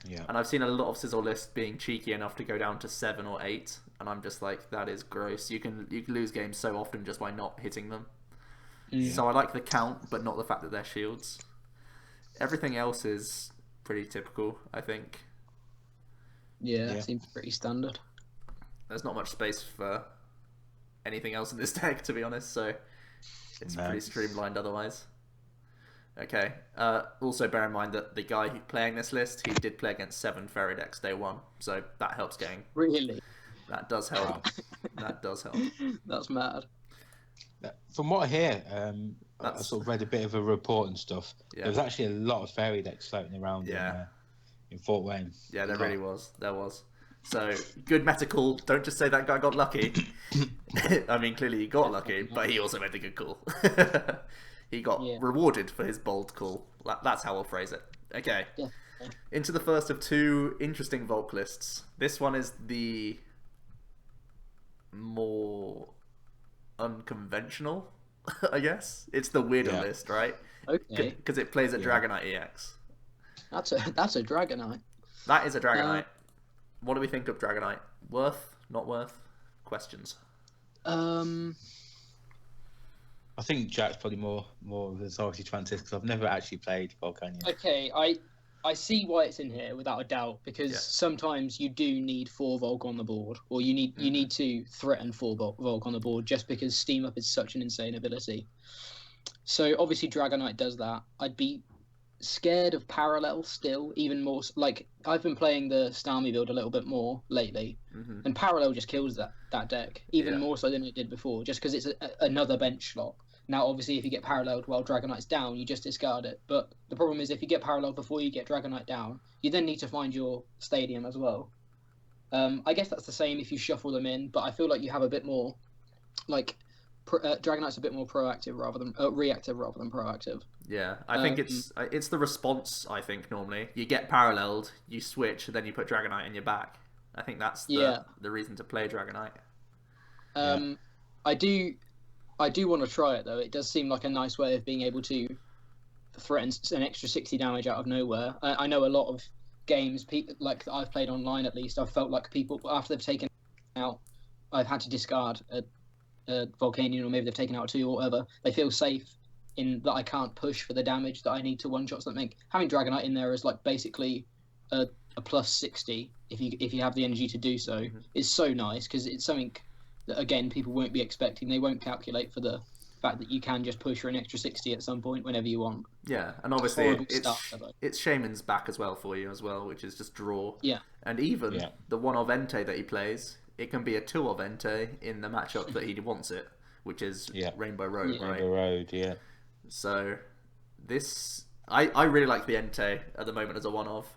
Yeah. And I've seen a lot of Sizzle lists being cheeky enough to go down to 7 or 8, and I'm just like, that is gross. You can lose games so often just by not hitting them. So I like the count, but not the fact that they're shields. Everything else is pretty typical, I think. Yeah, it seems pretty standard. There's not much space for anything else in this deck, to be honest, so it's pretty streamlined otherwise. Okay, also bear in mind that the guy who's playing this list, he did play against 7 Fairy decks day 1, so that helps getting... Really? That does help. That does help. That's mad. From what I hear, I sort of read a bit of a report and stuff. Yeah. There was actually a lot of Fairy decks floating around in Fort Wayne. Yeah, there really was. There was. So, good meta call. Don't just say that guy got lucky. I mean, clearly he got lucky, but he also made a good call. He got rewarded for his bold call. That's how I'll phrase it. Okay. Yeah. Into the first of 2 interesting Volk lists. This one is the more unconventional, I guess. It's the weirder list, right? Okay. Because it plays a Dragonite EX. That's a Dragonite. That is a Dragonite. What do we think of Dragonite? Worth? Not worth? Questions. I think Jack's probably more of a Authority Transit because I've never actually played Volcanion. Okay, I see why it's in here without a doubt, because sometimes you do need 4 Volk on the board, or you need to threaten 4 Volk on the board just because Steam Up is such an insane ability. So obviously Dragonite does that. I'd be scared of Parallel still, even more. Like, I've been playing the Starmie build a little bit more lately, and Parallel just kills that deck even more so than it did before, just because it's another bench slot. Now, obviously, if you get paralleled while Dragonite's down, you just discard it. But the problem is, if you get paralleled before you get Dragonite down, you then need to find your stadium as well. I guess that's the same if you shuffle them in, but I feel like you have a bit more, Dragonite's a bit more proactive rather than reactive rather than proactive. Yeah, I think it's the response. I think normally you get paralleled, you switch, then you put Dragonite in your back. I think that's the reason to play Dragonite. I do want to try it though. It does seem like a nice way of being able to threaten an extra 60 damage out of nowhere. I know a lot of games, like that I've played online at least, I've felt like people after they've taken out, I've had to discard a Volcanion, or maybe they've taken out 2 or whatever. They feel safe in that I can't push for the damage that I need to one-shot something. Having Dragonite in there is like basically a plus 60 if you have the energy to do so. Is so nice because it's something that, again, people won't be expecting. They won't calculate for the fact that you can just push for an extra 60 at some point whenever you want. Yeah, and obviously it's Shaman's back as well for you as well, which is just draw. Yeah. And even the 1 of Entei that he plays, it can be a 2 of Entei in the matchup that he wants it, which is Rainbow Road, right? Rainbow Road, yeah. So this... I really like the Entei at the moment as a 1 of.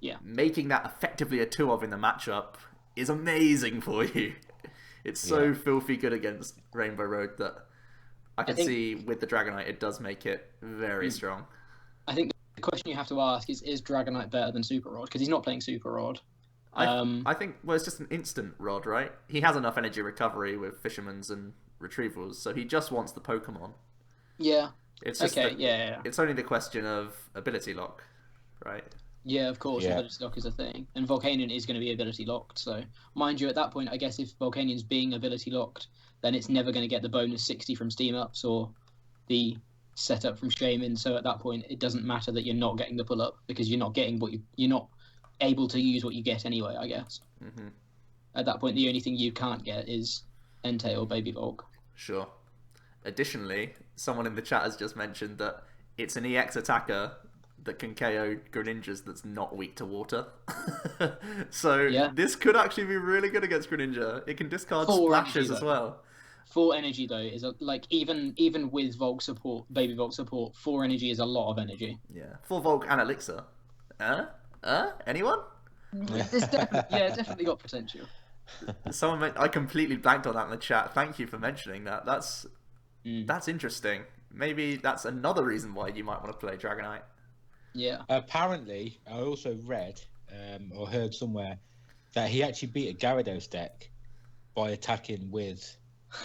Yeah. Making that effectively a 2 of in the matchup is amazing for you. It's so filthy good against Rainbow Road that I can see with the Dragonite it does make it very strong. I think the question you have to ask is Dragonite better than Super Rod? Because he's not playing Super Rod. I think, well, it's just an instant Rod, right? He has enough energy recovery with Fisherman's and Retrievals, so he just wants the Pokemon. Yeah. It's just It's only the question of ability lock, right? Yeah, of course, ability lock is a thing. And Volcanion is going to be ability locked, so mind you, at that point, I guess if Volcanion's being ability locked, then it's never going to get the bonus 60 from Steam Ups or the set up from Shaman, so at that point it doesn't matter that you're not getting the pull up because you're not getting you're not able to use what you get anyway, I guess. Mm-hmm. At that point, the only thing you can't get is Entei or Baby Volk. Sure. Additionally, someone in the chat has just mentioned that it's an EX attacker that can KO Greninjas that's not weak to water. So this could actually be really good against Greninja. It can discard splashes as well. 4 energy though is even with Volk support, Baby Volk support, 4 energy is a lot of energy. Yeah, 4 Volk and Elixir. Anyone? It's definitely got potential. I completely blanked on that in the chat. Thank you for mentioning that. That's interesting. Maybe that's another reason why you might want to play Dragonite. Yeah. Apparently, I also read or heard somewhere that he actually beat a Gyarados deck by attacking with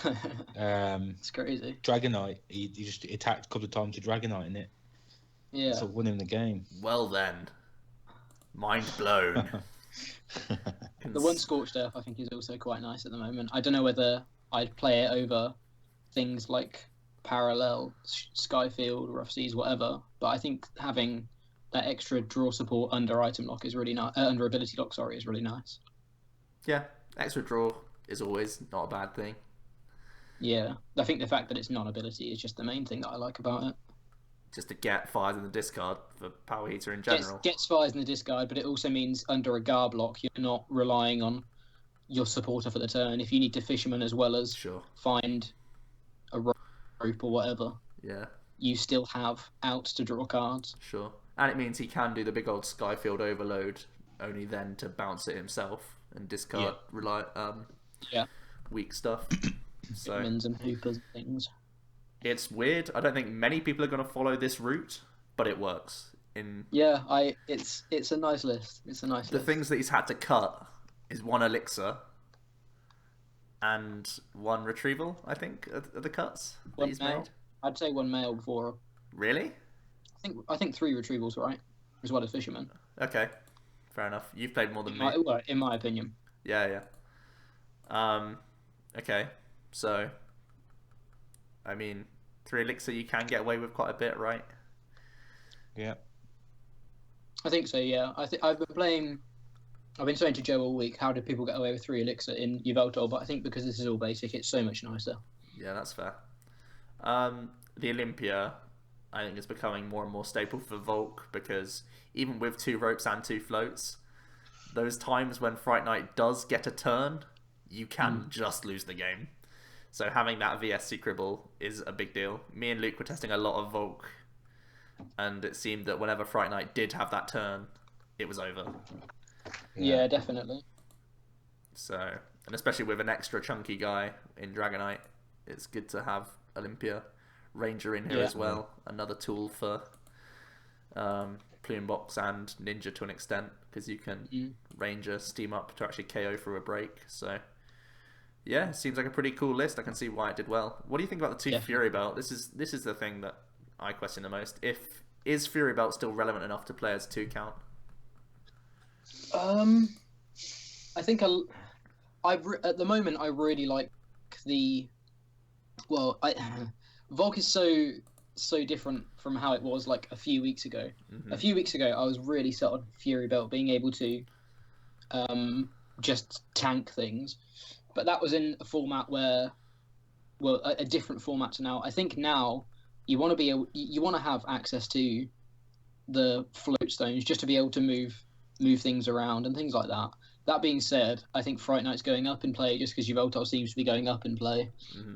it's crazy. Dragonite. He just attacked a couple of times to Dragonite in it. Yeah. So won him the game. Well then. Mind blown. The one Scorched Earth I think is also quite nice at the moment. I don't know whether I'd play it over things like Parallel, Skyfield, Rough Seas, whatever, but I think having that extra draw support under item lock is really nice. Under ability lock, sorry, is really nice. Yeah, extra draw is always not a bad thing. Yeah, I think the fact that it's non-ability is just the main thing that I like about it. Just to get fires in the discard for Power Heater in general. Gets fires in the discard, but it also means under a Gar block, you're not relying on your supporter for the turn. If you need to Fisherman as well as find a rope or whatever, you still have outs to draw cards. Sure. And it means he can do the big old Skyfield overload, only then to bounce it himself and discard weak stuff. So Humans and Hoopers and things. It's weird. I don't think many people are going to follow this route, but it works. It's a nice list. It's a nice list. The things that he's had to cut is 1 Elixir and 1 Retrieval, I think, are the cuts that he's made. I'd say 1 mail before. Really? I think 3 Retrievals, right? As well as Fisherman. Okay, fair enough. You've played more than me. In my opinion. Yeah. Okay, so I mean, 3 Elixir you can get away with quite a bit, right? Yeah. I think so, yeah. I've been saying to Joe all week, how did people get away with 3 Elixir in Yveltal? But I think because this is all basic, it's so much nicer. Yeah, that's fair. The Olympia, I think, is becoming more and more staple for Volk because even with 2 ropes and 2 floats, those times when Fright Knight does get a turn, you can just lose the game. So having that VSC Cribble is a big deal. Me and Luke were testing a lot of Volk, and it seemed that whenever Fright Knight did have that turn, it was over. Yeah, definitely. So, and especially with an extra chunky guy in Dragonite, it's good to have Olympia Ranger in here as well. Another tool for Plume Box and Ninja to an extent, because you can Ranger Steam Up to actually KO through a break. So yeah, it seems like a pretty cool list. I can see why it did well. What do you think about the 2 Fury Belt? This is the thing that I question the most. Is Fury Belt still relevant enough to play as 2 count? I think at the moment I really like the. Well, Volk is so different from how it was like a few weeks ago. A few weeks ago, I was really set on Fury Belt being able to just tank things. But that was in a format where, well, a different format to now. I think now you want to have access to the float stones just to be able to move things around and things like that. That being said, I think Fright Knight's going up in play just because Yveltal seems to be going up in play,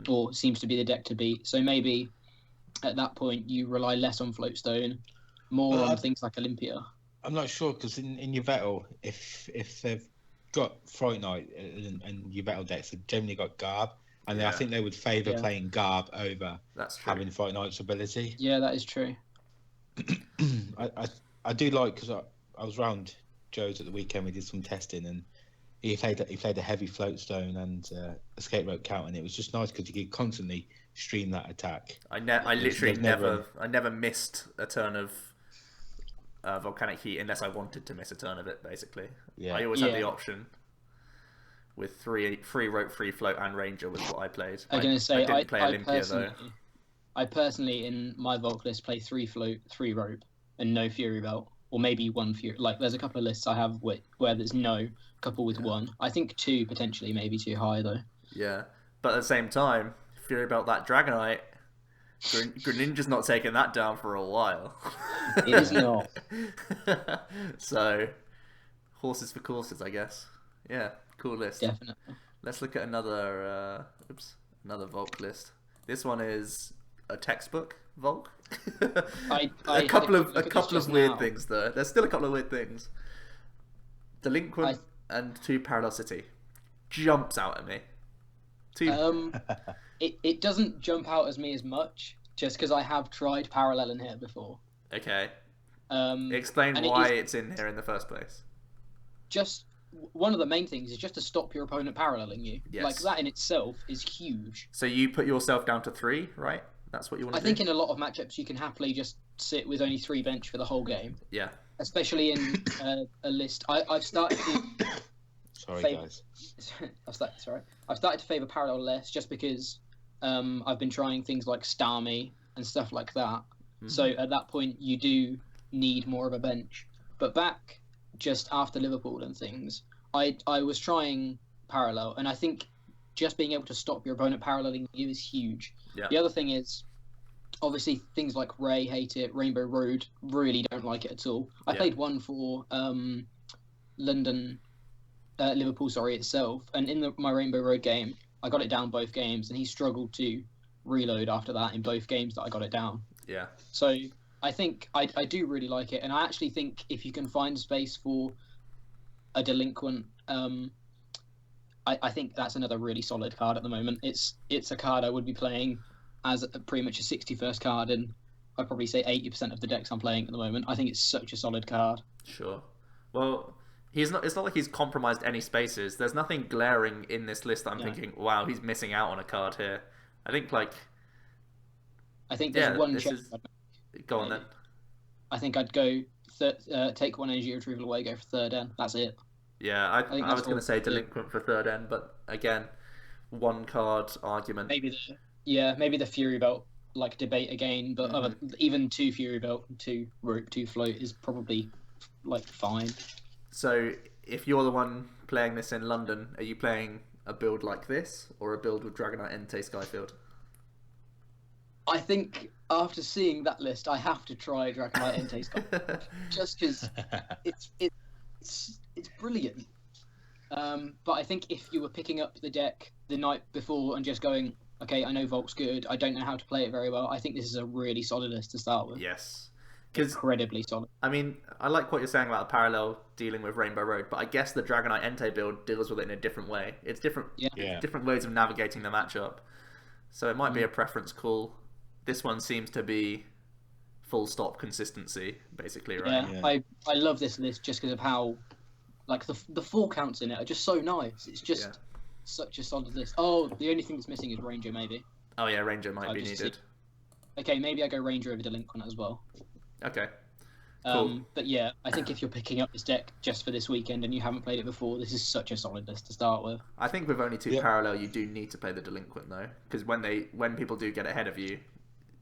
or seems to be the deck to beat. So maybe at that point you rely less on float stone, more on things like Olympia. I'm not sure because in Yveltal, if they've got Fright Knight and Yveltal decks, they've generally got Garb, and I think they would favour playing Garb over having Fright Knight's ability. Yeah, that is true. I do like, because I was round Joe's at the weekend, we did some testing, and he played a heavy float stone and escape rope count, and it was just nice because you could constantly stream that attack. I literally never missed a turn of volcanic heat unless I wanted to miss a turn of it. Basically, I always had the option with free rope, free float, and ranger was what I played. I'm gonna say I didn't play Olympia though. I personally, in my Volk list, play 3 float, 3 rope, and no Fury Belt, or maybe 1 Fury. Like, there's a couple of lists I have where there's no, couple with 1. I think 2 potentially, maybe too high though. Yeah, but at the same time, Fury Belt that Dragonite, Greninja's not taking that down for a while. It is not. So, horses for courses, I guess. Yeah, cool list. Definitely. Let's look at another Volk list. This one is a textbook Volk. A couple of weird things though. There's still a couple of weird things. Delinquent and 2 Parallel City jumps out at me. It doesn't jump out as me as much, just because I have tried Parallel in here before. Okay. Explain why it's in here in the first place. Just one of the main things is just to stop your opponent paralleling you. Yes. Like, that in itself is huge. So you put yourself down to 3, right? That's what you want to do? I think in a lot of matchups you can happily just sit with only 3 bench for the whole game. Yeah. Especially in a list. I've started to... Sorry, guys. I've started to favour Parallel less, just because I've been trying things like Starmie and stuff like that. Mm-hmm. So at that point you do need more of a bench. But back just after Liverpool and things, I was trying Parallel, and I think just being able to stop your opponent paralleling you is huge. Yeah. The other thing is, obviously, things like Ray hate it, Rainbow Road really don't like it at all. I played one for Liverpool itself, and in my Rainbow Road game, I got it down both games, and he struggled to reload after that in both games that I got it down. Yeah. So I think I do really like it, and I actually think if you can find space for a Delinquent, I think that's another really solid card at the moment. It's a card I would be playing as pretty much a 61st card, and I'd probably say 80% of the decks I'm playing at the moment. I think it's such a solid card. Sure. Well, it's not like he's compromised any spaces. There's nothing glaring in this list that I'm thinking, wow, he's missing out on a card here. I think there's one check. Go on then. I think I'd go take 1 energy retrieval away, go for 3rd end. That's it. Yeah, I was going to say Delinquent for 3rd end, but again, 1 card argument. Maybe the Fury Belt debate again, but even 2 Fury Belt, 2 Rope, 2 Float is probably fine. So if you're the one playing this in London, are you playing a build like this or a build with Dragonite, Entei, Skyfield? I think after seeing that list, I have to try Dragonite, Entei, Skyfield, just because it's brilliant. But I think if you were picking up the deck the night before and just going, okay, I know Volk's good, I don't know how to play it very well, I think this is a really solid list to start with. Yes. Incredibly solid. I mean, I like what you're saying about the Parallel dealing with Rainbow Road, but I guess the Dragonite Entei build deals with it in a different way. It's different ways of navigating the matchup. So it might be a preference call. This one seems to be full stop consistency, basically, right? Yeah. I love this list just because of how the 4 counts in it are just so nice. It's just such a solid list. Oh, the only thing that's missing is Ranger, maybe. Oh yeah, Ranger might be needed. Okay, maybe I go Ranger over Delinquent as well. Okay. Cool. But yeah, I think if you're picking up this deck just for this weekend and you haven't played it before, this is such a solid list to start with. I think with only 2 Parallel, you do need to play the Delinquent though, because when people do get ahead of you,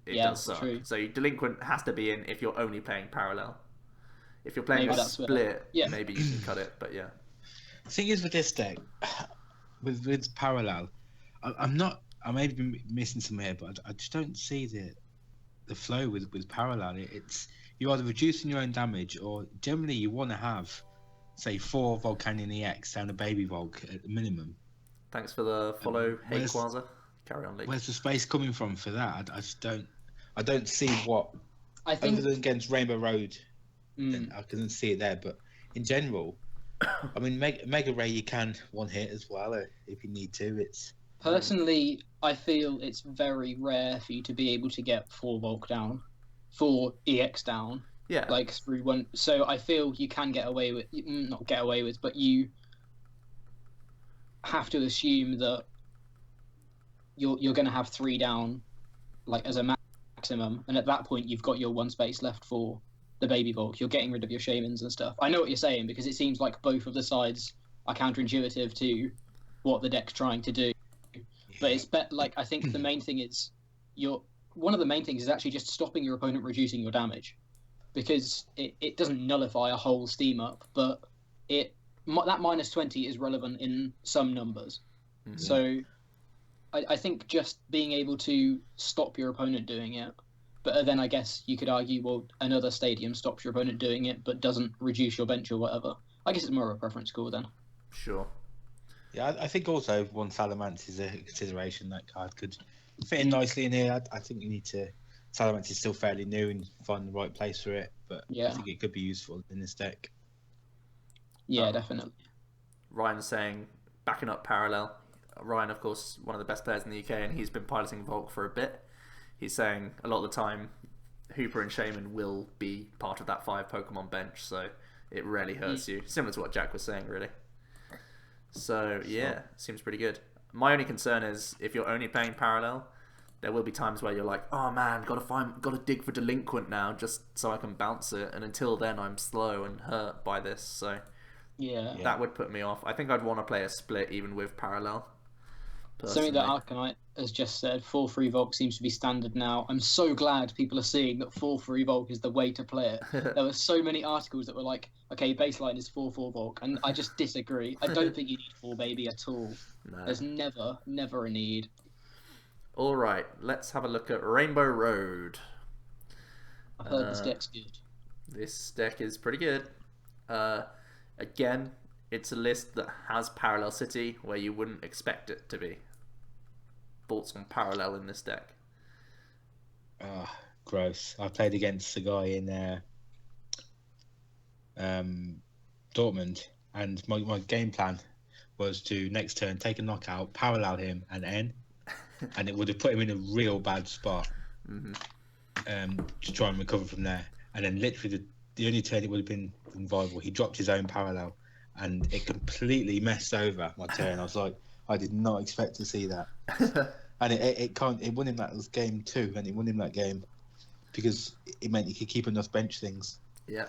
it does suck. True. So Delinquent has to be in if you're only playing Parallel. If you're playing a split, maybe you can cut it. But yeah. The thing is with this deck, with Parallel, I may be missing some here, but I just don't see the flow with Parallel. It's you're either reducing your own damage, or generally you want to have, say, 4 Volcanion EX and a Baby Volk at the minimum. Thanks for the follow, Hey Quasar. Carry on, Lee. Where's the space coming from for that? I just don't. I don't see what. I think other than against Rainbow Road, I couldn't see it there. But in general, I mean, Mega Ray you can one hit as well if you need to. It's personally, I feel it's very rare for you to be able to get 4 Volk down, 4 EX down. Yeah. Through one. So I feel you can get away with, not get away with, but you have to assume that you're going to have 3 down, as a maximum, and at that point you've got your 1 space left for the Baby Volk. You're getting rid of your Shamans and stuff. I know what you're saying, because it seems like both of the sides are counterintuitive to what the deck's trying to do. But it's I think the main thing is one of the main things is actually just stopping your opponent reducing your damage, because it doesn't nullify a whole steam up, but that -20 is relevant in some numbers. Mm-hmm. So I think just being able to stop your opponent doing it, but then I guess you could argue, well, another stadium stops your opponent doing it but doesn't reduce your bench or whatever. I guess it's more of a preference call then. Sure. Yeah, I think also one Salamence is a consideration. That card could fit in nicely in here. I think you need to. Salamence is still fairly new and find the right place for it, but I think it could be useful in this deck. Yeah, definitely. Ryan's saying, backing up Parallel. Ryan, of course, one of the best players in the UK, and he's been piloting Volk for a bit. He's saying a lot of the time, Hooper and Shaman will be part of that 5 Pokemon bench, so it rarely hurts you. Similar to what Jack was saying, really. So, yeah, seems pretty good. My only concern is, if you're only playing Parallel, there will be times where you're like, oh man, gotta dig for Delinquent now, just so I can bounce it, and until then I'm slow and hurt by this, so that would put me off. I think I'd want to play a split even with Parallel. Personally. Something that Arcanite has just said, 4-3 Volk seems to be standard now. I'm so glad people are seeing that 4-3 Volk is the way to play it. There were so many articles that were like, okay, baseline is 4-4 Volk, and I just disagree. I don't think you need 4 baby at all. No. There's never a need. All right, let's have a look at Rainbow Road. I've heard this deck's good. This deck is pretty good. Again, it's a list that has Parallel City where you wouldn't expect it to be. Thoughts on Parallel in this deck? Gross. I played against a guy in Dortmund, and my game plan was to next turn take a knockout, Parallel him, and N. And it would have put him in a real bad spot to try and recover from there. And then literally the only turn it would have been viable, he dropped his own Parallel, and it completely messed over my turn. I was like, I did not expect to see that. And it won him that was game 2, and it won him that game because it meant he could keep enough bench things. Yeah.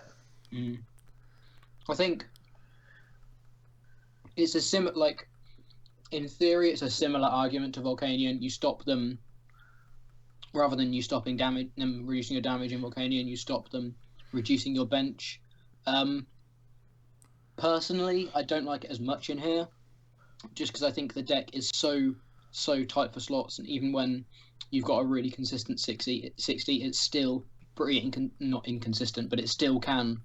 I think it's a similar, like, in theory, it's a similar argument to Volcanion. You stop them, rather than you stopping damage, them reducing your damage in Volcanion, you stop them reducing your bench. Personally, I don't like it as much in here, just because I think the deck is so tight for slots, and even when you've got a really consistent 60, it's still pretty not inconsistent, but it still can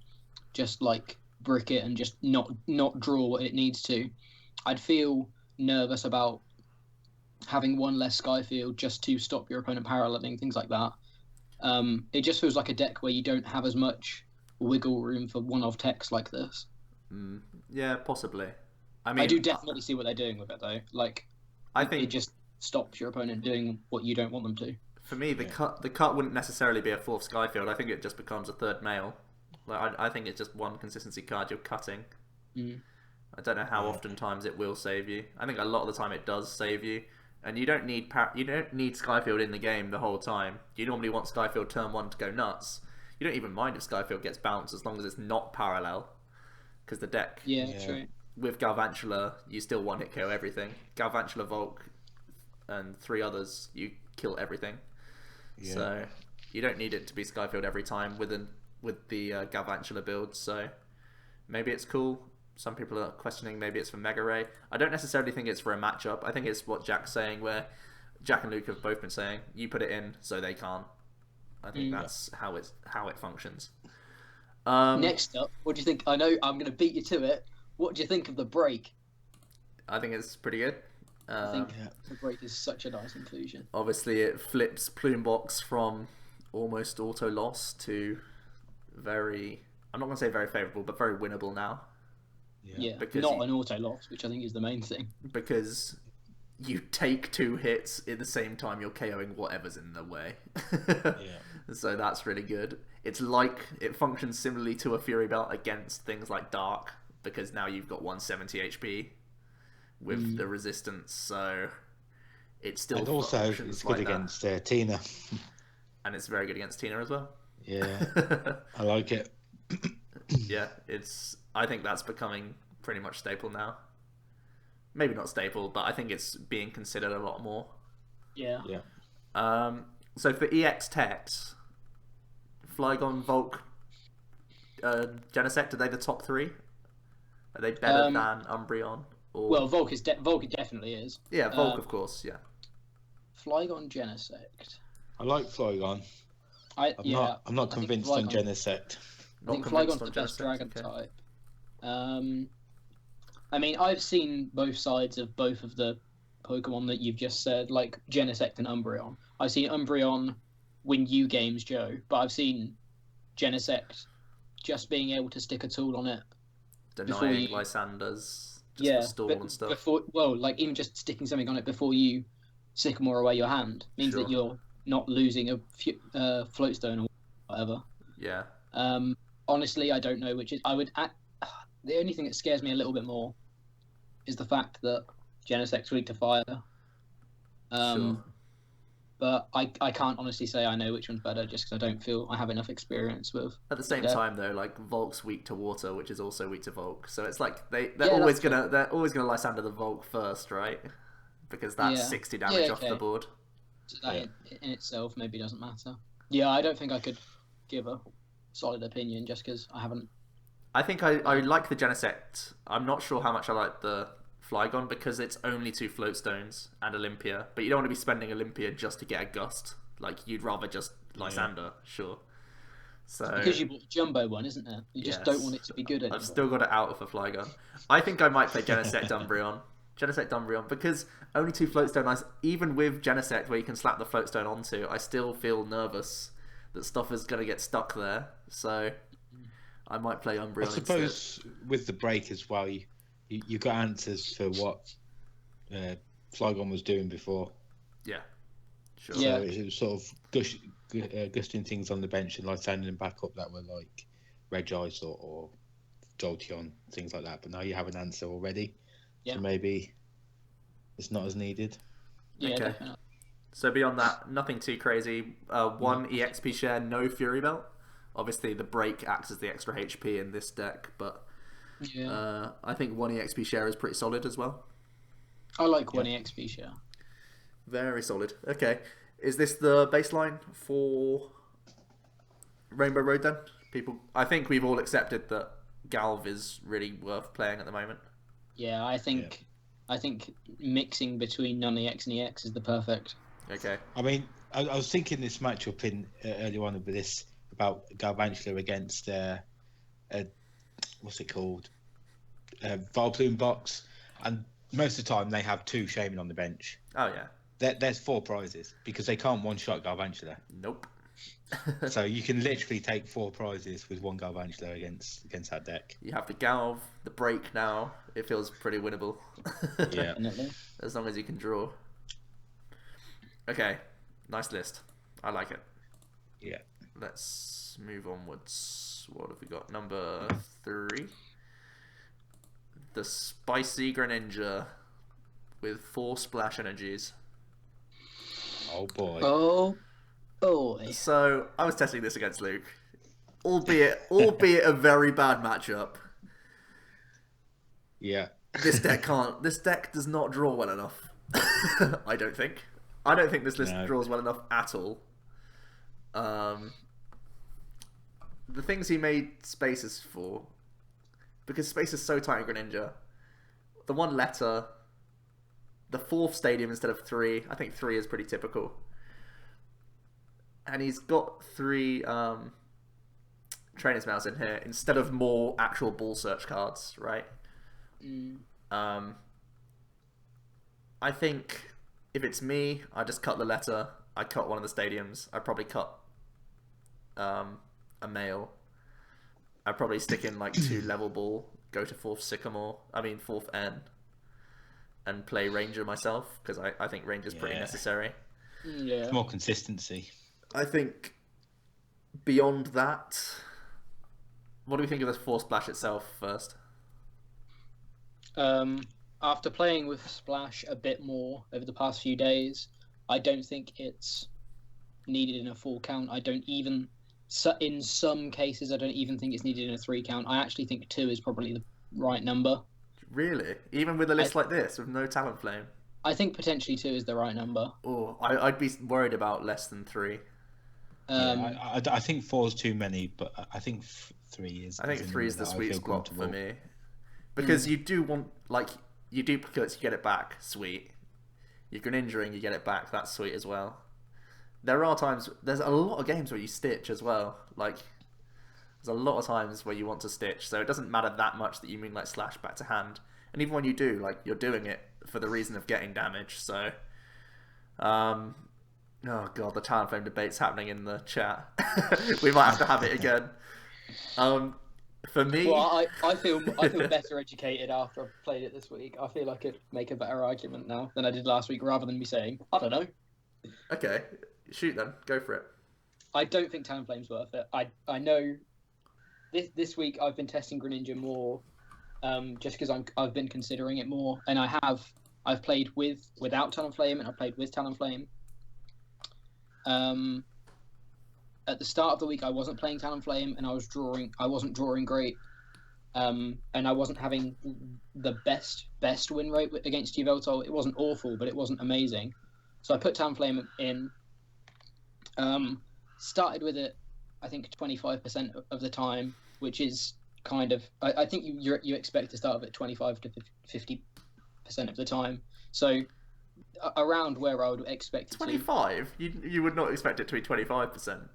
just like brick it and just not draw what it needs to. I'd feel nervous about having one less Skyfield just to stop your opponent paralleling, things like that. It just feels like a deck where you don't have as much wiggle room for one-off text like this. Yeah, possibly. I mean, I do definitely see what they're doing with it, though. Like, I think it just stops your opponent doing what you don't want them to. For me, the cut wouldn't necessarily be a 4th Skyfield. I think it just becomes a 3rd Mail. Like, I think it's just one consistency card you're cutting. I don't know how oftentimes it will save you. I think a lot of the time it does save you, and you don't need Skyfield in the game the whole time. You normally want Skyfield turn 1 to go nuts. You don't even mind if Skyfield gets bounced as long as it's not Parallel, because the deck. Yeah, true. With Galvantula, you still one-hit KO everything. Galvantula, Volk, and 3 others, you kill everything. Yeah. So you don't need it to be Skyfield every time with the Galvantula build. So maybe it's cool. Some people are questioning maybe it's for Mega Ray. I don't necessarily think it's for a matchup. I think it's what Jack's saying, where Jack and Luke have both been saying, you put it in so they can't. I think that's how it functions. Next up, what do you think? I know I'm going to beat you to it. What do you think of the break? I think it's pretty good. I think the break is such a nice inclusion. Obviously, it flips Plumebox from almost auto loss to very, I'm not going to say very favourable, but very winnable now. Yeah, not an auto loss, which I think is the main thing. Because you take 2 hits at the same time you're KOing whatever's in the way. So that's really good. It's like, it functions similarly to a Fury Belt against things like Dark, because now you've got 170 HP with the resistance, so it still and also it's good against Tina. And it's very good against Tina as well. Yeah, I like it. Yeah, I think that's becoming pretty much staple now. Maybe not staple, but I think it's being considered a lot more. Yeah. So for EX techs, Flygon, Volk, Genesect, are they the top three? Are they better than Umbreon? Or... Well, Volk definitely is. Yeah, Volk, of course, yeah. Flygon, Genesect. I like Flygon. I'm not convinced on Genesect. I think Flygon's the best dragon type. I mean, I've seen both sides of both of the Pokemon that you've just said, like Genesect and Umbreon. I've seen Umbreon win U games, Joe, but I've seen Genesect just being able to stick a tool on it. Denying Lysander's stall and stuff. Like even just sticking something on it before you Sycamore away your hand means that you're not losing a Floatstone or whatever. Yeah. Honestly, I don't know which is. The only thing that scares me a little bit more is the fact that Genesect's weak to fire. Sure. But I can't honestly say I know which one's better just because I don't feel I have enough experience with. At the same time, though, like Volk's weak to water, which is also weak to Volk. So it's like they're always gonna Lysander the Volk first, right? Because that's 60 damage off the board. So that in itself maybe doesn't matter. Yeah, I don't think I could give a solid opinion just because I haven't. I think I like the Genesect. I'm not sure how much I like the Flygon because it's only 2 Floatstones and Olympia, but you don't want to be spending Olympia just to get a Gust. Like you'd rather just Lysander, sure. So because you bought the jumbo one, isn't there? You just don't want it to be good anymore. I've still got it out of a Flygon. I think I might play Genesect Umbreon. Genesect Umbreon because only 2 Floatstone. Even with Genesect, where you can slap the Floatstone onto, I still feel nervous that stuff is going to get stuck there. So I might play Umbreon. I suppose with the break as well, you got answers for what Flygon was doing before. Yeah, sure. So it was sort of gusting things on the bench and like sending them back up that were like Regice or Jolteon, things like that. But now you have an answer already, so maybe it's not as needed. Yeah, okay. Definitely. So beyond that, nothing too crazy. 1 EXP share, no Fury Belt. Obviously, the break acts as the extra HP in this deck, but I think 1 EXP share is pretty solid as well. I like 1 EXP share. Very solid. Okay. Is this the baseline for Rainbow Road then? I think we've all accepted that Galv is really worth playing at the moment. Yeah, I think mixing between non-EX and EX is the perfect. Okay. I mean, I was thinking this matchup in earlier on with this about Galvantula against what's it called? Vileplume box, and most of the time they have 2 Shaman on the bench. Oh yeah. There's 4 prizes because they can't one-shot Galvantula. Nope. So you can literally take 4 prizes with 1 Galvantula against that deck. You have the Galv, the break now. It feels pretty winnable. Yeah. As long as you can draw. Okay. Nice list. I like it. Yeah. Let's move onwards. What have we got? Number 3. The Spicy Greninja with 4 splash energies. Oh boy. Oh boy. So I was testing this against Luke, albeit a very bad matchup. Yeah. This deck does not draw well enough. I don't think this list draws well enough at all. The things he made spaces for, because space is so tight in Greninja. The 1 letter, the 4th stadium instead of 3. I think 3 is pretty typical. And he's got 3 Trainer's Mouse in here instead of more actual ball search cards, right? I think if it's me, I just cut the letter. I cut one of the stadiums. I probably cut a male. I probably stick in like 2 level ball. Go to 4th N, and play Ranger myself because I think Ranger's pretty necessary. Yeah. It's more consistency. I think beyond that, what do we think of the Force Splash itself first? After playing with Splash a bit more over the past few days, I don't think it's needed in a full count. In some cases, I don't even think it's needed in a 3 count. I actually think 2 is probably the right number. Really? Even with a list like this, with no Talonflame? I think potentially 2 is the right number. Oh, I'd be worried about less than 3. I think 4 is too many, but I think 3 is. I think 3 is the sweet spot for me. Mm. Because you do want, like, your duplicates, you get it back, sweet. Your Greninja, you get it back, that's sweet as well. There's a lot of games where you stitch as well. Like, there's a lot of times where you want to stitch, so it doesn't matter that much that you mean, like, slash back to hand. And even when you do, like, you're doing it for the reason of getting damage, so... oh god, the Talonflame debate's happening in the chat. We might have to have it again. For me... Well, I feel better educated after I've played it this week. I feel like I could make a better argument now than I did last week, rather than me saying, I don't know. Okay, shoot then. Go for it. I don't think Talonflame's worth it. I know this week I've been testing Greninja more, just because I've been considering it more, and I've played without Talonflame and I've played with Talonflame. At the start of the week I wasn't playing Talonflame and I wasn't drawing great, and I wasn't having the best win rate against Yveltal. It wasn't awful, but it wasn't amazing. So I put Talonflame in. Started with it, I think 25% of the time, which is kind of. I think you expect to start with it 25 to 50% of the time. So around where I would expect it 25? You would not expect it to be 25%.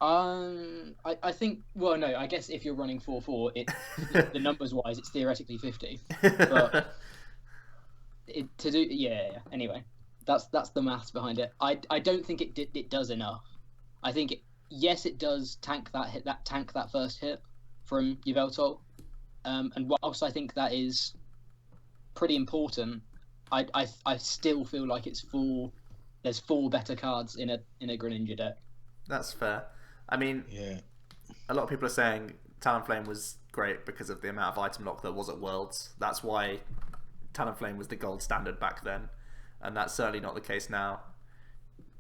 I think. Well, no. I guess if you're running 4-4, the numbers wise, it's theoretically 50. But Anyway, that's the maths behind it. I don't think it does enough. I think it does tank that first hit from Yveltal, and whilst I think that is pretty important, I still feel like there's 4 better cards in a Greninja deck. That's fair. I mean, a lot of people are saying Talonflame was great because of the amount of item lock there was at Worlds. That's why Talonflame was the gold standard back then, and that's certainly not the case now.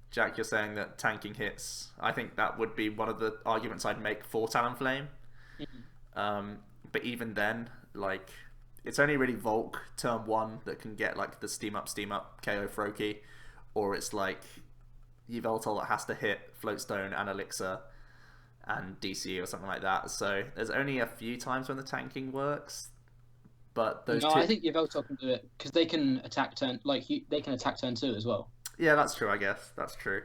Jack, you're saying that tanking hits. I think that would be one of the arguments I'd make for Talonflame. Mm-hmm. But even then, like, it's only really Volk turn 1 that can get like the steam up KO Froakie, or it's like Yveltal that has to hit Floatstone and Elixir and DC or something like that. So there's only a few times when the tanking works, but those two... I think Yveltal can do it because they can attack turn they can attack turn 2 as well. Yeah, that's true. I guess that's true.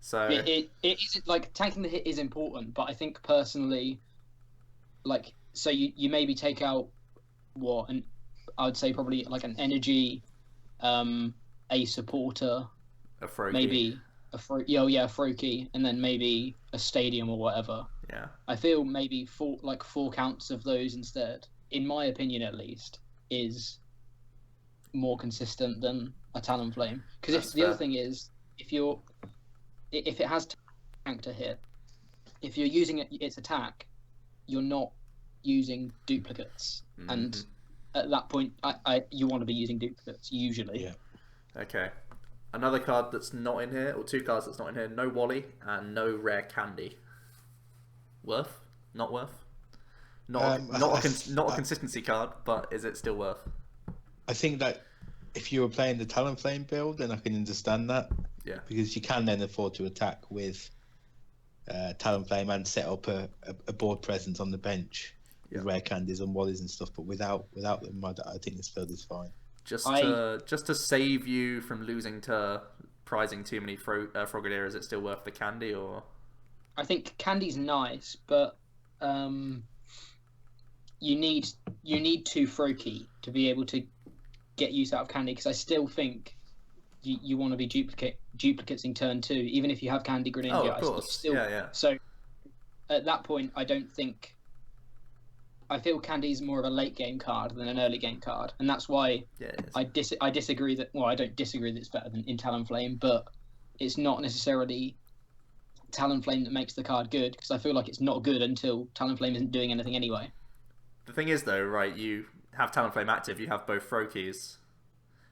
So it is like tanking the hit is important, but I think personally, like, so you maybe take out I would say probably like an energy, a supporter, a Froakie. Maybe a Froakie, and then maybe a stadium or whatever. Yeah. I feel maybe 4 counts of those instead, in my opinion at least, is more consistent than a Talonflame. Because the other thing is, if it has tank to hit, if you're using its attack, you're not using duplicates, and at that point, you want to be using duplicates usually. Yeah. Okay. Another card that's not in here, or 2 cards that's not in here: no Wally and no Rare Candy. Worth? Not worth? Not a consistency card, but is it still worth? I think that if you were playing the Talonflame build, then I can understand that. Yeah. Because you can then afford to attack with Talonflame and set up a board presence on the bench with Rare Candies and Wallies and stuff. But without them, I think this build is fine. Just to save you from losing to prizing too many Frogadier, is it still worth the candy? Or I think candy's nice, but you need 2 Froakie to be able to get use out of candy, because I still think you want to be duplicating turn 2, even if you have candy Greninja. Oh, of course. Yeah. So at that point, I feel Candy's more of a late game card than an early game card, and that's why I disagree that. Well, I don't disagree that it's better than in Talonflame, but it's not necessarily Talonflame that makes the card good, because I feel like it's not good until Talonflame isn't doing anything anyway. The thing is, though, right? You have Talonflame active. You have both Froakies.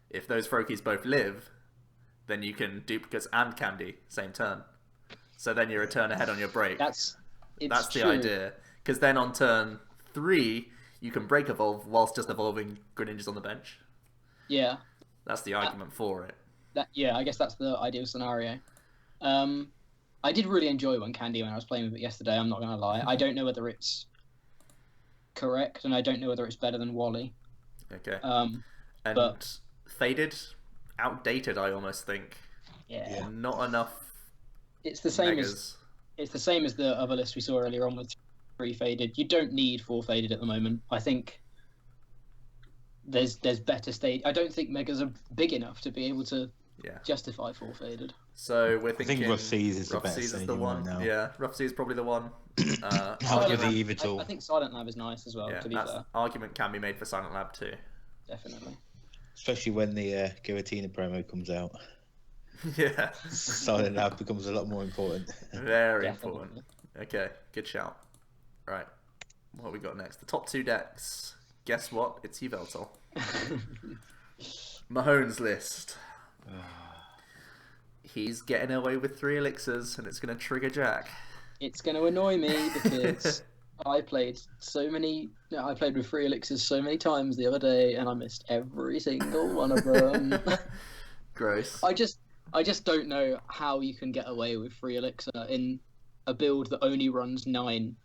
If those Froakies both live, then you can duplicates and candy same turn. So then you're a turn ahead on your break. That's the idea. Because then on turn 3, you can break evolve whilst just evolving Greninjas on the bench. Yeah. That's the argument for it. I guess that's the ideal scenario. I did really enjoy One Candy when I was playing with it yesterday. I'm not gonna lie. I don't know whether it's correct, and I don't know whether it's better than Wally. Okay. And but Faded, outdated. I almost think. Yeah. Not enough. It's the same megas. It's the same as the other list we saw earlier on with 3 Faded. You don't need 4 Faded at the moment. I think there's better stage. I don't think megas are big enough to be able to justify 4 Faded. So we're thinking. I think Rough Seas is the Rough better Seas is the one. right now. Yeah, Rough Seas is probably the one. I'll give the Evital. I think Silent Lab is nice as well. Yeah, to be fair, argument can be made for Silent Lab too. Definitely. Especially when the Giratina promo comes out. Yeah. Silent Lab becomes a lot more important. Very important. Okay, good shout. Right, what have we got next? The top 2 decks. Guess what? It's Yveltal. Mahone's list. He's getting away with 3 elixirs, and it's going to trigger Jack. It's going to annoy me because I played with 3 elixirs so many times the other day, and I missed every single one of them. Gross. I just don't know how you can get away with 3 elixir in a build that only runs 9.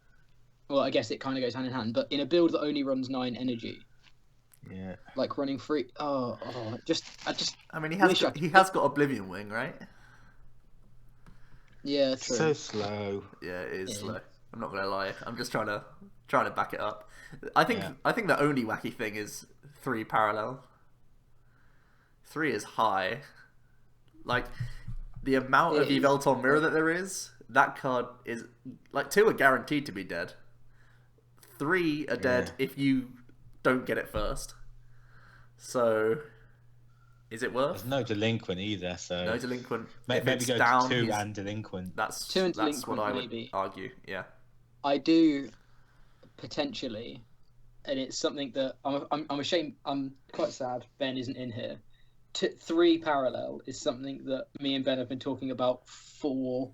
Well, I guess it kind of goes hand in hand, but in a build that only runs 9 energy. Yeah. Like running 3. I mean, he has got Oblivion Wing, right? Yeah, true. So slow. Yeah, it is slow. I'm not gonna lie. I'm just trying to back it up. I think the only wacky thing is 3 parallel. 3 is high. Like the amount of Yveltal Mirror that there is, that card is like 2 are guaranteed to be dead. 3 are dead if you don't get it first. So, is it worth? There's no delinquent either, so no delinquent. Maybe go down, to 2 and delinquent. That's 2 and that's delinquent, what I would maybe. argue. Yeah. I do potentially, and it's something that I'm ashamed. I'm quite sad Ben isn't in here. 3 parallel is something that me and Ben have been talking about for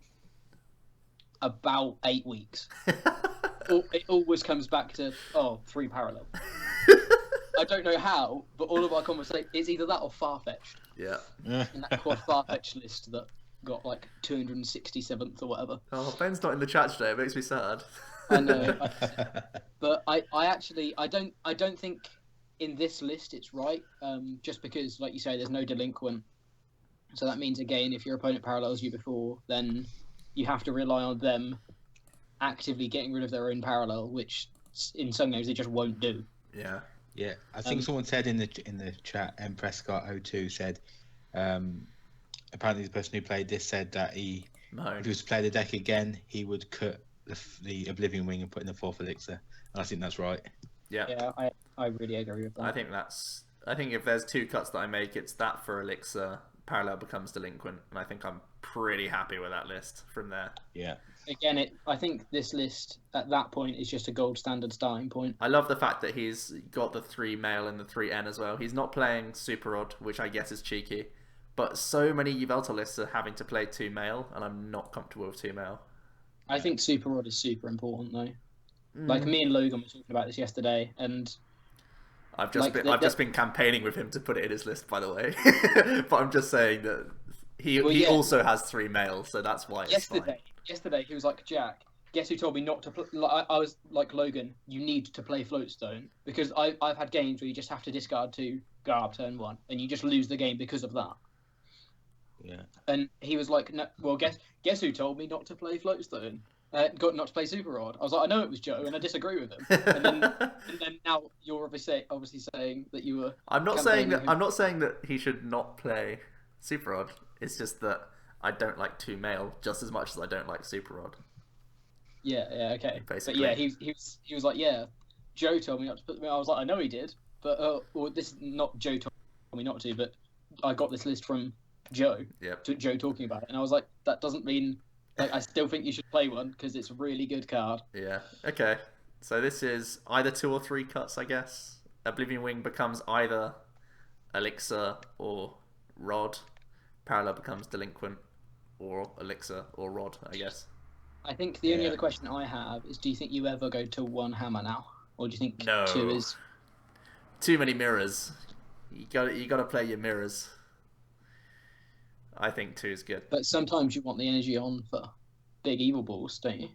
about 8 weeks. It always comes back to 3 parallel. I don't know how, but all of our conversation is either that or Farfetch'd. Yeah. And that quad Farfetch'd list that got like 267th or whatever. Oh, Ben's not in the chat today. It makes me sad. I know, but I don't think in this list it's right. Just because, like you say, there's no delinquent. So that means again, if your opponent parallels you before, then you have to rely on them actively getting rid of their own parallel, which in some games they just won't do. Yeah. Yeah, I think someone said in the chat, Prescott02 said, apparently the person who played this said that if he was to play the deck again, he would cut the Oblivion Wing and put in the 4th elixir. And I think that's right. Yeah. Yeah, I really agree with that. I think if there's 2 cuts that I make, it's that for elixir, parallel becomes delinquent, and I think I'm pretty happy with that list from there. Yeah. Again, I think this list at that point is just a gold standard starting point. I love the fact that he's got the 3 male and the 3 N as well. He's not playing Super Odd, which I guess is cheeky, but so many Yveltal lists are having to play 2 male, and I'm not comfortable with 2 male. I think Super Odd is super important though. Like me and Logan were talking about this yesterday, and I've just been campaigning with him to put it in his list, by the way. But I'm just saying that he also has 3 male, so that's why it's fine. Yesterday he was like, Jack, guess who told me not to play? I was like, Logan, you need to play Floatstone, because I've had games where you just have to discard 2, go up turn 1, and you just lose the game because of that. Yeah. And he was like, no, well, guess who told me not to play Floatstone? Not to play Super Odd. I was like, I know it was Joe, and I disagree with him. And then now you're obviously saying that you were. I'm not saying that he should not play Super Odd. It's just that I don't like 2 male just as much as I don't like Super Odd. Yeah, okay. Basically. But yeah, he was like, yeah, Joe told me not to put them in. I was like, I know he did, but this is not Joe told me not to, but I got this list from Joe. Yep. To Joe talking about it, and I was like, that doesn't mean. Like, I still think you should play one because it's a really good card. Yeah. Okay. So this is either 2 or 3 cuts, I guess. Oblivion Wing becomes either Elixir or Rod. Parallel becomes Delinquent or Elixir or Rod, I guess. I think the only other question I have is, do you think you ever go to 1 hammer now? Or do you think No. 2 is... Too many mirrors. You got to play your mirrors. I think 2 is good. But sometimes you want the energy on for big evil balls, don't you?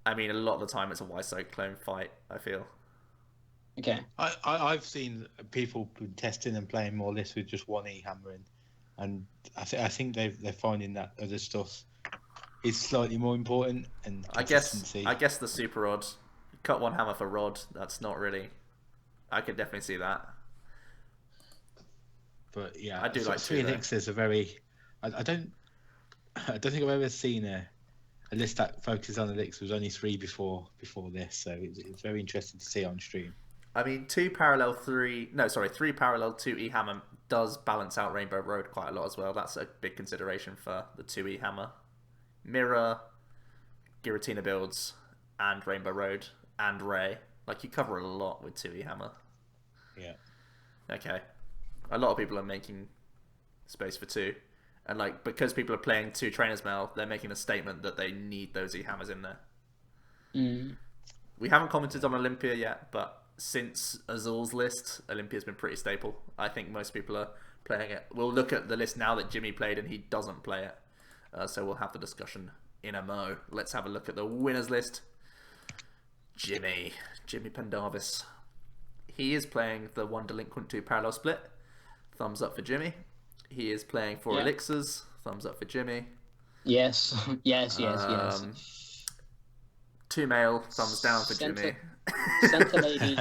I mean, a lot of the time it's a Y Cyclone fight, I feel. Okay. I've seen people testing and playing more lists with just 1E hammering, and I think they're finding that other stuff is slightly more important, and consistency. I guess the super rod, cut 1 hammer for rod. That's not really. I could definitely see that. But yeah, I do like 3 elixirs are very. I don't think I've ever seen a list that focuses on elixirs. There was only 3 before this, so it's very interesting to see on stream. I mean, 3 parallel 2E hammer does balance out Rainbow Road quite a lot as well. That's a big consideration for the 2E hammer. Mirror, Giratina builds, and Rainbow Road, and Ray. Like, you cover a lot with 2E hammer. Yeah. Okay. A lot of people are making space for 2. And, like, because people are playing 2 Trainers Mail, they're making a statement that they need those E hammers in there. We haven't commented on Olympia yet, but since Azul's list, Olympia's been pretty staple. I think most people are playing it. We'll look at the list now that Jimmy played and he doesn't play it. So we'll have the discussion in a mo. Let's have a look at the winners list. Jimmy Pendarvis. He is playing the 1 Delinquent 2 Parallel Split. Thumbs up for Jimmy. He is playing 4 Elixirs. Thumbs up for Jimmy. Yes. Yes. 2 male. Thumbs down for Jimmy. Center Lady.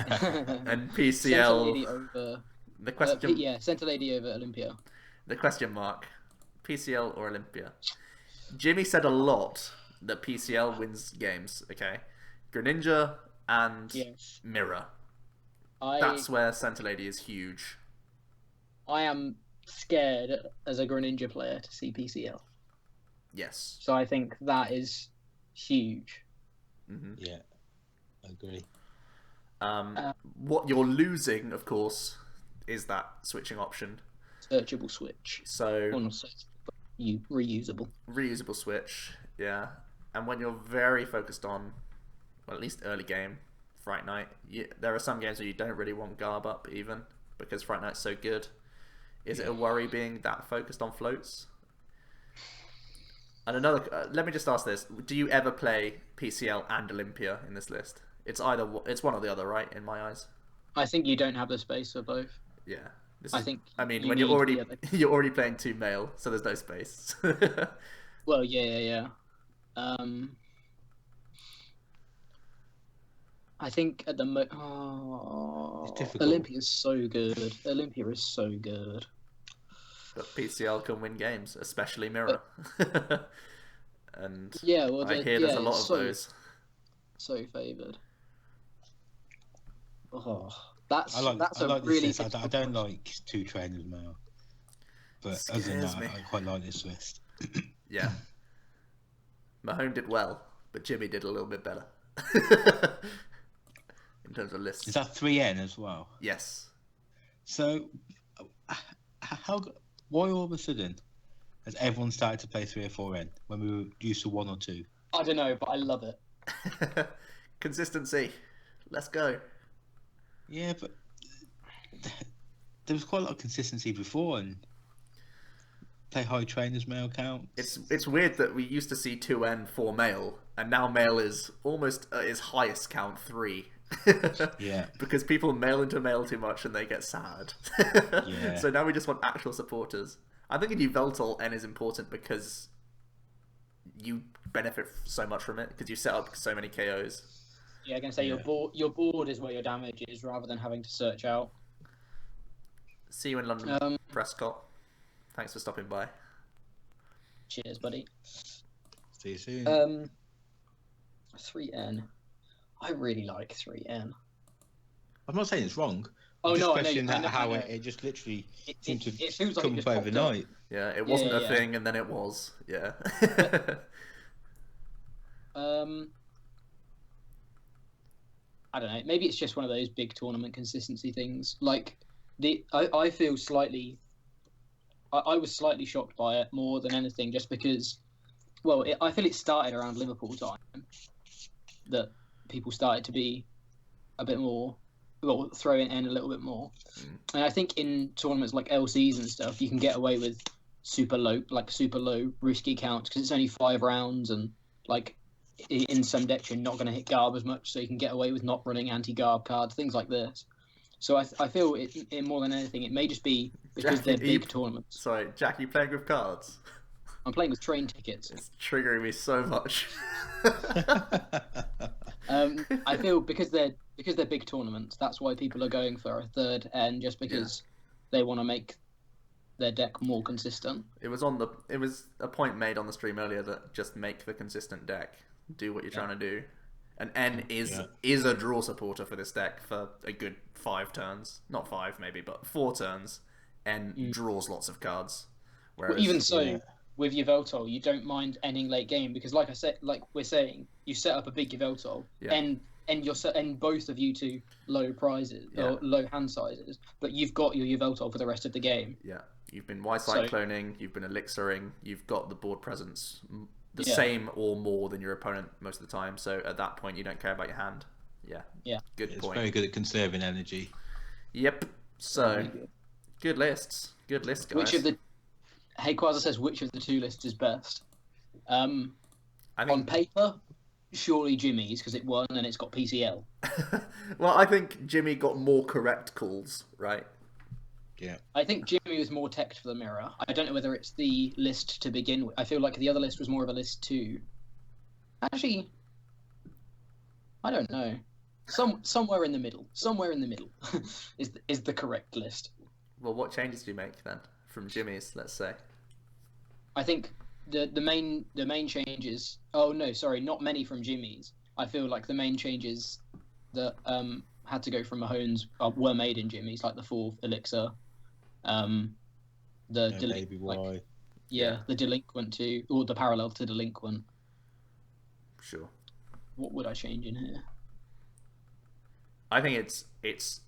And PCL. Center Lady over. The question. Center Lady over Olympia. The question mark. PCL or Olympia? Jimmy said a lot that PCL wins games. Okay, Greninja and Mirror. That's where Center Lady is huge. I am scared as a Greninja player to see PCL. Yes. So I think that is huge. Yeah, I agree. What you're losing, of course, is that switching option. Searchable switch. So. Or not searchable, but reusable. Reusable switch, yeah. And when you're very focused on, well, at least early game, Fright Night, there are some games where you don't really want Garb up even, because Fright Night's so good. Is it a worry being that focused on floats? And another, let me just ask this: do you ever play PCL and Olympia in this list? It's one or the other, right? In my eyes. I think you don't have the space for both. Yeah. I mean, when you're already playing 2 male, so there's no space. Well, yeah. I think at the Olympia is so good. Olympia is so good. But PCL can win games, especially Mirror. And I hear there's a lot of those. So favoured. Oh, that's I a really. I don't like 2 Trainers Mail, but other than that, I quite like this list. Yeah. Mahone did well, but Jimmy did a little bit better. In terms of lists. Is that 3N as well? Yes. So, why all of a sudden has everyone started to play 3 or 4N when we were used to 1 or 2? I don't know, but I love it. Consistency. Let's go. Yeah, but there was quite a lot of consistency before, and play high trainers male count. It's weird that we used to see 2N 4 male, and now male is almost its highest count 3. Yeah. Because people mail into male too much and they get sad. Yeah. So now we just want actual supporters. I think in Yveltal, N is important because you benefit so much from it because you set up so many KOs. Yeah, I'm gonna say your board is where your damage is rather than having to search out. See you in London, Prescott. Thanks for stopping by. Cheers, buddy. See you soon. 3N. I really like 3N. I'm not saying it's wrong. Oh, I'm just no, questioning I know. how it just literally seemed to it feels like come it just up overnight. Yeah, it wasn't a thing, and then it was. Yeah. I don't know. Maybe it's just one of those big tournament consistency things. Like I feel slightly. I was slightly shocked by it more than anything, just because. Well, I feel it started around Liverpool time. That people started to be a bit more well, throw it in a little bit more. And I think in tournaments like LCs and stuff, you can get away with super low risky counts because it's only 5 rounds, and like in some decks you're not going to hit Garb as much, so you can get away with not running anti-Garb cards, things like this. So I feel it more than anything, it may just be because they're big tournaments. Sorry, Jack, you playing with cards? I'm playing with train tickets. It's triggering me so much. I feel because they're big tournaments, that's why people are going for a third end, just because they want to make their deck more consistent. It was a point made on the stream earlier that just make the consistent deck, do what you're trying to do. And N is a draw supporter for this deck for a good 5 turns. Not 5 maybe, but 4 turns. N draws lots of cards. Whereas, well, even so, with Yveltal, you don't mind ending late game because, like I said, like we're saying, you set up a big Yveltal and both of you to low prizes or low hand sizes, but you've got your Yveltal for the rest of the game. Yeah, you've been Y-Cycloning, you've been Elixiring, you've got the board presence the same or more than your opponent most of the time. So at that point, you don't care about your hand. Yeah. Good point. It's very good at conserving energy. Yep. So good lists, guys. Which of the Quasar says which of the 2 lists is best? I think on paper, surely Jimmy's because it won and it's got PCL. Well, I think Jimmy got more correct calls, right? Yeah. I think Jimmy was more teched for the mirror. I don't know whether it's the list to begin with. I feel like the other list was more of a list too. Actually, I don't know. Somewhere in the middle. Somewhere in the middle is the correct list. Well, what changes do you make then from Jimmy's? Let's say. I think the main changes. Oh no, sorry, not many from Jimmy's. I feel like the main changes that had to go from Mahone's were made in Jimmy's, like the 4th elixir, the Baby Y. the delinquent to, or the parallel to delinquent. Sure. What would I change in here? I think it's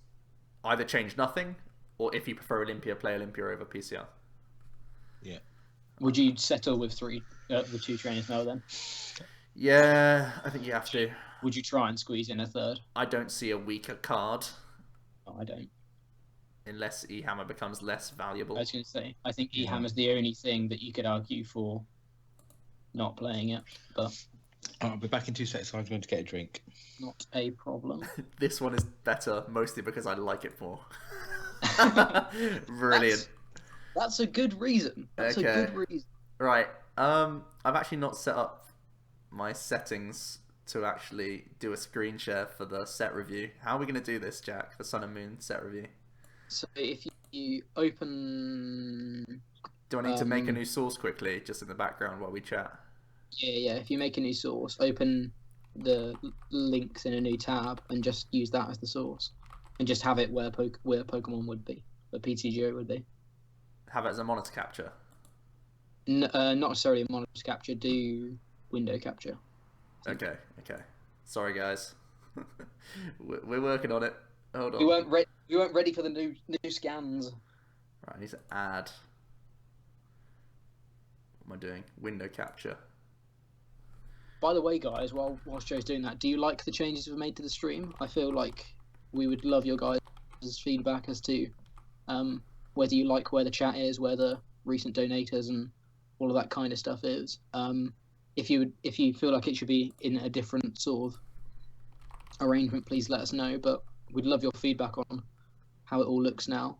either change nothing, or if you prefer Olympia, play Olympia over PCR. Yeah. Would you settle with 2 trainers now then? Yeah, I think you have to. Would you try and squeeze in a third? I don't see a weaker card. No, I don't. Unless E-Hammer becomes less valuable. I was going to say, I think E-Hammer's the only thing that you could argue for not playing it, but... I'll be back in 2 seconds, so I'm going to get a drink. Not a problem. This one is better, mostly because I like it more. Brilliant. That's a good reason. That's a good reason. Right. I've actually not set up my settings to actually do a screen share for the set review. How are we going to do this, Jack? The Sun and Moon set review. So if you open... Do I need to make a new source quickly, just in the background while we chat? Yeah. If you make a new source, open the links in a new tab and just use that as the source. And just have it where Pokemon would be, where PTGO would be. Have it as a monitor capture? Not necessarily a monitor capture, do window capture. Okay. Sorry, guys. We're working on it. Hold on. We weren't ready for the new scans. Right, I need to add. What am I doing? Window capture. By the way, guys, whilst Joe's doing that, do you like the changes we've made to the stream? I feel like we would love your guys' feedback as to whether you like where the chat is, where the recent donators and all of that kind of stuff is. If you feel like it should be in a different sort of arrangement, please let us know. But we'd love your feedback on how it all looks now.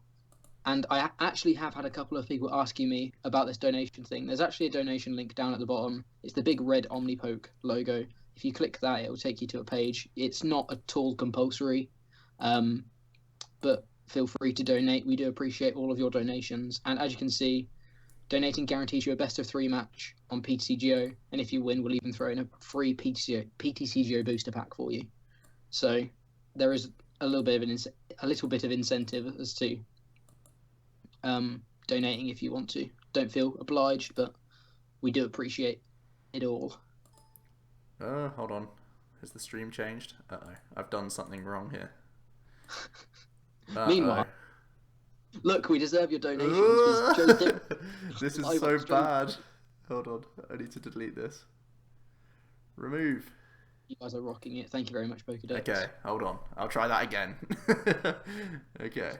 And I actually have had a couple of people asking me about this donation thing. There's actually a donation link down at the bottom. It's the big red OmniPoke logo. If you click that, it will take you to a page. It's not at all compulsory, but feel free to donate. We do appreciate all of your donations. And as you can see, donating guarantees you a best of 3 match on PTCGO. And if you win, we'll even throw in a free PTCGO booster pack for you. So there is a little bit of incentive as to donating if you want to. Don't feel obliged, but we do appreciate it all. Hold on. Has the stream changed? Uh-oh. I've done something wrong here. Meanwhile, look, we deserve your donations. This is so bad. Hold on. I need to delete this. Remove. You guys are rocking it. Thank you very much, Pokedex. Okay, hold on. I'll try that again. Okay.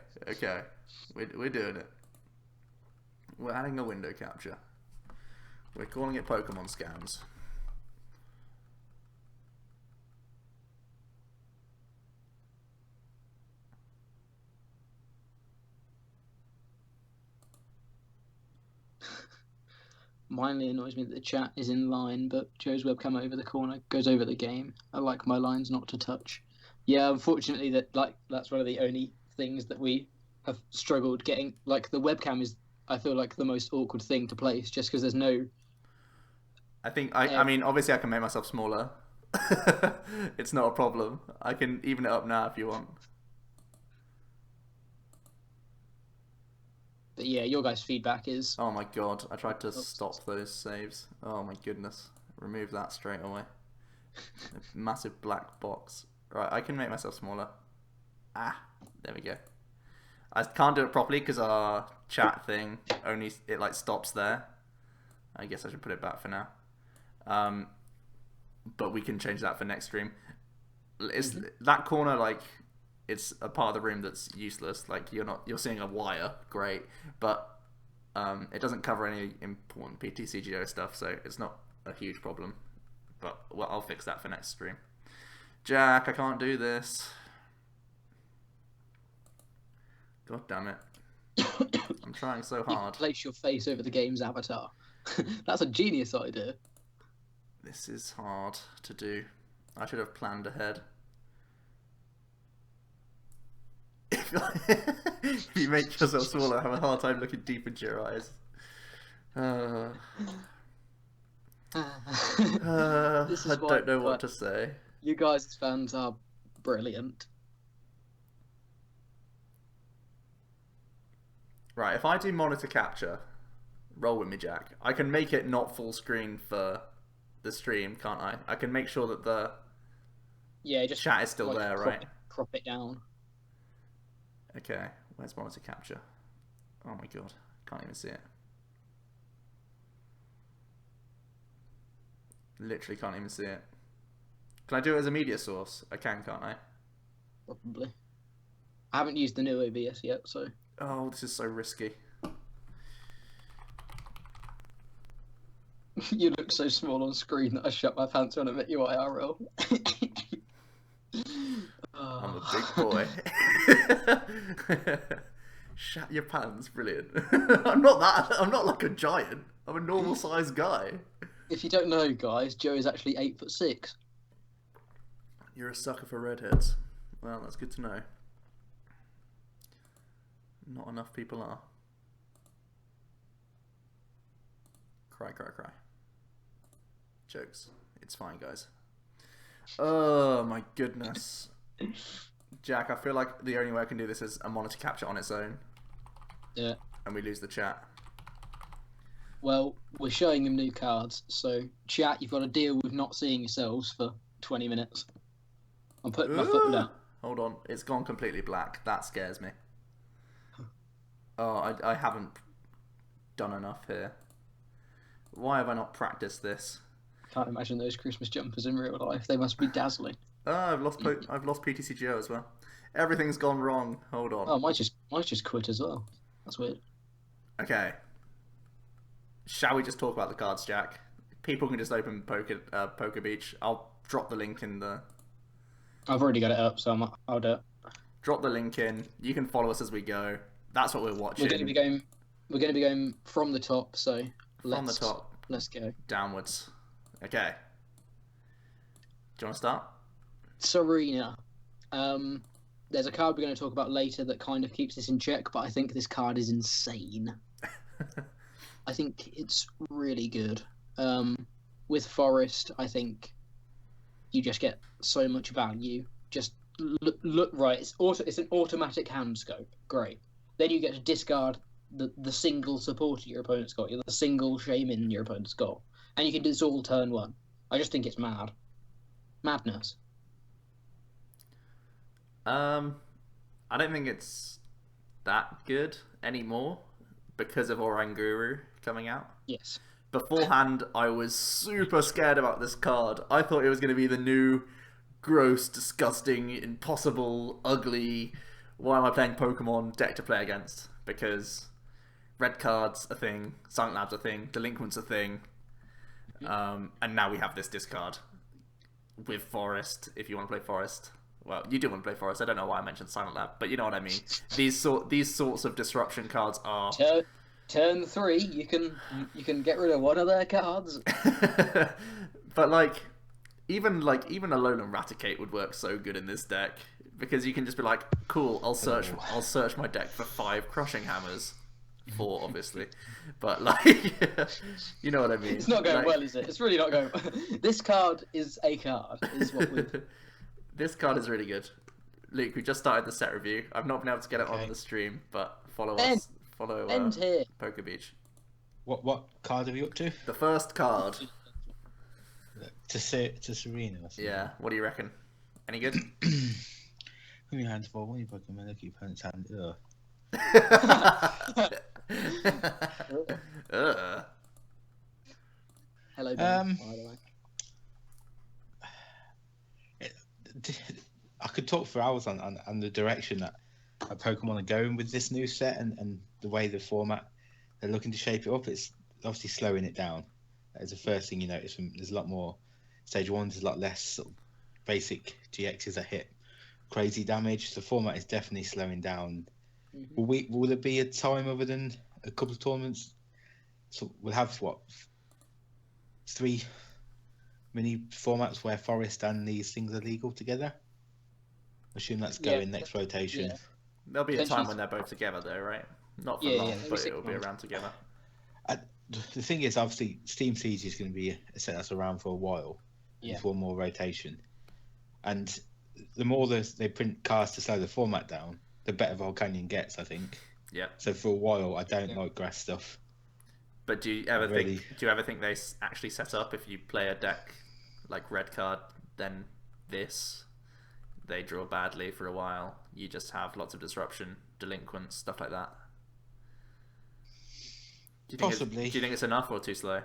We're doing it. We're adding a window capture. We're calling it Pokemon Scans. Mildly annoys me that the chat is in line, but Joe's webcam over the corner goes over the game. I like my lines not to touch. Yeah, unfortunately, that's one of the only things that we have struggled getting. Like the webcam is, I feel like the most awkward thing to place, just because there's no. I think I mean obviously I can make myself smaller. It's not a problem. I can even it up now if you want. But yeah, your guys' feedback is. Oh my god, I tried to stop those saves. Oh my goodness. Remove that straight away. A massive black box. Right, I can make myself smaller. Ah, there we go. I can't do it properly because our chat thing only it like stops there. I guess I should put it back for now. But we can change that for next stream. Is that corner like it's a part of the room that's useless? Like you're seeing a wire, great, but it doesn't cover any important PTCGO stuff, so it's not a huge problem. But well, I'll fix that for next stream. Jack, I can't do this. God damn it. I'm trying so hard. Place your face over the game's avatar. That's a genius idea. This is hard to do. I should have planned ahead. If you make yourself smaller, I have a hard time looking deep into your eyes. I don't know what to say. You guys' fans are brilliant. Right, if I do monitor capture, roll with me, Jack. I can make it not full screen for the stream, can't I? I can make sure that the just chat is still there, right? Crop it down. Okay, where's monitor capture? Oh my god, can't even see it. Literally can't even see it. Can I do it as a media source? I can, can't I? Probably. I haven't used the new OBS yet, so. Oh, this is so risky. You look so small on screen that I shut my pants when I met you IRL. I'm a big boy. Shut your pants, brilliant. I'm not like a giant. I'm a normal sized guy. If you don't know, guys, Joe is actually 8'6". You're a sucker for redheads. Well, that's good to know. Not enough people are. Cry, cry, cry. Jokes. It's fine, guys. Oh my goodness. Jack, I feel like the only way I can do this is a monitor capture on its own. Yeah. And we lose the chat. Well, we're showing them new cards, so chat, you've got to deal with not seeing yourselves for 20 minutes. I'm putting my foot down. Hold on, it's gone completely black. That scares me. Oh, I haven't done enough here. Why have I not practiced this? Can't imagine those Christmas jumpers in real life. They must be dazzling. Oh, I've lost PTCGO as well. Everything's gone wrong. Hold on. Oh, mine's just quit as well. That's weird. Okay. Shall we just talk about the cards, Jack? People can just open Poker Beach. I'll drop the link in the... I've already got it up, so I'll do it. Drop the link in. You can follow us as we go. That's what we're watching. We're going to be going from the top, so from the top. Let's go. Downwards. Okay. Do you want to start? Serena. There's a card we're going to talk about later that kind of keeps this in check, but I think this card is insane. I think it's really good. With Forest, I think you just get so much value. Just look right. It's an automatic hand scope. Great. Then you get to discard the single supporter your opponent's got, the single shaman your opponent's got, and you can do this all turn one. I just think it's madness. I don't think it's that good anymore because of Oranguru coming out. Yes. beforehand, I was super scared about this card. I thought it was going to be the new, gross, disgusting, impossible, ugly, why am I playing Pokemon deck to play against? Because red cards a thing, Silent Lab's a thing, Delinquent's a thing, and now we have this discard with Forest, if you want to play Forest. Well, you do want to play Forest. I don't know why I mentioned Silent Lab, but you know what I mean. These sorts of disruption cards are... Turn 3, you can get rid of one of their cards. But like even a Alolan Raticate would work so good in this deck, because you can just be like, cool, I'll search my deck for 5 Crushing Hammers. 4, obviously, but like, you know what I mean. It's not going like... well, is it? It's really not going well. This card is a card, is what we... This card is really good. Luke, we just started the set review. I've not been able to get it on the stream, but follow us. Follow here. Poker Beach. What card are we up to? The first card. To Serena. Or something. Yeah. What do you reckon? Any good? When your hands fall, when you Pokemon, look at your opponent's hand. Hello, Ben. I could talk for hours on the direction that Pokemon are going with this new set and the way the format they're looking to shape it up. It's obviously slowing it down. That's the first thing you notice. There's a lot more stage 1s, there's a lot less sort of basic GXs that hit crazy damage. The format is definitely slowing down. Mm-hmm. Will there be a time other than a couple of tournaments? So we'll have 3 mini formats where Forest and these things are legal together. Assume that's going next rotation. Yeah. There'll be a time when they're both together, though, right? Not for long, but it'll be around together. The thing is, obviously, Steam Siege is going to be a set that's around for a while. Yeah. With one more rotation, and the more they print cards to slow the format down, the better Volcanion gets, I think. Yeah. So for a while, I don't like grass stuff. But do you ever think they actually set up, if you play a deck like red card, then they draw badly for a while, you just have lots of disruption, delinquents, stuff like that? Possibly. Do you think it's enough or too slow?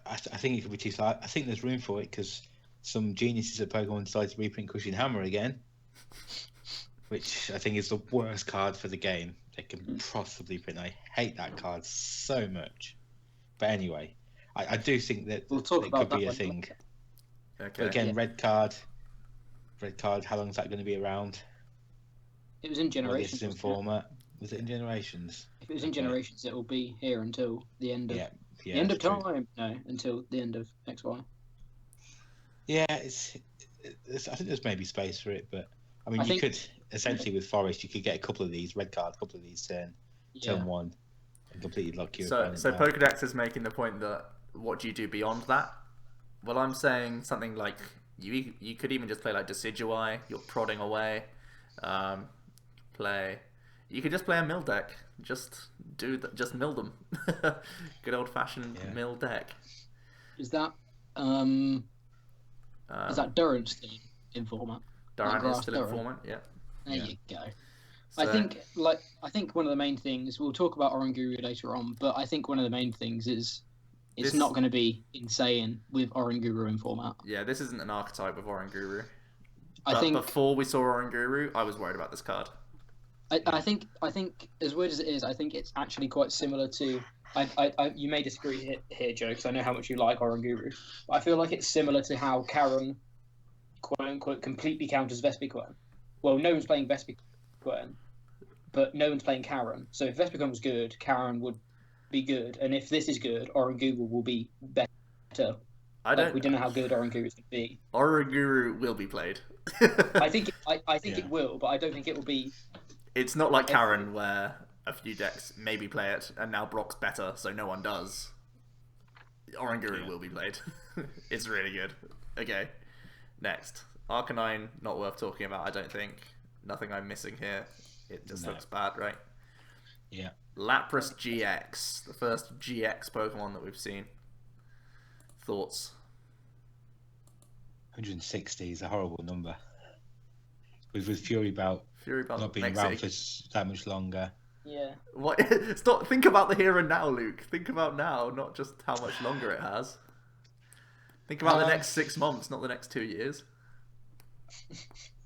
I think it could be too slow. I think there's room for it because some geniuses at Pokemon decided to reprint Crushing Hammer again, which I think is the worst card for the game they can possibly print. I hate that card so much. But anyway, I do think that we'll talk about could be a thing. Okay. But again, red card, how long is that going to be around? It was in Generations. In format. Was it in Generations? If it was in Generations, it will be here until the end of the end of time. True. No, until the end of XY. Yeah, it's I think there's maybe space for it, but I mean, you could essentially with Forest, you could get a couple of these red card, a couple of these turn 1, and completely lock you. So Pokedex is making the point that what do you do beyond that? Well, I'm saying something like you could even just play like Decidueye. You're prodding away. You could just play a mill deck. Just mill them. Good old fashioned mill deck. Is that Durant still in format? Durant is still in format. Yeah. There you go. So, I think one of the main things, we'll talk about Oranguru later on, but I think one of the main things is it's not going to be insane with Oranguru in format. Yeah, this isn't an archetype of Oranguru. I think before we saw Oranguru, I was worried about this card. I think as weird as it is, I think it's actually quite similar to. You may disagree here, Joe, because I know how much you like Oranguru. But I feel like it's similar to how Karen, quote unquote, completely counters Vespiquen. Well, no one's playing Vespiquen, but no one's playing Karen. So if Vespiquen was good, Karen would be good, and if this is good, Oranguru will be better. We don't know how good Oranguru is going to be. Oranguru will be played. I think it will, but I don't think it will be. It's not like Karen, where a few decks maybe play it, and now Brock's better, so no one does. Oranguru will be played. It's really good. Okay, next. Arcanine, not worth talking about, I don't think. Nothing I'm missing here. It just looks bad, right? Yeah. Lapras GX, the first GX Pokemon that we've seen. Thoughts? 160 is a horrible number. With Fury Belt not being around for that much longer. Yeah. What? Stop. Think about the here and now, Luke. Think about now, not just how much longer it has. Think about the next 6 months, not the next 2 years.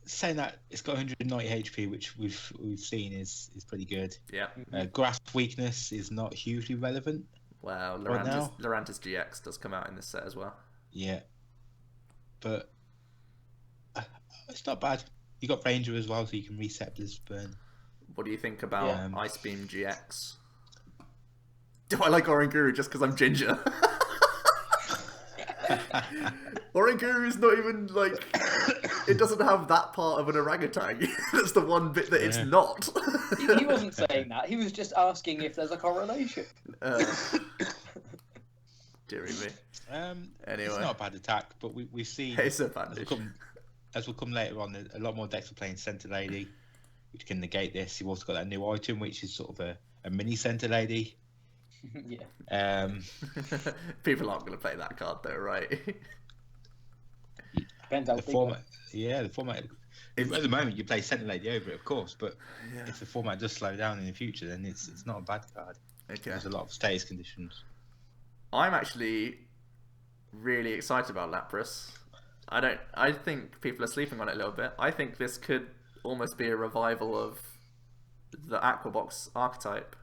Saying that it's got 190 HP, which we've seen is pretty good. Yeah. Grasp weakness is not hugely relevant. Wow, right now. Lorantis GX does come out in this set as well. Yeah, but it's not bad. You got Ranger as well, so you can reset Blizzard Burn. What do you think about Ice Beam GX? Do I like Oranguru just because I'm ginger? Oranguru is not even like... It doesn't have that part of an orangutan. That's the one bit that it's not. He wasn't saying that. He was just asking if there's a correlation. Deary me. Anyway. It's not a bad attack, but we see... It's a bandage. As we'll come later on, a lot more decks are playing Centre Lady, which can negate this. You've also got that new item, which is sort of a mini Centre Lady. Yeah. People aren't going to play that card though, right? Depends how the format. Yeah, the format. At the moment, you play Centre Lady over it, of course, but if the format does slow down in the future, then it's not a bad card. Okay. There's a lot of status conditions. I'm actually really excited about Lapras. I think people are sleeping on it a little bit. I think this could almost be a revival of the Aquabox archetype.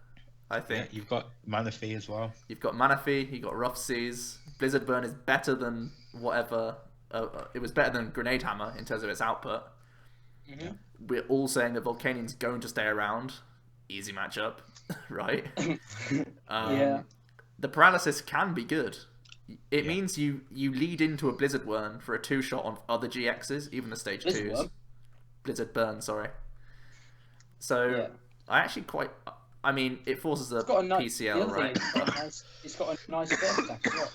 I think you've got Manaphy as well. You've got Manaphy, you've got Rough Seas. Blizzard Burn is better than whatever. It was better than Grenade Hammer in terms of its output. Mm-hmm. We're all saying that Volcanian's going to stay around. Easy matchup, right? The paralysis can be good. It means you lead into a Blizzard Burn for a 2-shot on other GXs, even the stage 2s. Blizzard Burn, sorry. So I actually quite... I mean, it forces a PCL, right? It's got a nice first attack as well.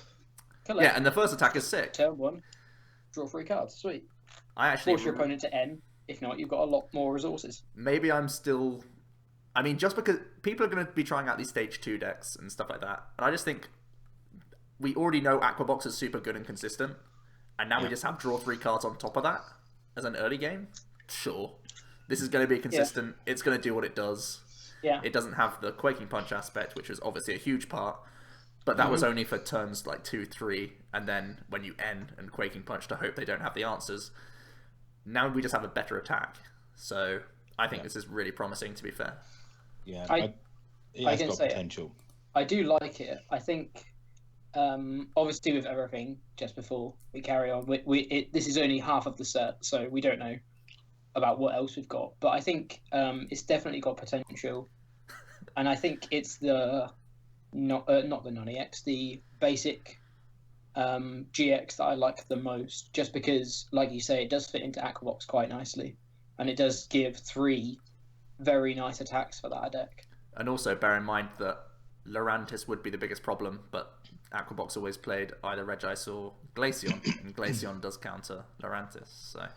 Collect. Yeah, and the first attack is sick. Turn 1, draw 3 cards. Sweet. I actually force your opponent to N. If not, you've got a lot more resources. Maybe I'm still... I mean, just because people are going to be trying out these stage 2 decks and stuff like that, and I just think we already know Aquabox is super good and consistent, and now we just have draw 3 cards on top of that as an early game. Sure, this is going to be consistent. It's going to do what it does. Yeah. It doesn't have the Quaking Punch aspect, which was obviously a huge part, but that was only for turns like 2, 3, and then when you N and Quaking Punch to hope they don't have the answers. Now we just have a better attack, so I think this is really promising. To be fair, it has got potential. I do like it. I think, obviously, with everything, just before we carry on, this is only half of the set, so we don't know about what else we've got. But I think it's definitely got potential, and I think it's the not the non-EX, the basic GX that I like the most, just because, like you say, it does fit into Aquabox quite nicely, and it does give 3 very nice attacks for that deck. And also bear in mind that Lorantis would be the biggest problem, but Aquabox always played either Regice or Glaceon, and Glaceon does counter Lorantis, so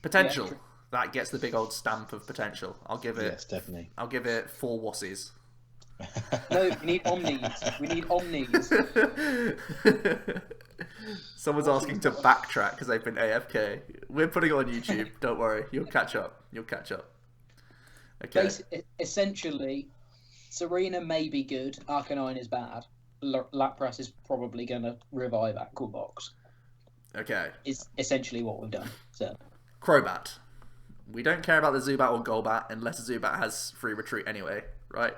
potential. That gets the big old stamp of potential. I'll give it. Yes, definitely. I'll give it 4 Wassies. No, we need Omnis. We need Omnis. Someone's asking to backtrack because they've been AFK. We're putting it on YouTube. Don't worry. You'll catch up. You'll catch up. Okay. Essentially, Serena may be good. Arcanine is bad. Lapras is probably going to revive Aquabox. Okay. Is essentially what we've done. So. Crobat. We don't care about the Zubat or Golbat unless the Zubat has free retreat anyway, right?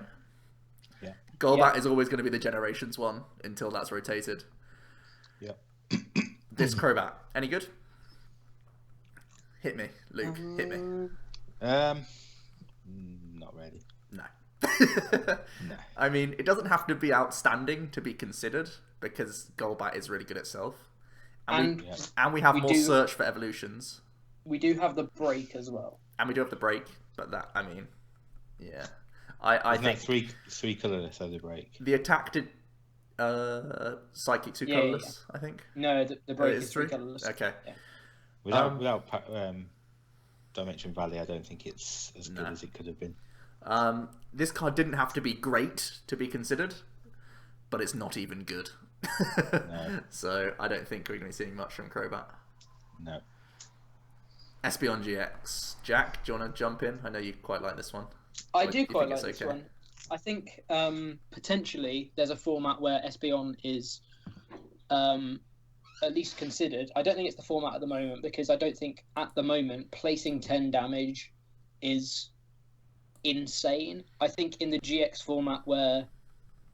Yeah. Golbat is always going to be the Generations one until that's rotated. Yep. This Crobat, any good? Hit me, Luke. Hit me. Not really. No. No. I mean, it doesn't have to be outstanding to be considered because Golbat is really good itself, and we have more search for evolutions. We do have the break as well. And we do have the break, but that, I mean, yeah. I think three colourless as a break. The attack did Psychic 2 colourless, I think. No, the break is 3 colourless. Okay. Yeah. Without Dimension Valley, I don't think it's as good as it could have been. This card didn't have to be great to be considered, but it's not even good. No. So I don't think we're going to be seeing much from Crobat. No. Espeon GX. Jack, do you want to jump in? I know you quite like this one. I Or do you quite think like it's this okay? one. I think potentially there's a format where Espeon is at least considered. I don't think it's the format at the moment because I don't think at the moment placing 10 damage is insane. I think in the GX format where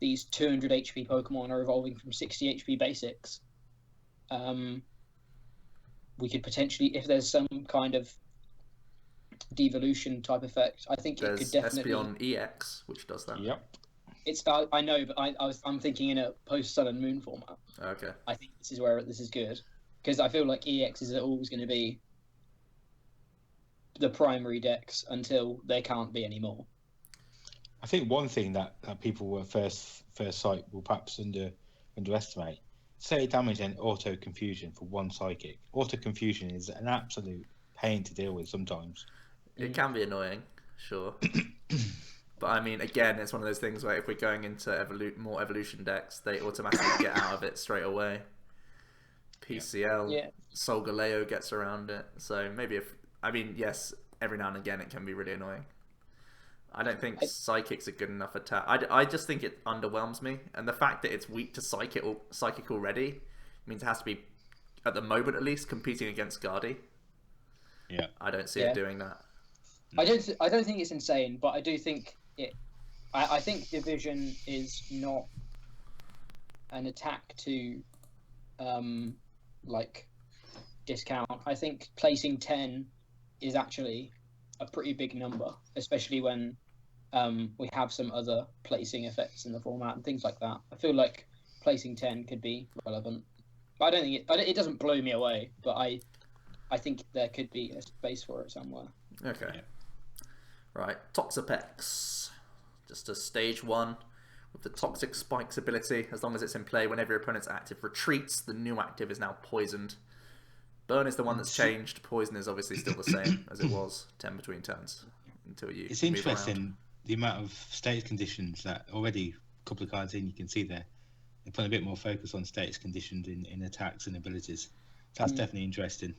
these 200 HP Pokemon are evolving from 60 HP basics, we could potentially, if there's some kind of devolution type effect, I think it could There's definitely. Espeon EX, which does that. Yep. It's I know, but I'm thinking in a post Sun and Moon format. Okay. I think this is where this is good because I feel like EX is always going to be the primary decks until there can't be any more. I think one thing that people will first sight will perhaps underestimate: say damage and auto confusion for one psychic. Auto confusion is an absolute pain to deal with sometimes. It can be annoying, sure. But I mean, again, it's one of those things where if we're going into more evolution decks, they automatically get out of it straight away. PCL, Yeah. Solgaleo gets around it. So maybe yes, every now and again it can be really annoying. I don't think Psychic's a good enough attack. I just think it underwhelms me. And the fact that it's weak to Psychic already means it has to be, at the moment at least, competing against Guardy. Yeah. I don't see it doing that. I don't think it's insane, but I do think it. I think Division is not an attack to, like, discount. I think placing 10 is actually a pretty big number, especially when we have some other placing effects in the format and things like that. I feel like placing 10 could be relevant. But I don't think it doesn't blow me away, but I think there could be a space for it somewhere. Okay. Yeah. Right, Toxapex. Just a stage 1 with the Toxic Spikes ability. As long as it's in play, whenever your opponent's active retreats, the new active is now poisoned. Burn is the one that's changed. Poison is obviously still the same as it was 10 between turns until you It's move interesting around. the amount of status conditions that already a couple of cards in you can see there. They're putting a bit more focus on status conditions in attacks and abilities. That's definitely interesting.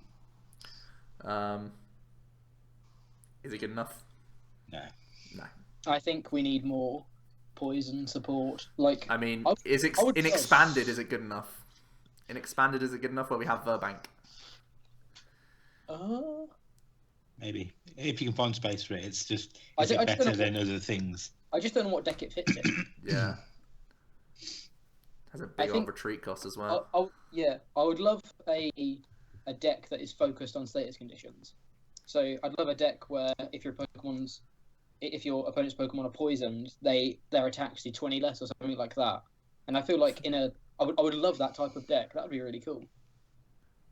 Is it good enough? No. I think we need more poison support. Like, I mean, in say- expanded, is it good enough? In expanded, is it good enough where we have Verbank? Maybe if you can find space for it, it's just I it just better don't know than other things? I just don't know what deck it fits in. Yeah. Has a big old retreat cost as well. I would love a deck that is focused on status conditions. So I'd love a deck where if your opponent's Pokemon are poisoned, their attacks do 20 less or something like that. And I feel like I would love that type of deck. That would be really cool.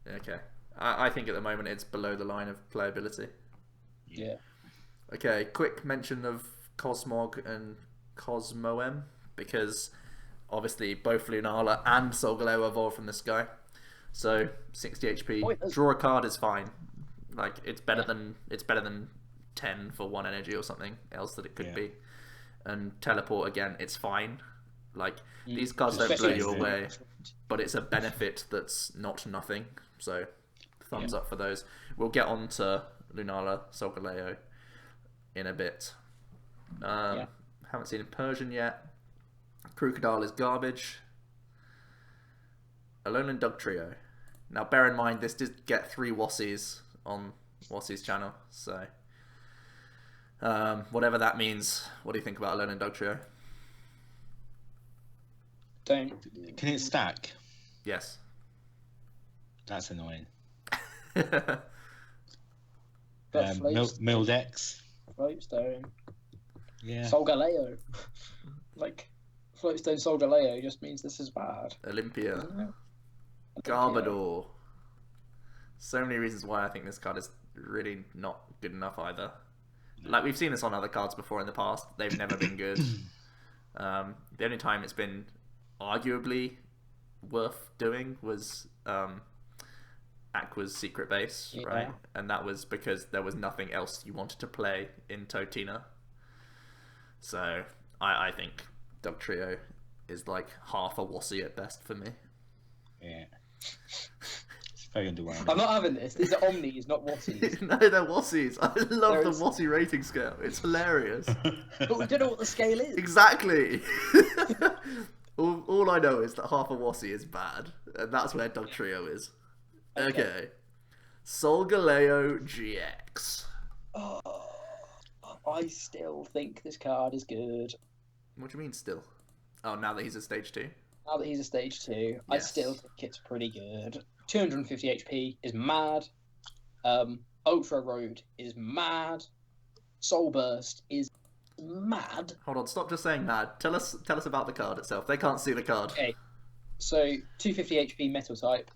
Okay. I think at the moment it's below the line of playability. Yeah. Okay, quick mention of Cosmog and Cosmoem, because obviously both Lunala and Solgaleo evolve from this guy. So 60 HP, draw a card is fine. Like it's better than 10 for 1 energy or something else that it could be. And teleport again, it's fine. Like these cards don't blow you away, but it's a benefit that's not nothing. So thumbs up for those. We'll get on to Lunala, Solgaleo in a bit. Haven't seen a Persian yet. Crocodile is garbage. Alone and Dug Trio. Now bear in mind this did get 3 Wassies on Wassie's channel, so whatever that means. What do you think about Alone and Dug Trio? Don't. Can it stack? Yes. That's annoying. Mildex. Floatstone. Yeah. Solgaleo. Like, Floatstone Solgaleo just means this is bad. Olympia. Garbodor. So many reasons why I think this card is really not good enough either. Like, we've seen this on other cards before in the past. They've never been good. The only time it's been arguably worth doing was Aqua's Secret Base, right? And that was because there was nothing else you wanted to play in Totina. So I think Dug Trio is like half a Wassie at best for me. Yeah. Very underwhelming. I'm not having this. These are Omnis, not Wassies. No, they're Wassies. I love There the is- Wassie rating scale. It's hilarious. But we don't know what the scale is. Exactly. all I know is that half a Wassie is bad, and that's where Dog Trio is. Okay. Solgaleo GX. Oh, I still think this card is good. What do you mean still? Oh, now that he's a stage 2? Now that he's a stage 2, I Yes. still think it's pretty good. 250 HP is mad. Ultra Road is mad. Soul Burst is mad. Hold on, stop just saying mad. Tell us about the card itself. They can't see the card. Okay, so 250 HP metal type.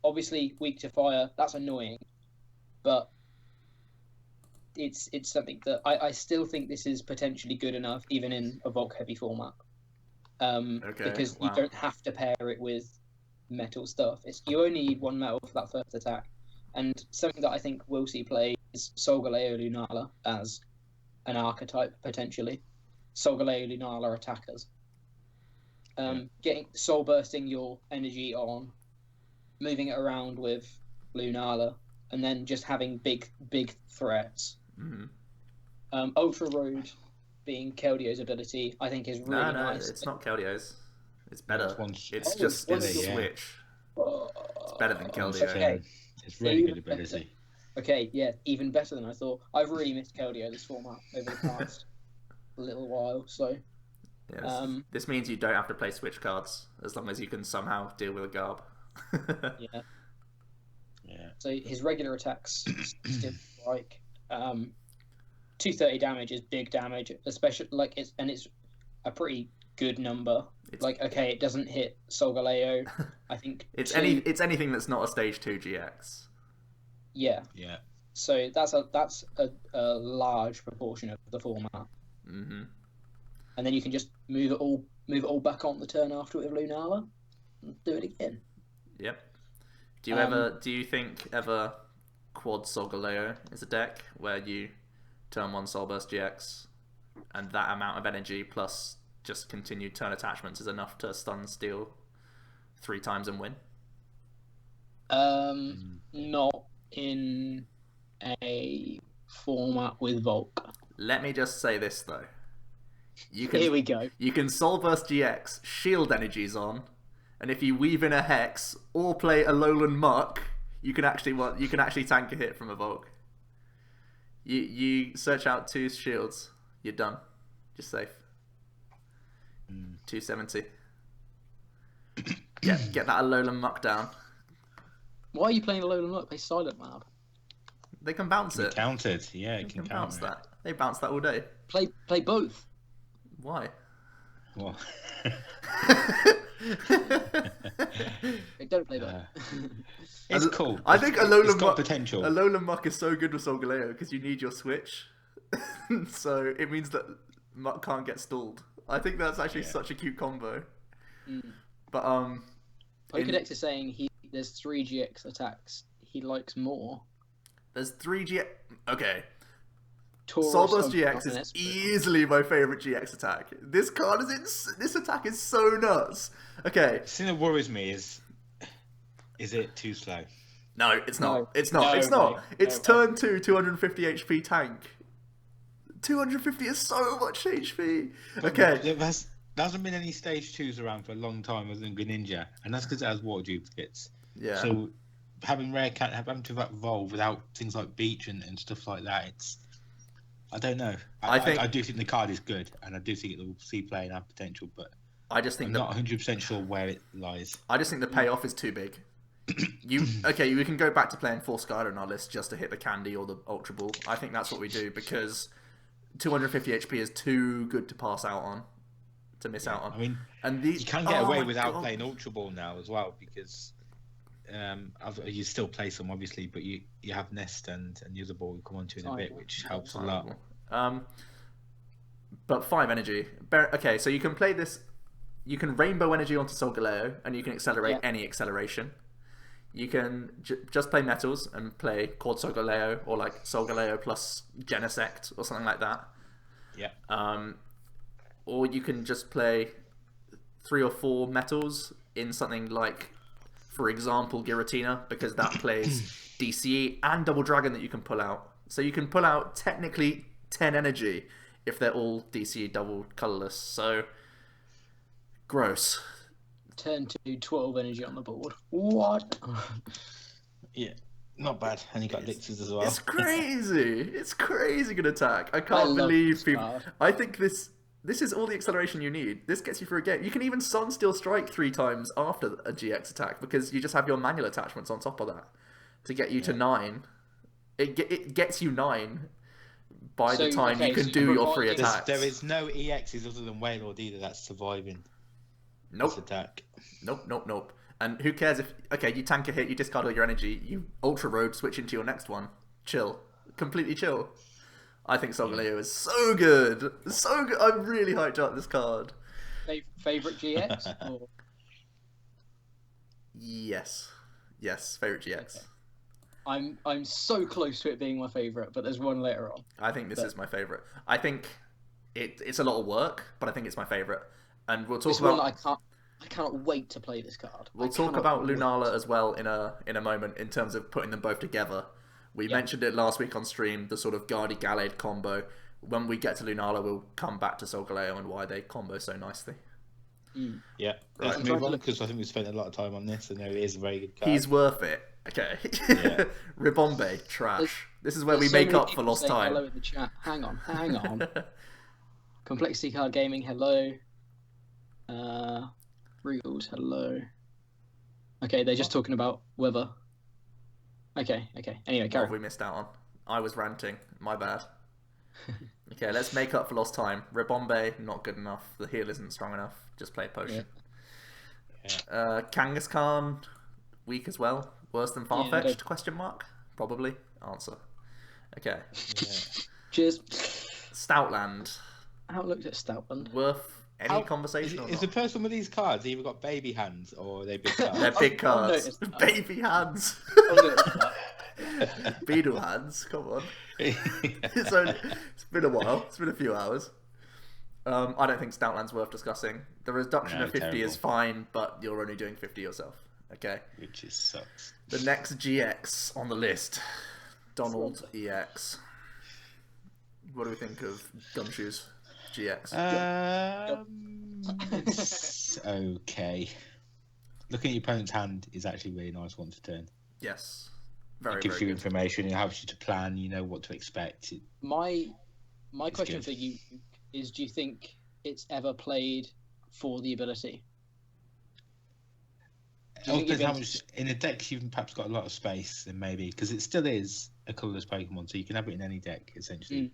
Obviously weak to fire. That's annoying, but it's something that I still think this is potentially good enough, even in a Volk heavy format. Because you don't have to pair it with metal stuff. You only need one metal for that first attack. And something that I think we'll see play is Solgaleo Lunala as an archetype, potentially. Solgaleo Lunala attackers. Getting soul bursting your energy on, moving it around with Lunala, and then just having big Mm-hmm. threats. Ultra Road being Keldio's ability, I think is really nice. It's not Keldio's. It's better. It's just better, Switch. Oh, It's better than Keldeo. okay. It's really Even good ability. Okay, yeah, even better than I thought. I've really missed Keldeo this format over the past little while, so... Yes. This means you don't have to play Switch cards, as long as you can somehow deal with a Garb. Yeah. Yeah. So his regular attacks still strike. 230 damage is big damage, especially it's a pretty good number. Okay, it doesn't hit Solgaleo. I think it's anything that's not a stage 2 GX. Yeah. Yeah. So that's a large proportion of the format. Mm-hmm. And then you can just move it all back on the turn after with Lunala and do it again. Yep. Do you think ever Quad Solgaleo is a deck where you turn 1 Soulburst GX and that amount of energy plus just continued turn attachments is enough to stun steal 3 times and win? Not in a format with Volk. Let me just say this though. Here we go. You can Soulburst GX, shield energies on, and if you weave in a Hex or play a Lowland Muck, you can actually tank a hit from a Volk. You search out 2 shields, you're done. Just safe. 270. Get that Alolan Muck down. Why are you playing Alolan Muck? Play Silent Lab. They can bounce it. Counted, yeah, They it can bounce counter that. They bounce that all day. Play both. Why? Well, Don't play both. it's cool. I think it's got potential. Alolan Muck is so good with Solgaleo because you need your switch. So it means that Muck can't get stalled. I think that's actually such a cute combo. But Pokedex is saying there's 3 GX attacks he likes more. There's 3 GX. Okay. Taurus, Soulburst GX is easily my favorite GX attack. This card this attack is so nuts. Okay. The thing that worries me is it too slow? No, it's not. No. It's not. No, It's not. no, It's no. turn 2, 250 HP tank. 250 is so much HP. Okay. There hasn't been any stage 2s around for a long time other than Greninja, and that's because it has water duplicates. Yeah. So having having to evolve without things like Beach and stuff like that, I don't know. I do think the card is good, and I do think it will see play and have potential, but I just think I'm not 100% sure where it lies. I just think the payoff is too big. We can go back to playing 4 Skylar on our list just to hit the Candy or the Ultra Ball. I think that's what we do because 250 HP is too good to pass out on, to miss out on. I mean, and you can get away without playing Ultra Ball now as well because you still play some obviously, but you have Nest and the other ball we'll come on to in a bit, which helps a lot. But 5 energy. Okay, so you can play this. You can Rainbow Energy onto Solgaleo, and you can accelerate any acceleration. You can just play metals and play Quad Solgaleo or like Solgaleo plus Genesect or something like that. Yeah. Or you can just play 3 or 4 metals in something like For example, Giratina, because that plays DCE and Double Dragon that you can pull out. So you can pull out technically 10 energy if they're all DCE double colourless. So, gross. Turn to 12 energy on the board. What? Yeah, not bad. And you got elixirs as well. It's crazy. It's crazy good attack. I I can't love believe this people. card. I think this is all the acceleration you need. This gets you through a game. You can even Sunsteel Strike 3 times after a GX attack because you just have your manual attachments on top of that to get you to 9. It gets you 9 by the time you can do your 3 attacks. There is no EXs other than Wailord either that's surviving Nope. this attack. Nope. And who cares if... Okay, you tank a hit, you discard all your energy, you Ultra Road, switch into your next one. Chill. Completely chill. I think Solgaleo is so good. So good. I'm really hyped up this card. Favorite GX? Or... Yes, favorite GX. Okay. I'm so close to it being my favorite, but there's one later on. I think this is my favorite. I think it's a lot of work, but I think it's my favorite. And we'll talk It's about. one that I cannot wait to play this card. We'll talk about Lunala as well in a moment in terms of putting them both together. We mentioned it last week on stream, the sort of Guardy Gallade combo. When we get to Lunala, we'll come back to Solgaleo and why they combo so nicely. Yeah, let's move on because I think we spent a lot of time on this, and it is a very good card. He's worth it. Okay. Yeah. Ribombe, trash. This is where we so make many up for people lost saying time. Hello in the chat. Hang on. Complexity Card Gaming, hello. Rules, hello. Okay, they're just talking about weather. Okay. Anyway, What carry have we missed out on? I was ranting. My bad. Okay, let's make up for lost time. Ribombe, not good enough. The heal isn't strong enough. Just play a potion. Kangaskhan, weak as well. Worse than Farfetch'd? Question mark? Probably. Answer. Okay. Cheers. Stoutland. How looked at Stoutland? Worth any conversation or Is not? the person with these cards either got baby hands or are they big cards? They're big I've cards. noticed that. Baby hands. Beetle hands. Come on. It's been a while. It's been a few hours. I don't think Stoutland's worth discussing. The reduction of 50 is fine, but you're only doing 50 yourself. Okay. Which is sucks. The next GX on the list, Donald EX. What do we think of Gumshoe's GX? It's okay. Looking at your opponent's hand is actually really nice once a turn. Yes. It gives you information, it helps you to plan, you know what to expect. My question for you is, do you think it's ever played for the ability? In a deck you've perhaps got a lot of space, then maybe, because it still is a colourless Pokemon, so you can have it in any deck, essentially.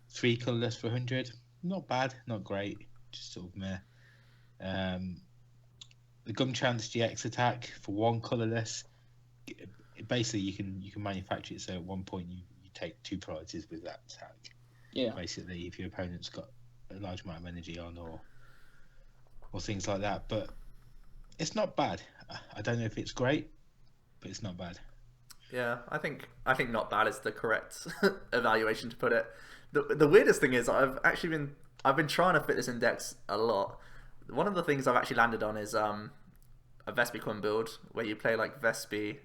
3 colourless for 100, not bad, not great, just sort of meh. The Gumchance GX attack for 1 colourless, basically you can manufacture it so at one point you take 2 prizes with that attack. Yeah. Basically, if your opponent's got a large amount of energy on or things like that, but it's not bad. I don't know if it's great, but it's not bad. Yeah, I think not bad is the correct evaluation to put it. The weirdest thing is I've been trying to fit this in decks a lot. One of the things I've actually landed on is a Vespiquen build where you play like Vespi,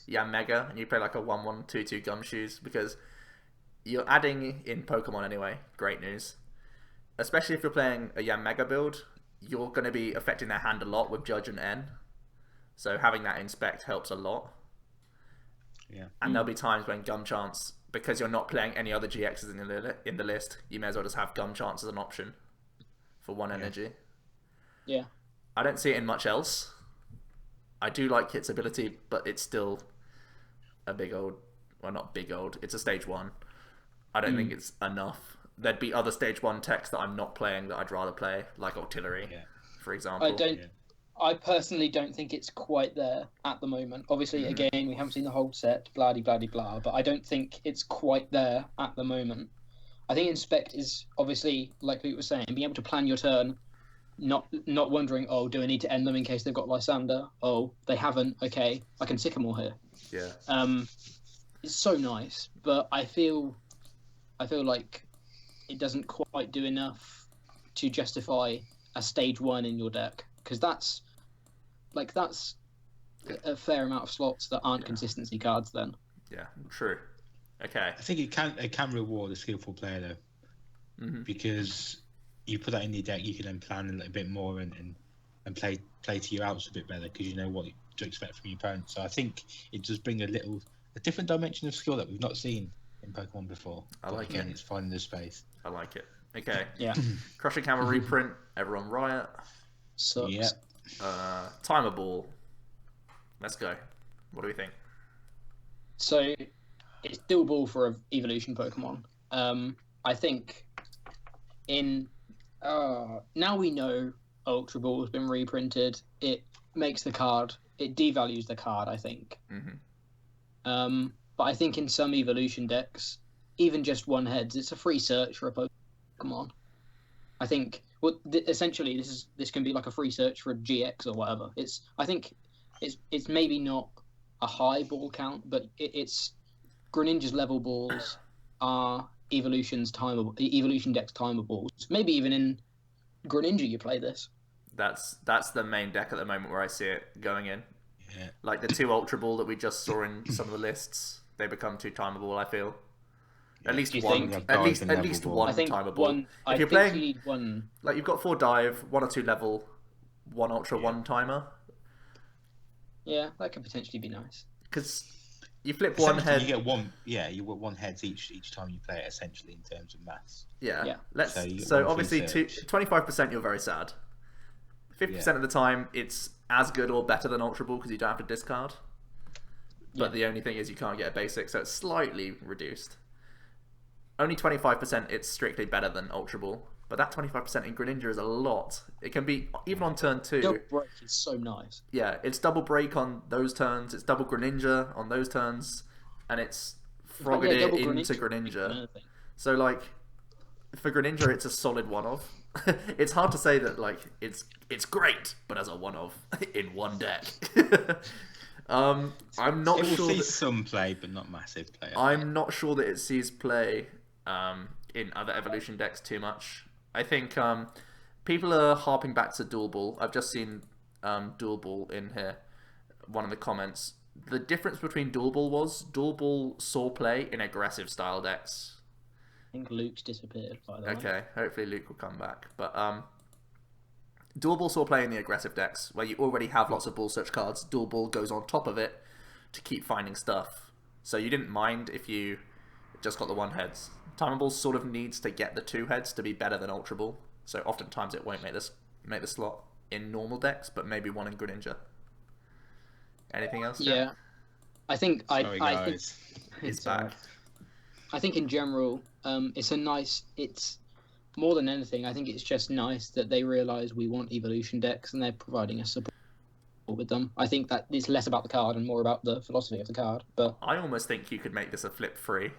Yanmega, and you play like a 1/1/2/2 Gumshoes because you're adding in Pokemon anyway. Great news. Especially if you're playing a Yanmega build, you're going to be affecting their hand a lot with Judge and N. So having that inspect helps a lot. Yeah. And there'll be times when Gumchance, because you're not playing any other GXs in the list, you may as well just have Gumchance as an option for 1 energy. Yeah. I don't see it in much else. I do like its ability, but it's still a big old... Well, not big old. It's a stage 1. I don't think it's enough. There'd be other stage 1 techs that I'm not playing that I'd rather play, like Octillery, for example. I personally don't think it's quite there at the moment. Obviously, again, we haven't seen the whole set, blah-de-blah-de-blah, but I don't think it's quite there at the moment. I think Inspect is obviously, like Luke was saying, being able to plan your turn, not wondering, oh, do I need to end them in case they've got Lysander? Oh, they haven't. Okay, I can Sycamore here. Yeah. It's so nice, but I feel like it doesn't quite do enough to justify a stage 1 in your deck, because that's a fair amount of slots that aren't consistency cards then. Yeah, true. Okay. I think it can reward a skillful player though, because you put that in your deck, you can then plan a little bit more and play to your outs a bit better because you know what to expect from your opponent. So I think it does bring a different dimension of skill that we've not seen in Pokemon before. I like again, it. It's finding the space. I like it. Okay. Yeah. Crushing Hammer reprint. Everyone riot. Sucks. Yeah. Timer Ball. Let's go. What do we think? So it's Dual Ball for an evolution Pokemon. I think now we know Ultra Ball has been reprinted. It makes the card. It devalues the card, I think. But I think in some evolution decks, even just one heads, it's a free search for a Pokemon. I think essentially this can be like a free search for a GX or whatever. I think it's maybe not a high ball count, but it's Greninja's level balls are evolution decks timer balls. Maybe even in Greninja you play this. That's the main deck at the moment where I see it going in. Yeah. Like the 2 Ultra Ball that we just saw in some of the lists, they become 2 timer ball. I feel. At least one. At least one timer ball. If you're playing, you need one. Like you've got 4 dive, 1 or 2 level, 1 ultra, 1 timer. Yeah, that could potentially be nice. Because you flip one head. You get one. Yeah, you get one heads each time you play it. Essentially, in terms of maths. Yeah. Yeah. So obviously, 25% you're very sad. 50% of the time, it's as good or better than Ultra Ball because you don't have to discard. But the only thing is you can't get a basic, so it's slightly reduced. Only 25% it's strictly better than Ultra Ball. But that 25% in Greninja is a lot. It can be, even on turn 2... Double break is so nice. Yeah, it's double break on those turns, it's double Greninja on those turns, and it's frogged it into Greninja. So, like, for Greninja, it's a solid one-off. It's hard to say that, like, it's great, but as a one-off in one deck. I'm not sure. It will see some play, but not massive play. I'm not sure that it sees play in other evolution decks too much. I think people are harping back to Dual Ball. I've just seen Dual Ball in here. One of the comments. The difference between Dual Ball saw play in aggressive style decks. I think Luke's disappeared, by the way. Okay, hopefully Luke will come back. But Dual Ball saw play in the aggressive decks, where you already have lots of Ball Search cards. Dual Ball goes on top of it to keep finding stuff. So you didn't mind if you just got the 1 heads. Timer Ball sort of needs to get the 2 heads to be better than Ultra Ball. So oftentimes it won't make the slot in normal decks, but maybe one in Greninja. Anything else? Yeah. Jeff? I think He's back. I think in general, it's more than anything, I think it's just nice that they realise we want evolution decks and they're providing us support with them. I think that it's less about the card and more about the philosophy of the card. But I almost think you could make this a flip free.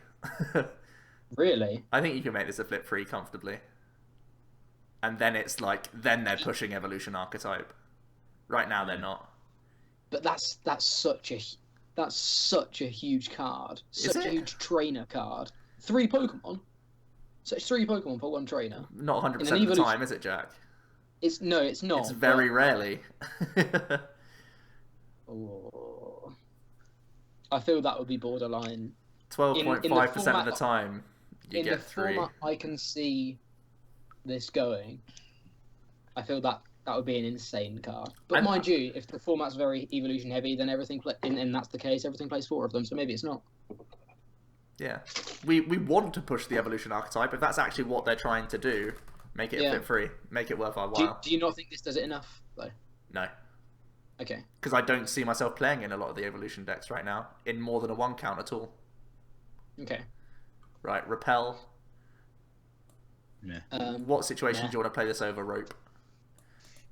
Really? I think you can make this a flip free comfortably. And then it's like, then they're pushing evolution archetype. Right now they're not. But that's such a huge card. Such a huge trainer card. 3 Pokemon. So it's 3 Pokemon for 1 trainer. Not 100% of the time, is it, Jack? It's not. It's very rarely. Oh. I feel that would be borderline. 12.5% of the time, you get 3. In the format I can see this going, I feel that would be an insane card. But mind you, if the format's very evolution heavy, then and that's the case, everything plays 4 of them, so maybe it's not. Yeah. We want to push the evolution archetype. If that's actually what they're trying to do, make it a bit free. Make it worth our while. Do you not think this does it enough, though? No. Okay. Because I don't see myself playing in a lot of the evolution decks right now, in more than a 1 count at all. Okay. Right, Repel. Yeah. What situation do you want to play this over, Rope?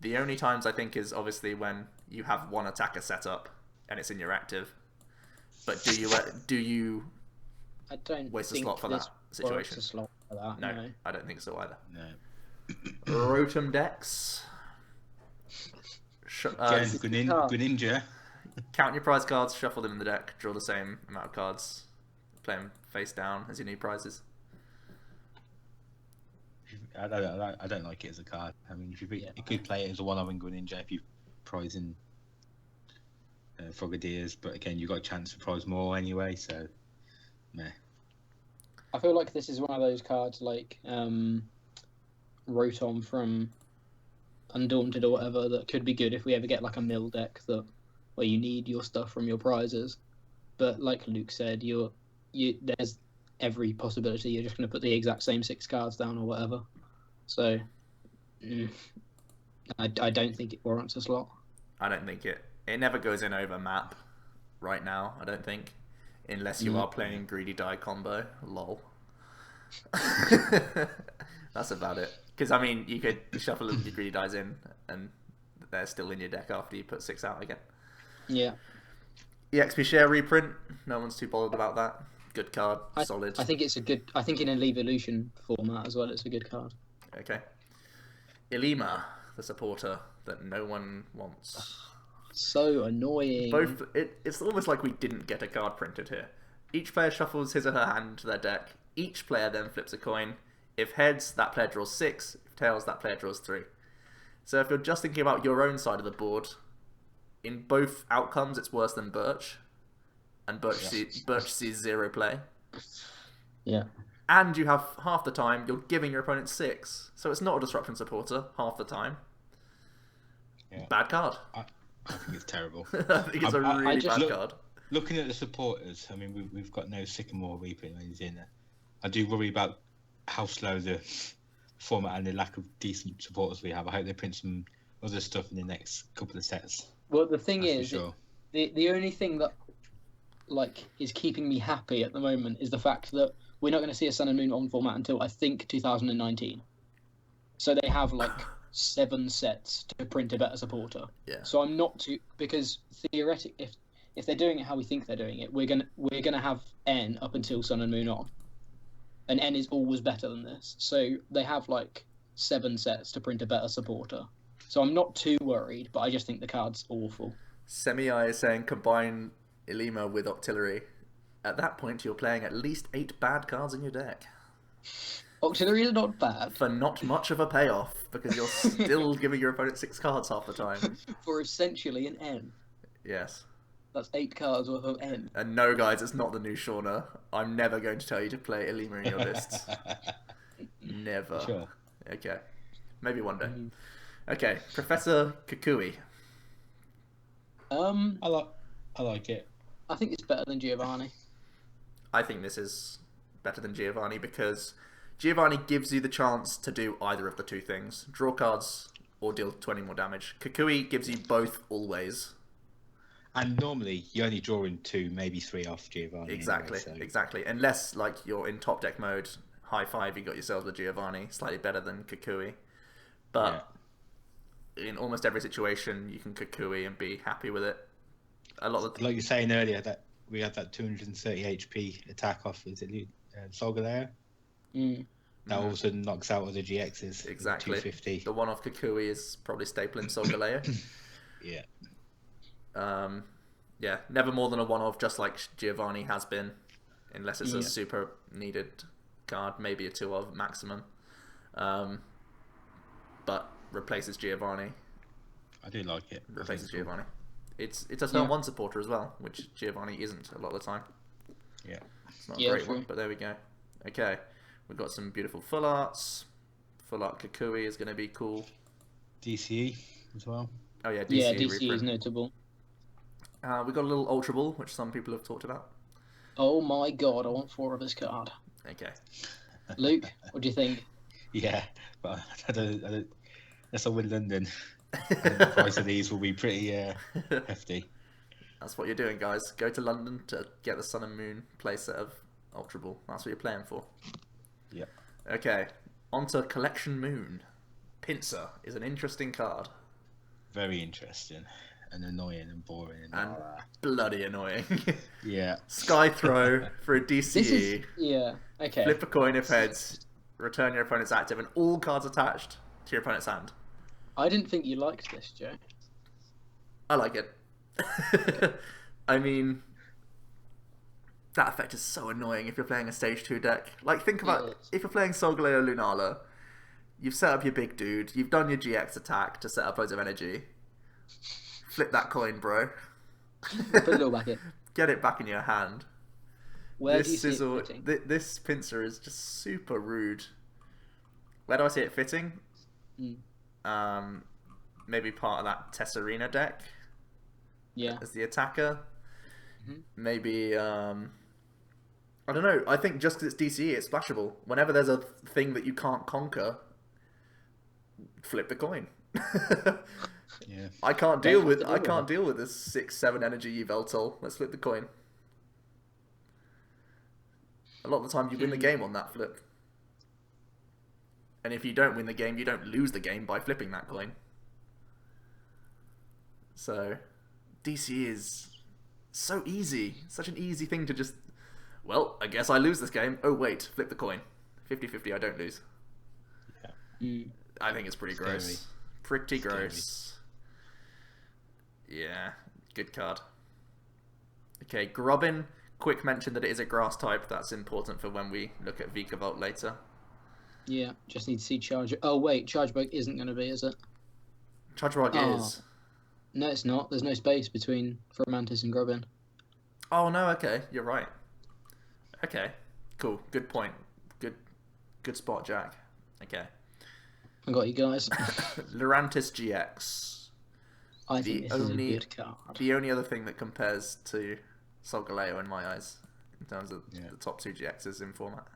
The only times I think is obviously when you have 1 attacker set up and it's in your active. But do you I don't waste a think slot for that situation? A slot for that, no, I don't think so either. No. Rotom decks. Greninja. Count your prize cards, shuffle them in the deck, draw the same amount of cards, play them face down as your new prizes. I don't like it as a card. I mean, you could play it as a 1-of in Greninja if you prize in Frogadiers, but again, you got a chance to prize more anyway, so meh. I feel like this is one of those cards like Rotom from Undaunted or whatever that could be good if we ever get like a mill deck where you need your stuff from your prizes. But like Luke said, there's every possibility you're just going to put the exact same 6 cards down or whatever. So I don't think it warrants a slot. I don't think it never goes in over map right now, I don't think. Unless you are playing Greedy Die combo. Lol. That's about it. Because, I mean, you could shuffle your Greedy Dies in and they're still in your deck after you put 6 out again. Yeah. EXP Share reprint. No one's too bothered about that. Good card. Solid. I think it's a good... I think in an Evolution format as well, it's a good card. Okay. Ilima, the supporter that no one wants. So annoying. It's almost like we didn't get a card printed here. Each player shuffles his or her hand to their deck. Each player then flips a coin. If heads, that player draws 6. If tails, that player draws 3. So if you're just thinking about your own side of the board, in both outcomes, it's worse than Birch. And Birch sees 0 play. Yeah. And you have half the time, you're giving your opponent 6. So it's not a Disruption supporter half the time. Yeah. Bad card. I think it's terrible. I think it's a really bad card. Looking at the supporters, I mean, we've got no Sycamore reprint in there. I do worry about how slow the format and the lack of decent supporters we have. I hope they print some other stuff in the next couple of sets. Well, the thing That's is, for sure. the only thing that is keeping me happy at the moment is the fact that we're not going to see a Sun and Moon on format until I think 2019. So they have 7 sets to print a better supporter. Yeah. So I'm not too, because theoretically, if they're doing it how we think they're doing it, we're gonna have N up until Sun and Moon on, and N is always better than this. So they have 7 sets to print a better supporter. So I'm not too worried, but I just think the card's awful. Semi-I is saying combine Ilima with Octillery. At that point, you're playing at least 8 bad cards in your deck. Octillery is not bad. For not much of a payoff, because you're still giving your opponent 6 cards half the time. For essentially an N. Yes. That's 8 cards worth of N. And no, guys, it's not the new Shauna. I'm never going to tell you to play Ilima in your lists. Never. Sure. Okay. Maybe one day. Okay, Professor Kukui. I like it. I think it's better than Giovanni. I think this is better than Giovanni because Giovanni gives you the chance to do either of the two things. Draw cards or deal 20 more damage. Kukui gives you both always. And normally you only draw in 2, maybe 3 off Giovanni. Exactly, anyway, so. exactly. Unless you're in top deck mode, high five, you got yourselves with Giovanni, slightly better than Kukui. But in almost every situation, you can Kukui and be happy with it. A lot of like you're saying earlier, that we had that 230 HP attack off. Is it Solgaleo? That all of a sudden knocks out other GXs. Exactly. 250. The one off Kukui is probably stapling Solgaleo. Yeah. Yeah, never more than a one-off, just like Giovanni has been, unless it's a super needed card, maybe a 2-of maximum. But replaces Giovanni. I do like it. Replaces Giovanni. It's a turn 1 supporter as well, which Giovanni isn't a lot of the time. Yeah. It's not a great one, but there we go. Okay, we've got some beautiful full arts. Full art Kukui is going to be cool. DCE as well. Oh yeah, DCE, yeah, DCE reprint. is notable. We've got a little Ultra Ball, which some people have talked about. Oh my god, I want 4 of this card. Okay. Luke, what do you think? Yeah, but I don't. That's all with London. The price of these will be pretty hefty. That's what you're doing, guys. Go to London to get the Sun and Moon playset of Ultra Ball. That's what you're playing for. Yep. Okay, on to Collection Moon. Pincer is an interesting card. Very interesting. And annoying and boring and all that. Bloody annoying. Yeah. Sky Throw for a DCE. This is... Yeah, okay. Flip a coin if heads. Return your opponent's active and all cards attached to your opponent's hand. I didn't think you liked this, Joe. I like it. I mean, that effect is so annoying if you're playing a stage 2 deck. Like, think about if you're playing Solgaleo Lunala, you've set up your big dude, you've done your GX attack to set up loads of energy. Flip that coin, bro. Put it all back in. Get it back in your hand. Where This do you see sizzle, it fitting? this pincer is just super rude. Where do I see it fitting? Maybe part of that Tesserina deck Yeah. as the attacker. Mhm. Maybe I don't know. I think just because it's DCE, it's splashable. Whenever there's a thing that you can't conquer, flip the coin. Yeah. I can't Don't deal have with to deal I with can't it. deal with this 6/7 energy Yveltal. Let's flip the coin. A lot of the time, you win the game on that flip. And if you don't win the game, you don't lose the game by flipping that coin. So, DC is so easy. Such an easy thing to just... Well, I guess I lose this game. Oh, wait. Flip the coin. 50-50, I don't lose. I think it's pretty Scary. gross. Pretty Scary. gross. Yeah. Good card. Okay, Grubbin. Quick mention that it is a grass type. That's important for when we look at Vikavolt later. Yeah, just need to see Charge. Oh wait, Charge Bug isn't going to be, is it? Chargerog Oh. is. No, it's not. There's no space between Fermentis and Grubbin. Oh no, okay, you're right. Okay, cool. Good point. Good spot, Jack. Okay. I got you guys. Lurantis GX. I think this is a only- good card. The only other thing that compares to Solgaleo in my eyes, in terms of Yeah. the top two GXs in format.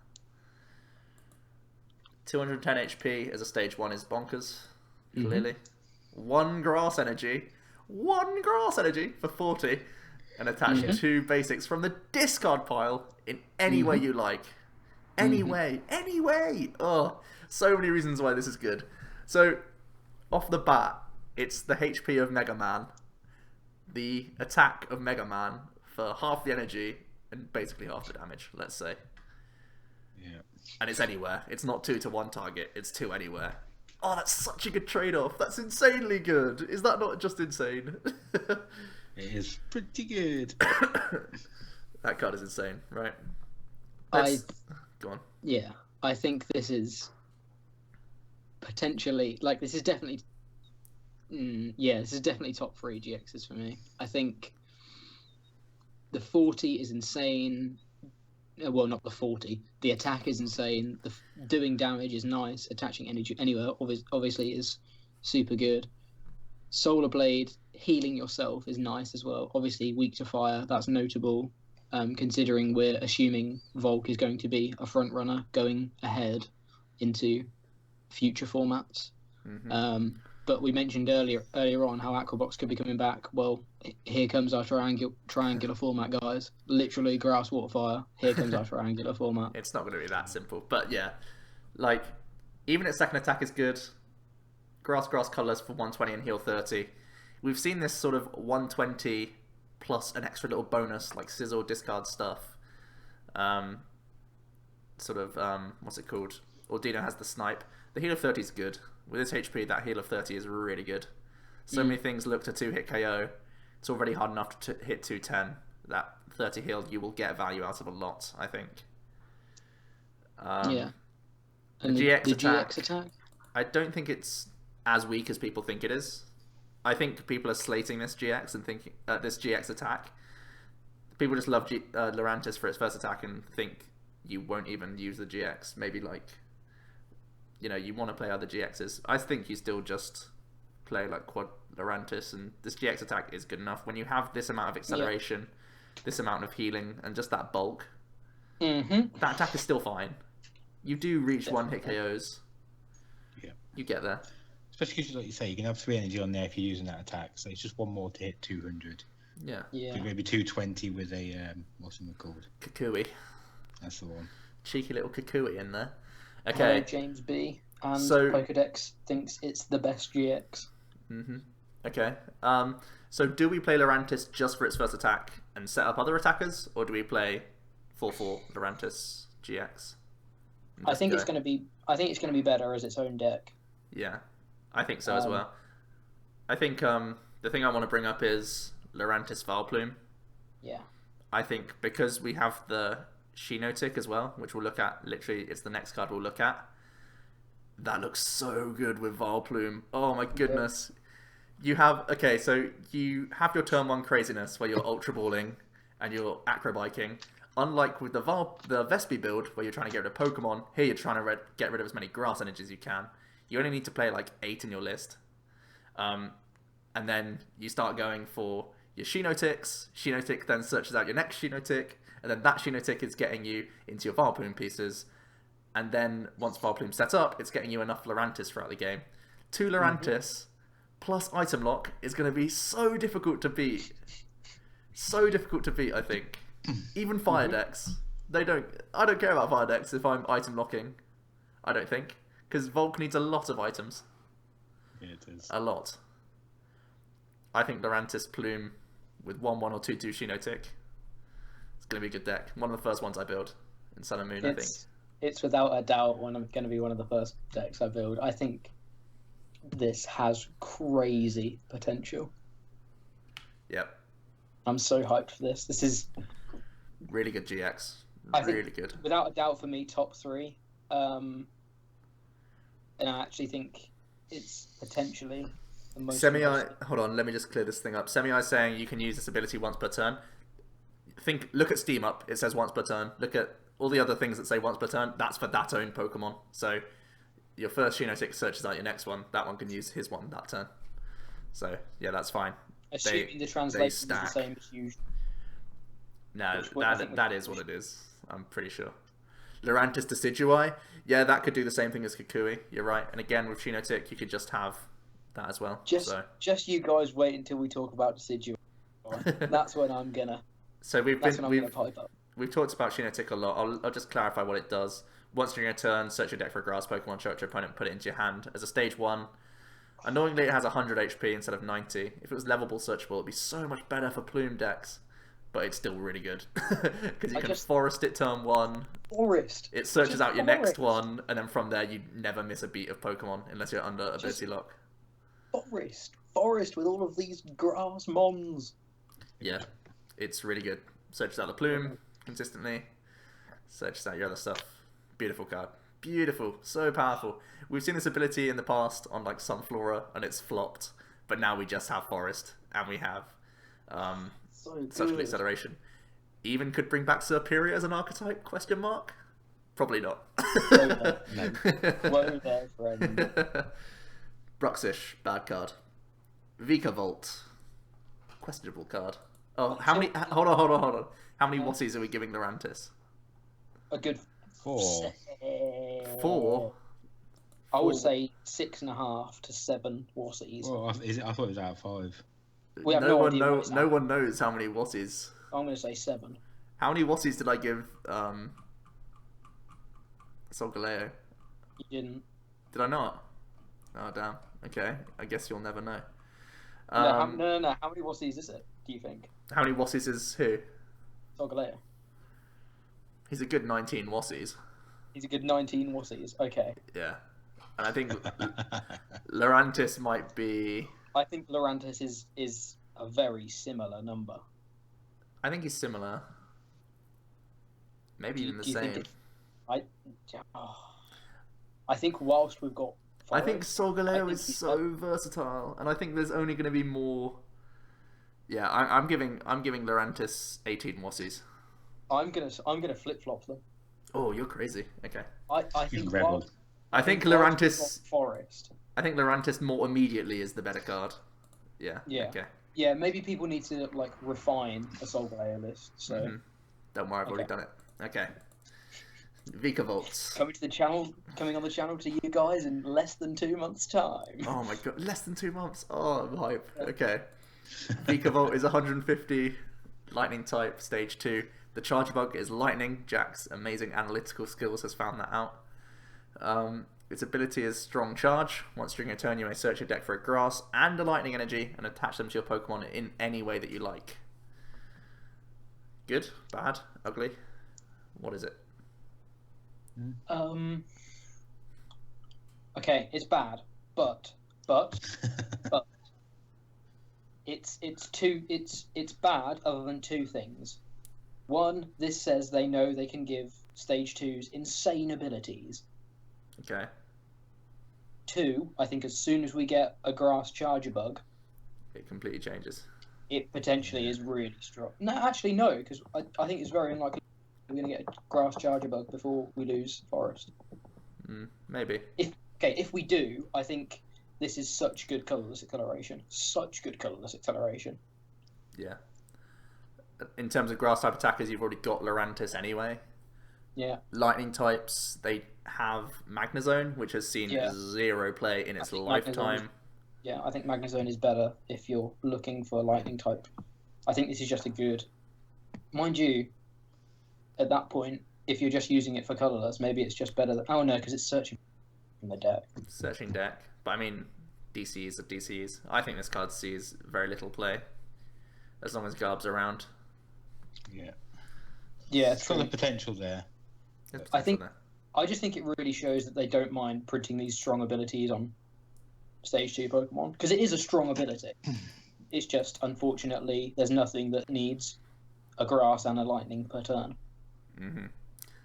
210 HP as a stage 1 is bonkers, clearly. One grass energy for 40, and attach 2 basics from the discard pile in any way you like. Any way. Oh, so many reasons why this is good. So, off the bat, it's the HP of Mega Man, the attack of Mega Man for half the energy and basically half the damage, let's say. Yeah. And it's anywhere. It's not 2 to 1 target, it's 2 anywhere. Oh, that's such a good trade-off. That's insanely good. Is that not just insane? It is pretty good. That card is insane, right? Go on. Yeah, I think this is potentially this is definitely. This is definitely top 3 GXs for me. I think the 40 is insane. Well, not the 40. The attack is insane. The doing damage is nice. Attaching energy anywhere obviously is super good. Solar Blade, healing yourself is nice as well. Obviously weak to fire, that's notable. Considering we're assuming Volk is going to be a front runner going ahead into future formats. But we mentioned earlier on how Aquabox could be coming back. Well, here comes our triangular format, guys. Literally grass, water, fire. Here comes our triangular format. It's not going to be that simple, but yeah, even its second attack is good. Grass colours for 120 and heal 30. We've seen this sort of 120 plus an extra little bonus like sizzle discard stuff. What's it called? Ordino has the snipe. The heal of 30 is good. With its HP, that heal of 30 is really good. So many things look to 2-hit KO. It's already hard enough to hit 210. That 30 heal, you will get value out of a lot, I think. Yeah. And the GX GX attack? I don't think it's as weak as people think it is. I think people are slating this GX and thinking this GX attack. People just love Lurantis for its first attack and think you won't even use the GX. Maybe you want to play other GXs. I think you still just play quad Lurantis, and this GX attack is good enough. When you have this amount of acceleration, this amount of healing, and just that bulk, that attack is still fine. You do reach one-hit KOs. Yeah. You get there. Especially because, like you say, you can have 3 energy on there if you're using that attack, so it's just one more to hit 200. Yeah. Maybe 220 with a, what's it called? Kukui. That's the one. Cheeky little Kukui in there. Okay. Hello, James B. And Pokedex thinks it's the best GX. Okay. So do we play Lurantis just for its first attack and set up other attackers, or do we play 4/4 Lurantis GX? I think it's going to be better as its own deck. Yeah, I think so as well. I think the thing I want to bring up is Lurantis Vileplume. Yeah. I think because we have the Shinotic as well, which we'll look at. Literally, it's the next card we'll look at. That looks so good with Vileplume. Oh my goodness. You have so you have your turn 1 craziness where you're ultra balling and you're acrobiking. Unlike with the Vespi build where you're trying to get rid of Pokemon, here you're trying to get rid of as many grass energies as you can. You only need to play like 8 in your list, and then you start going for your Shinoticks. Shinotic then searches out your next Shinotic, and then that Shinotic is getting you into your Vileplume pieces. And then once Vileplume's set up, it's getting you enough Lurantis throughout the game. 2 Lurantis plus item lock is going to be so difficult to beat. So difficult to beat, I think. Even fire decks. I don't care about fire decks if I'm item locking. I don't think. Because Volk needs a lot of items. Yeah, it is. A lot. I think Lurantis Plume with 1/1 or 2/2 Shinotic. It's going to be a good deck. One of the first ones I build in Sun and Moon, I think. It's without a doubt going to be one of the first decks I build. I think this has crazy potential. Yep. I'm so hyped for this. This is really good GX. Really good. Without a doubt for me, top 3. And I actually think it's potentially the most... Hold on, let me just clear this thing up. Semi-I is saying you can use this ability once per turn. Look at Steam Up. It says once per turn. Look at all the other things that say once per turn. That's for that own Pokemon. So your first Shinotic searches out your next one. That one can use his one that turn. So yeah, that's fine. Assuming the translation is the same as usual. No, that is what it is. I'm pretty sure. Lurantis Decidui. Yeah, that could do the same thing as Kukui. You're right. And again, with Shinotic, you could just have that as well. Just you guys wait until we talk about Decidui. That's when I'm gonna. So we've pipe up. We've talked about Shinotic a lot. I'll just clarify what it does. Once during your turn, search your deck for a grass Pokemon, show it to your opponent, put it into your hand. As a stage 1, annoyingly it has 100 HP instead of 90. If it was levelable searchable, it'd be so much better for Plume decks. But it's still really good. Because you can forest it turn 1. Forest! It searches out your next one, and then from there you never miss a beat of Pokemon unless you're under ability lock. Forest with all of these grass mons. Yeah, it's really good. Searches out the Plume consistently. Searches out your other stuff. Beautiful card. Beautiful. So powerful. We've seen this ability in the past on like Sunflora and it's flopped. But now we just have Forest. And we have such good acceleration. Even could bring back Serperior as an archetype? Question mark? Probably not. Whoa there, friend. Bruxish. Bad card. Vikavolt. Questionable card. Oh, how many... Hold on. How many Wassies are we giving Lurantis? A good 4. 4? I would say 6.5 to 7 Wassies. Well, I thought it was out of 5. We have no idea. No one knows how many Wassies. I'm going to say 7. How many Wassies did I give Solgaleo? You didn't. Did I not? Oh, damn. Okay. I guess you'll never know. No. How many Wassies is it, do you think? How many Wassies is who? Solgaleo. He's a good 19 Wassies. He's a good 19 Wassies. Okay. Yeah. And I think Lurantis might be... I think Lurantis is a very similar number. I think he's similar. Maybe even the same. I think whilst we've got... I think Solgaleo is so versatile, and I think there's only going to be more... Yeah, I'm giving Lurantis 18 Wassies. I'm gonna flip flop them. Oh, you're crazy. Okay. I think I think Lurantis. Forest. I think Lurantis more immediately is the better card. Yeah. Yeah. Okay. Yeah, maybe people need to like refine a Solgaleo list. So. Don't worry, I've already done it. Okay. Vikavolt. Coming on the channel to you guys in less than 2 months' time. Oh my god, less than 2 months. Oh, I'm hype. Okay. Vikavolt is 150 lightning type, stage 2. The charge bug is lightning. Jack's amazing analytical skills has found that out. Its ability is strong charge. Once during a turn, you may search your deck for a grass and a lightning energy and attach them to your Pokemon in any way that you like. Good? Bad? Ugly? What is it? Okay, it's bad, but it's bad other than 2 things. 1, this says they know they can give stage 2s insane abilities. Okay. 2, I think as soon as we get a grass charger bug, it completely changes. It potentially is really strong. No, actually, no, because I think it's very unlikely we're going to get a grass charger bug before we lose forest. Maybe. If we do, I think this is such good colourless acceleration. Such good colourless acceleration. Yeah. In terms of grass type attackers, you've already got Lurantis anyway. Yeah. Lightning types, they have Magnezone, which has seen zero play in its lifetime. I think Magnezone is better if you're looking for a lightning type. I think this is just a good... Mind you, at that point, if you're just using it for colourless, maybe it's just better... Oh no, because it's searching in the deck. Searching deck. But I mean, DCs are DCs. I think this card sees very little play, as long as Garb's around. Yeah. Yeah, it's got the potential there. I just think it really shows that they don't mind printing these strong abilities on Stage 2 Pokemon, because it is a strong ability. It's just, unfortunately, there's nothing that needs a grass and a lightning per turn.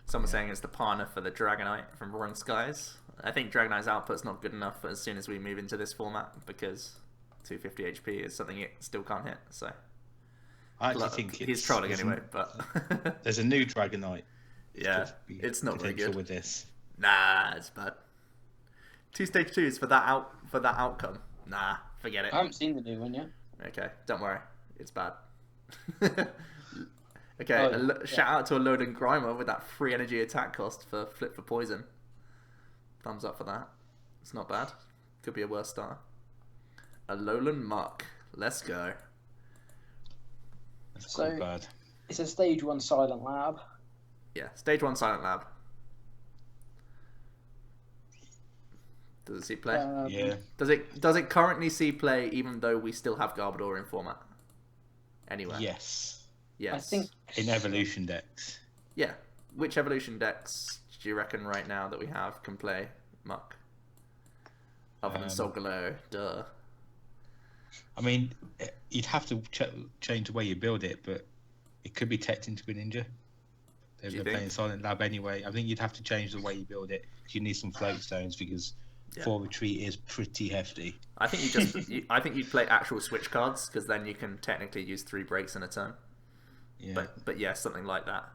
Someone's saying it's the partner for the Dragonite from Roaring Skies. I think Dragonite's output's not good enough as soon as we move into this format, because 250 HP is something it still can't hit. So I actually think he's trolling anyway, but there's a new Dragonite. Yeah, it's not very good with this. Nah, it's bad. 2 Stage 2s for that outcome. Nah, forget it. I haven't seen the new one yet. Okay, don't worry, it's bad. Okay, shout out to Alolan Grimer with that free energy attack cost for Flip for Poison. Thumbs up for that. It's not bad. Could be a worse start. Alolan Muck. Let's go. That's quite bad. It's a Stage 1 Silent Lab. Yeah, Stage 1 Silent Lab. Does it see play? Yeah. Does it currently see play even though we still have Garbodor in format? Anywhere? Yes. I think in evolution decks. Yeah. Which evolution decks do you reckon right now that we have can play Muck? Other than Solgaleo, duh. I mean, you'd have to change the way you build it, but it could be teched into a ninja. They're playing Silent Lab anyway. I think you'd have to change the way you build it. You need some float stones because 4 retreat is pretty hefty. I think I think you'd play actual switch cards because then you can technically use 3 breaks in a turn. Yeah. But yeah, something like that.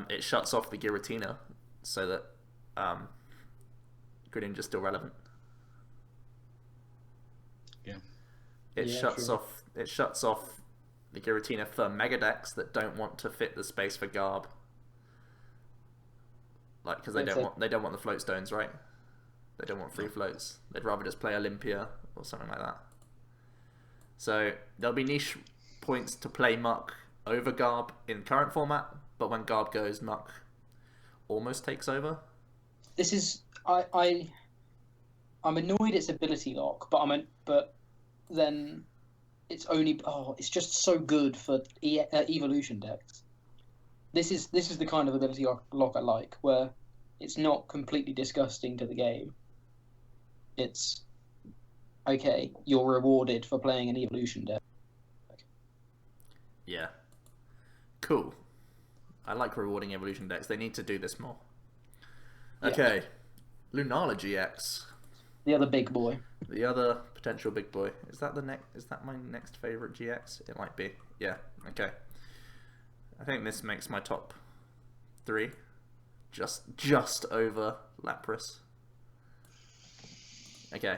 It shuts off the Giratina so that Greninja's still relevant. Yeah. It shuts off the Giratina for Mega decks that don't want to fit the space for Garb. Like, because they don't want the float stones, right? They don't want free floats. They'd rather just play Olympia or something like that. So there'll be niche points to play Muck over Garb in current format, but when Garb goes, Muck almost takes over. This is I'm annoyed it's ability lock, but then it's only it's just so good for evolution decks. This is the kind of ability lock I like, where it's not completely disgusting to the game. It's okay, you're rewarded for playing an evolution deck. Yeah. Cool. I like rewarding evolution decks. They need to do this more. Okay. Yeah. Lunala GX. The other big boy. The other potential big boy. Is that my next favorite GX? It might be. Yeah. Okay. I think this makes my top 3. Just over Lapras. Okay.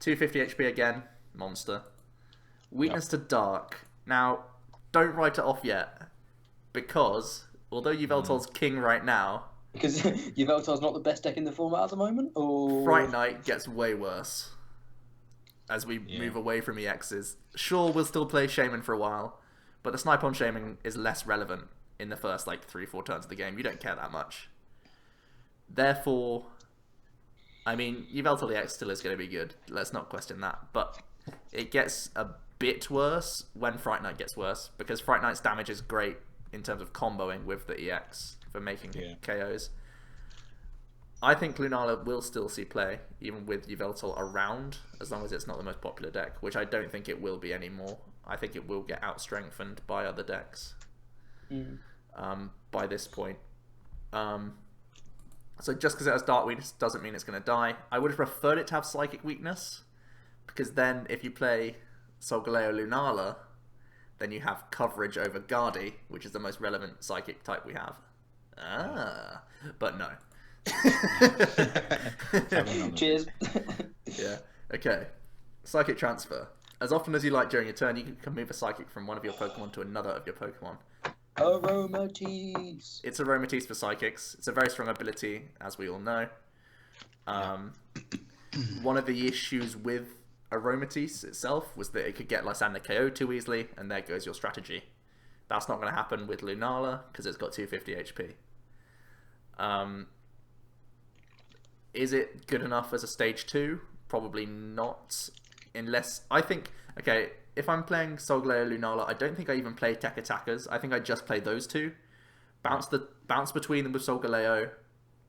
250 HP again. Monster. Weakness to Dark. Now, don't write it off yet. Because, although Yveltal's king right now... Because Yveltal's not the best deck in the format at the moment? Or... Fright Knight gets way worse. As we move away from EXs. Sure, we'll still play Shaman for a while. But the snipe on Shaman is less relevant in the first, 3-4 turns of the game. You don't care that much. Therefore... I mean, Yveltal EX still is going to be good. Let's not question that. But it gets a bit worse when Fright Knight gets worse. Because Fright Knight's damage is great in terms of comboing with the EX for making KOs. I think Lunala will still see play, even with Yveltal around, as long as it's not the most popular deck, which I don't think it will be anymore. I think it will get out-strengthened by other decks by this point. So just because it has Dark Weakness doesn't mean it's going to die. I would have preferred it to have Psychic Weakness, because then if you play Solgaleo Lunala, then you have coverage over Guardy, which is the most relevant psychic type we have. But no. Cheers. Yeah. Okay. Psychic transfer. As often as you like during your turn, you can move a psychic from one of your Pokemon to another of your Pokemon. Aromatisse. It's Aromatisse for psychics. It's a very strong ability, as we all know. One of the issues with Aromatisse itself was that it could get Lysander KO too easily, and there goes your strategy. That's not going to happen with Lunala, because it's got 250 HP. Is it good enough as a stage 2? Probably not. Unless, I think, okay, if I'm playing Solgaleo Lunala, I don't think I even play Tech Attackers. I think I just play those two. Bounce between them with Solgaleo,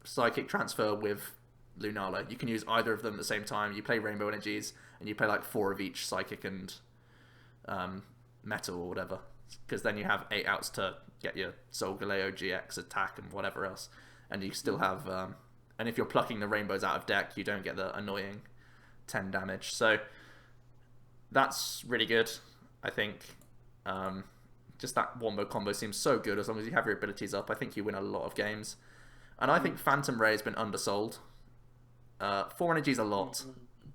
Psychic Transfer with Lunala. You can use either of them at the same time. You play Rainbow Energies, and you play like 4 of each Psychic and Metal or whatever. Because then you have 8 outs to get your Solgaleo GX attack and whatever else. And you still have... and if you're plucking the rainbows out of deck, you don't get the annoying 10 damage. So that's really good, I think. Just that Wombo combo seems so good as long as you have your abilities up. I think you win a lot of games. And I think Phantom Ray has been undersold. 4 energy is a lot.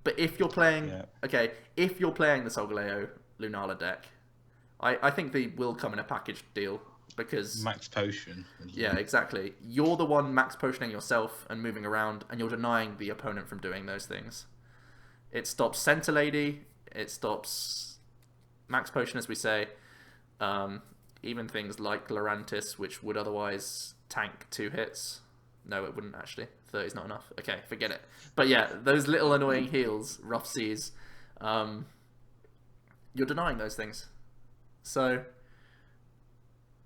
But if you're playing... Yeah. Okay, if you're playing the Solgaleo Lunala deck, I think they will come in a package deal. Because max potion. Yeah, exactly. You're the one max potioning yourself and moving around, and you're denying the opponent from doing those things. It stops Center Lady. It stops max potion, as we say. Even things like Lurantis, which would otherwise tank 2 hits. No, it wouldn't actually. 30's not enough. Okay, forget it. But yeah, those little annoying heals, Rough Seas, you're denying those things. So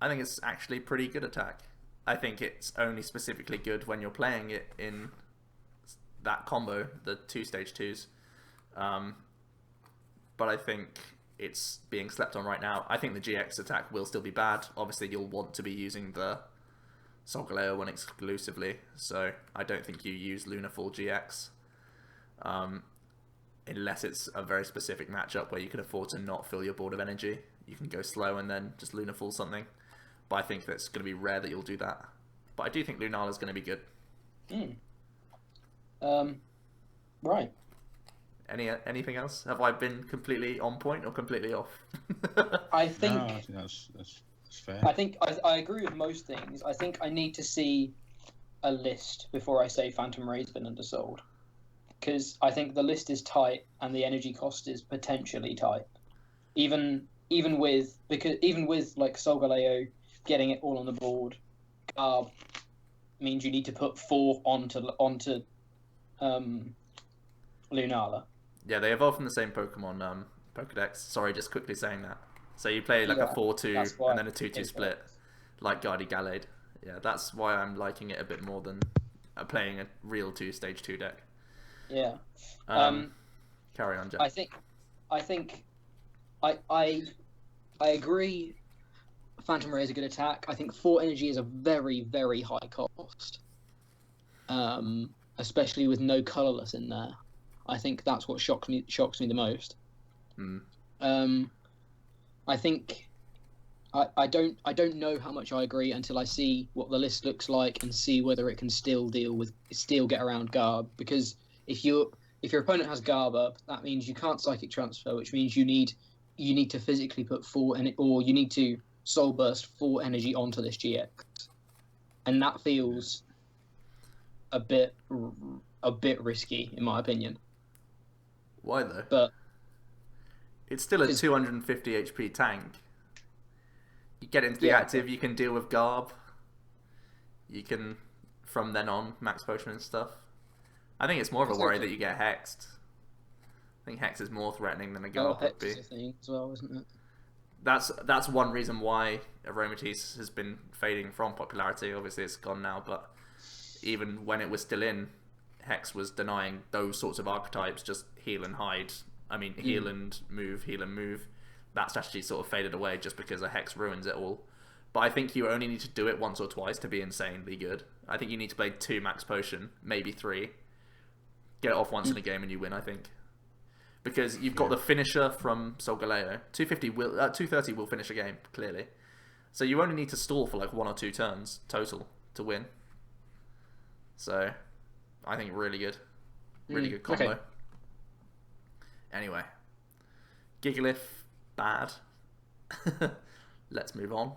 I think it's actually pretty good attack. I think it's only specifically good when you're playing it in that combo, the 2 stage 2s. But I think it's being slept on right now. I think the GX attack will still be bad. Obviously, you'll want to be using the Solgaleo one exclusively, so I don't think you use Lunafall GX. Unless it's a very specific matchup where you can afford to not fill your board of energy. You can go slow and then just Lunafall something. But I think that's going to be rare that you'll do that. But I do think Lunala is going to be good. Right. Anything else? Have I been completely on point or completely off? I think that's fair. I think I agree with most things. I think I need to see a list before I say Phantom Ray's been undersold. Because I think the list is tight and the energy cost is potentially tight. Even with like Solgaleo getting it all on the board, Garb means you need to put 4 onto Lunala. Yeah, they evolve from the same Pokemon Pokedex. Sorry, just quickly saying that. So you play like a 4-2 and then a 2-2 split, like Guardy Gallade. Yeah, that's why I'm liking it a bit more than playing a real 2 stage 2 deck. Yeah. Carry on, Jack. I think I agree. Phantom Ray is a good attack. I think 4 energy is a very, very high cost. Especially with no colorless in there. I think that's what shocks me the most. I think I don't know how much I agree until I see what the list looks like and see whether it can still get around Garb. Because if your opponent has Garb up, that means you can't Psychic Transfer, which means you need to physically put 4 or you need to Soul Burst 4 energy onto this GX, and that feels a bit risky in my opinion. Why though? But it's still a 250 HP tank. You get into the active, you can deal with Garb. You can, from then on, max potion and stuff. I think it's more of a worry that you get hexed. I think Hex is more threatening than a Garb would be. Hex is a thing as well, isn't it? That's one reason why Aromatisse has been fading from popularity. Obviously, it's gone now, but even when it was still in, Hex was denying those sorts of archetypes, just heal and hide. I mean, heal and move, heal and move. That strategy sort of faded away just because a Hex ruins it all. But I think you only need to do it once or twice to be insanely good. I think you need to play 2 max potion, maybe 3. Get it off once in a game and you win, I think. because you've got the finisher from Solgaleo. 230 will finish a game clearly, so you only need to stall for like 1 or 2 turns total to win. So, I think really good combo. Okay. Anyway, Gigalith bad. Let's move on.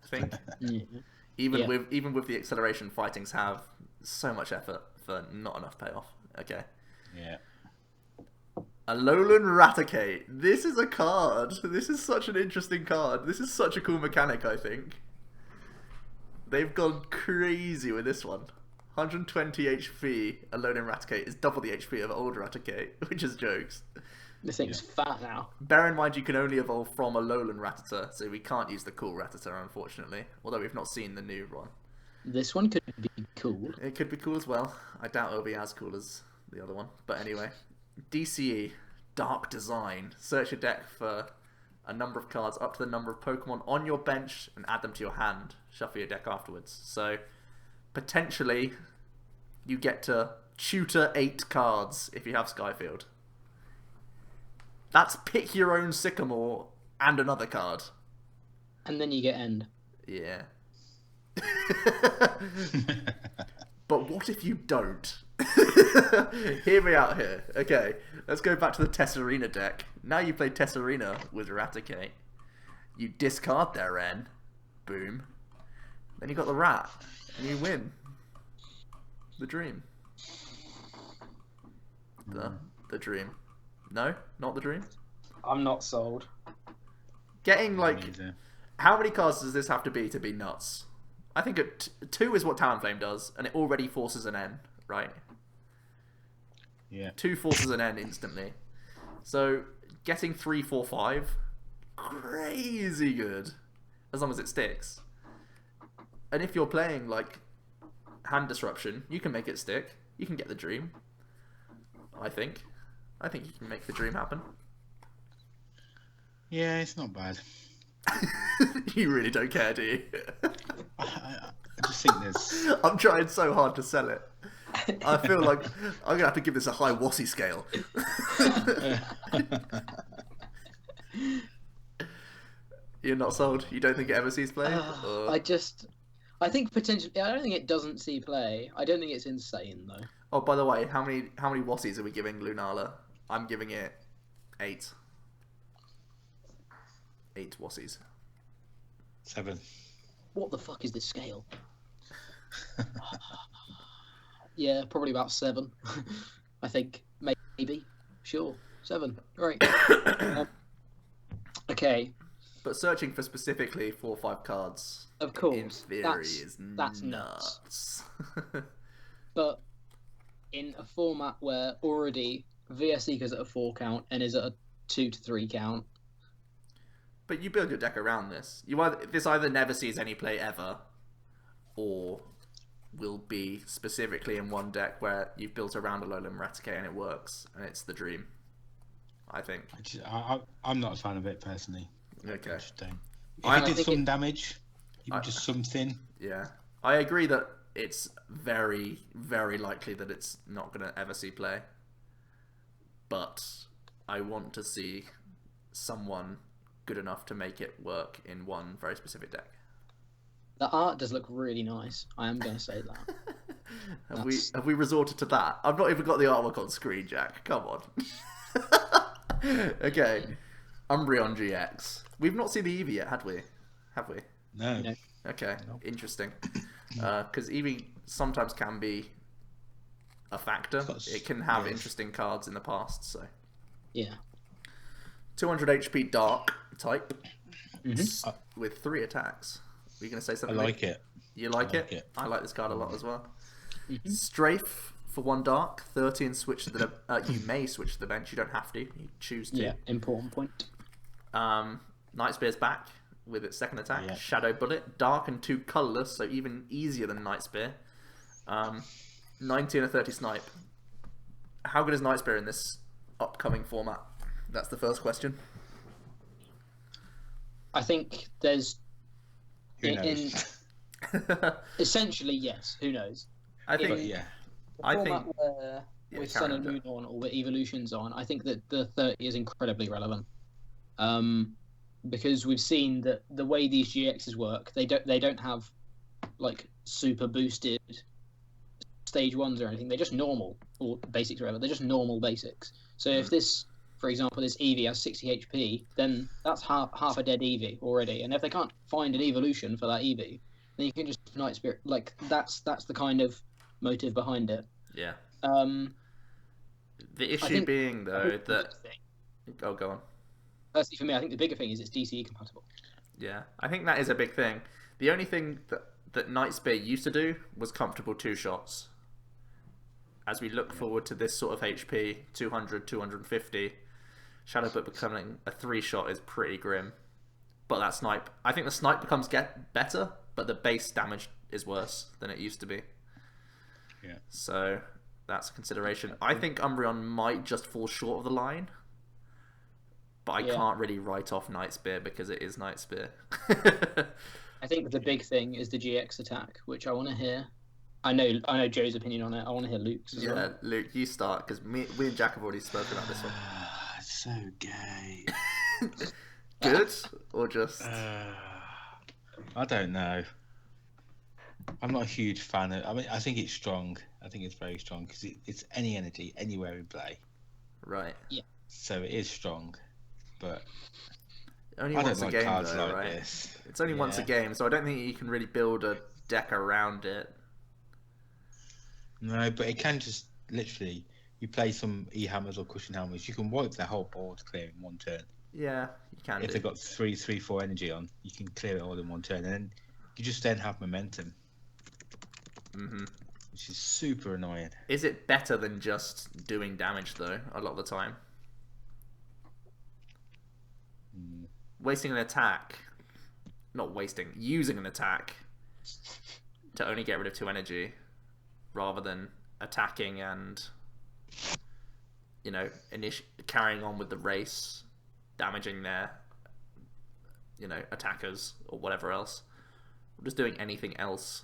I think even with the acceleration, fightings have so much effort for not enough payoff. Okay. Yeah. Alolan Raticate. This is a card. This is such an interesting card. This is such a cool mechanic, I think. They've gone crazy with this one. 120 HP Alolan Raticate is double the HP of old Raticate, which is jokes. This thing's fat now. Bear in mind you can only evolve from Alolan Rattata, so we can't use the cool Rattata, unfortunately. Although we've not seen the new one. This one could be cool. It could be cool as well. I doubt it'll be as cool as the other one. But anyway. DCE, Dark Design. Search your deck for a number of cards up to the number of Pokemon on your bench and add them to your hand. Shuffle your deck afterwards. So, potentially, you get to tutor 8 cards if you have Skyfield. That's pick your own Sycamore and another card. And then you get End. Yeah. But what if you don't? Hear me out here. Okay, let's go back to the Tesserina deck. Now you play Tesserina with Raticate. You discard their N. Boom. Then you got the rat. And you win. The dream. The dream. No? Not the dream? I'm not sold. Getting, like... How many cards does this have to be nuts? I think 2 is what Talonflame does, and it already forces an N, right? Yeah. 2 forces an N instantly. So, getting 3, 4, 5, crazy good. As long as it sticks. And if you're playing, like, Hand Disruption, you can make it stick. You can get the dream. I think you can make the dream happen. Yeah, it's not bad. You really don't care, do you? I just think there's... I'm trying so hard to sell it. I feel like I'm going to have to give this a high Wassy scale. You're not sold? You don't think it ever sees play? I think potentially... I don't think it doesn't see play. I don't think it's insane, though. Oh, by the way, how many Wassies are we giving Lunala? I'm giving it 8. 8 Wassies. 7. What the fuck is this scale? Yeah, probably about 7. I think. Maybe. Sure. 7. Right. Okay. But searching for specifically 4 or 5 cards, of course, in theory, that's nuts. But in a format where already VS Seeker's at a 4 count and is at a 2 to 3 count. But you build your deck around this. This either never sees any play ever, or will be specifically in one deck where you've built around Alolan Raticate and it works, and it's the dream. I think. I'm not a fan of it personally. Okay. If it did some damage, even just something. Yeah, I agree that it's very, very likely that it's not going to ever see play. But I want to see someone good enough to make it work in one very specific deck. The art does look really nice. I am going to say that. Have we resorted to that? I've not even got the artwork on screen, Jack. Come on. Okay. Umbreon GX. We've not seen the Eevee yet, have we? No. Okay, interesting. Because Eevee sometimes can be a factor. It can have interesting cards in the past, so. Yeah. 200 HP Dark type with 3 attacks. Were you going to say something? I like it. You like it? I like this card a lot as well. Strafe for 1 Dark, 30 and switch to the... you may switch to the bench, you don't have to. You choose to. Yeah, important point. Night Spear's back with its 2nd attack. Shadow Bullet, Dark and 2 colourless, so even easier than Night Spear. 90 and a 30 Snipe. How good is Night Spear in this upcoming format? That's the first question. I think there's... Who knows? Essentially, yes. Who knows? I think... A format where with Sun and Moon on, or with Evolutions on, I think that the 30 is incredibly relevant. Because we've seen that the way these GXs work, they don't have like super boosted stage ones or anything. They're just normal, or basics or whatever. They're just normal basics. So if this, for example, this Eevee has 60 HP, then that's half a dead Eevee already. And if they can't find an evolution for that Eevee, then you can just Night Spirit. Like that's the kind of motive behind it. Yeah. The issue being though that go on. Personally, for me, I think the bigger thing is it's DCE compatible. Yeah, I think that is a big thing. The only thing that Night Spear used to do was comfortable 2 shots. As we look forward to this sort of HP, 200, 250, Shadowbook becoming a 3-shot is pretty grim. But that snipe, I think the snipe becomes better, but the base damage is worse than it used to be. Yeah. So that's a consideration. I think Umbreon might just fall short of the line. But I can't really write off Night Spear because it is Night Spear. I think the big thing is the GX attack, which I want to hear. I know Joe's opinion on it. I want to hear Luke's as well. Yeah, Luke, you start, because we and Jack have already spoken about this one. So gay. Good? Or just... I don't know. I'm not a huge fan of... I mean, I think it's strong. I think it's very strong, because it's any energy, anywhere in play. Right. Yeah. So it is strong, but... Only I once don't a like game, cards though, like right? this. It's only once a game, so I don't think you can really build a deck around it. No, but it can just literally, you play some E-hammers or cushion hammers, you can wipe their whole board clear in one turn. Yeah, you can. If they've got 4 energy on, you can clear it all in one turn, and then you just then have momentum. Mm-hmm. Which is super annoying. Is it better than just doing damage, though, a lot of the time? Wasting an attack, using an attack to only get rid of 2 energy, rather than attacking and, you know, carrying on with the race, damaging their, you know, attackers or whatever else, or just doing anything else.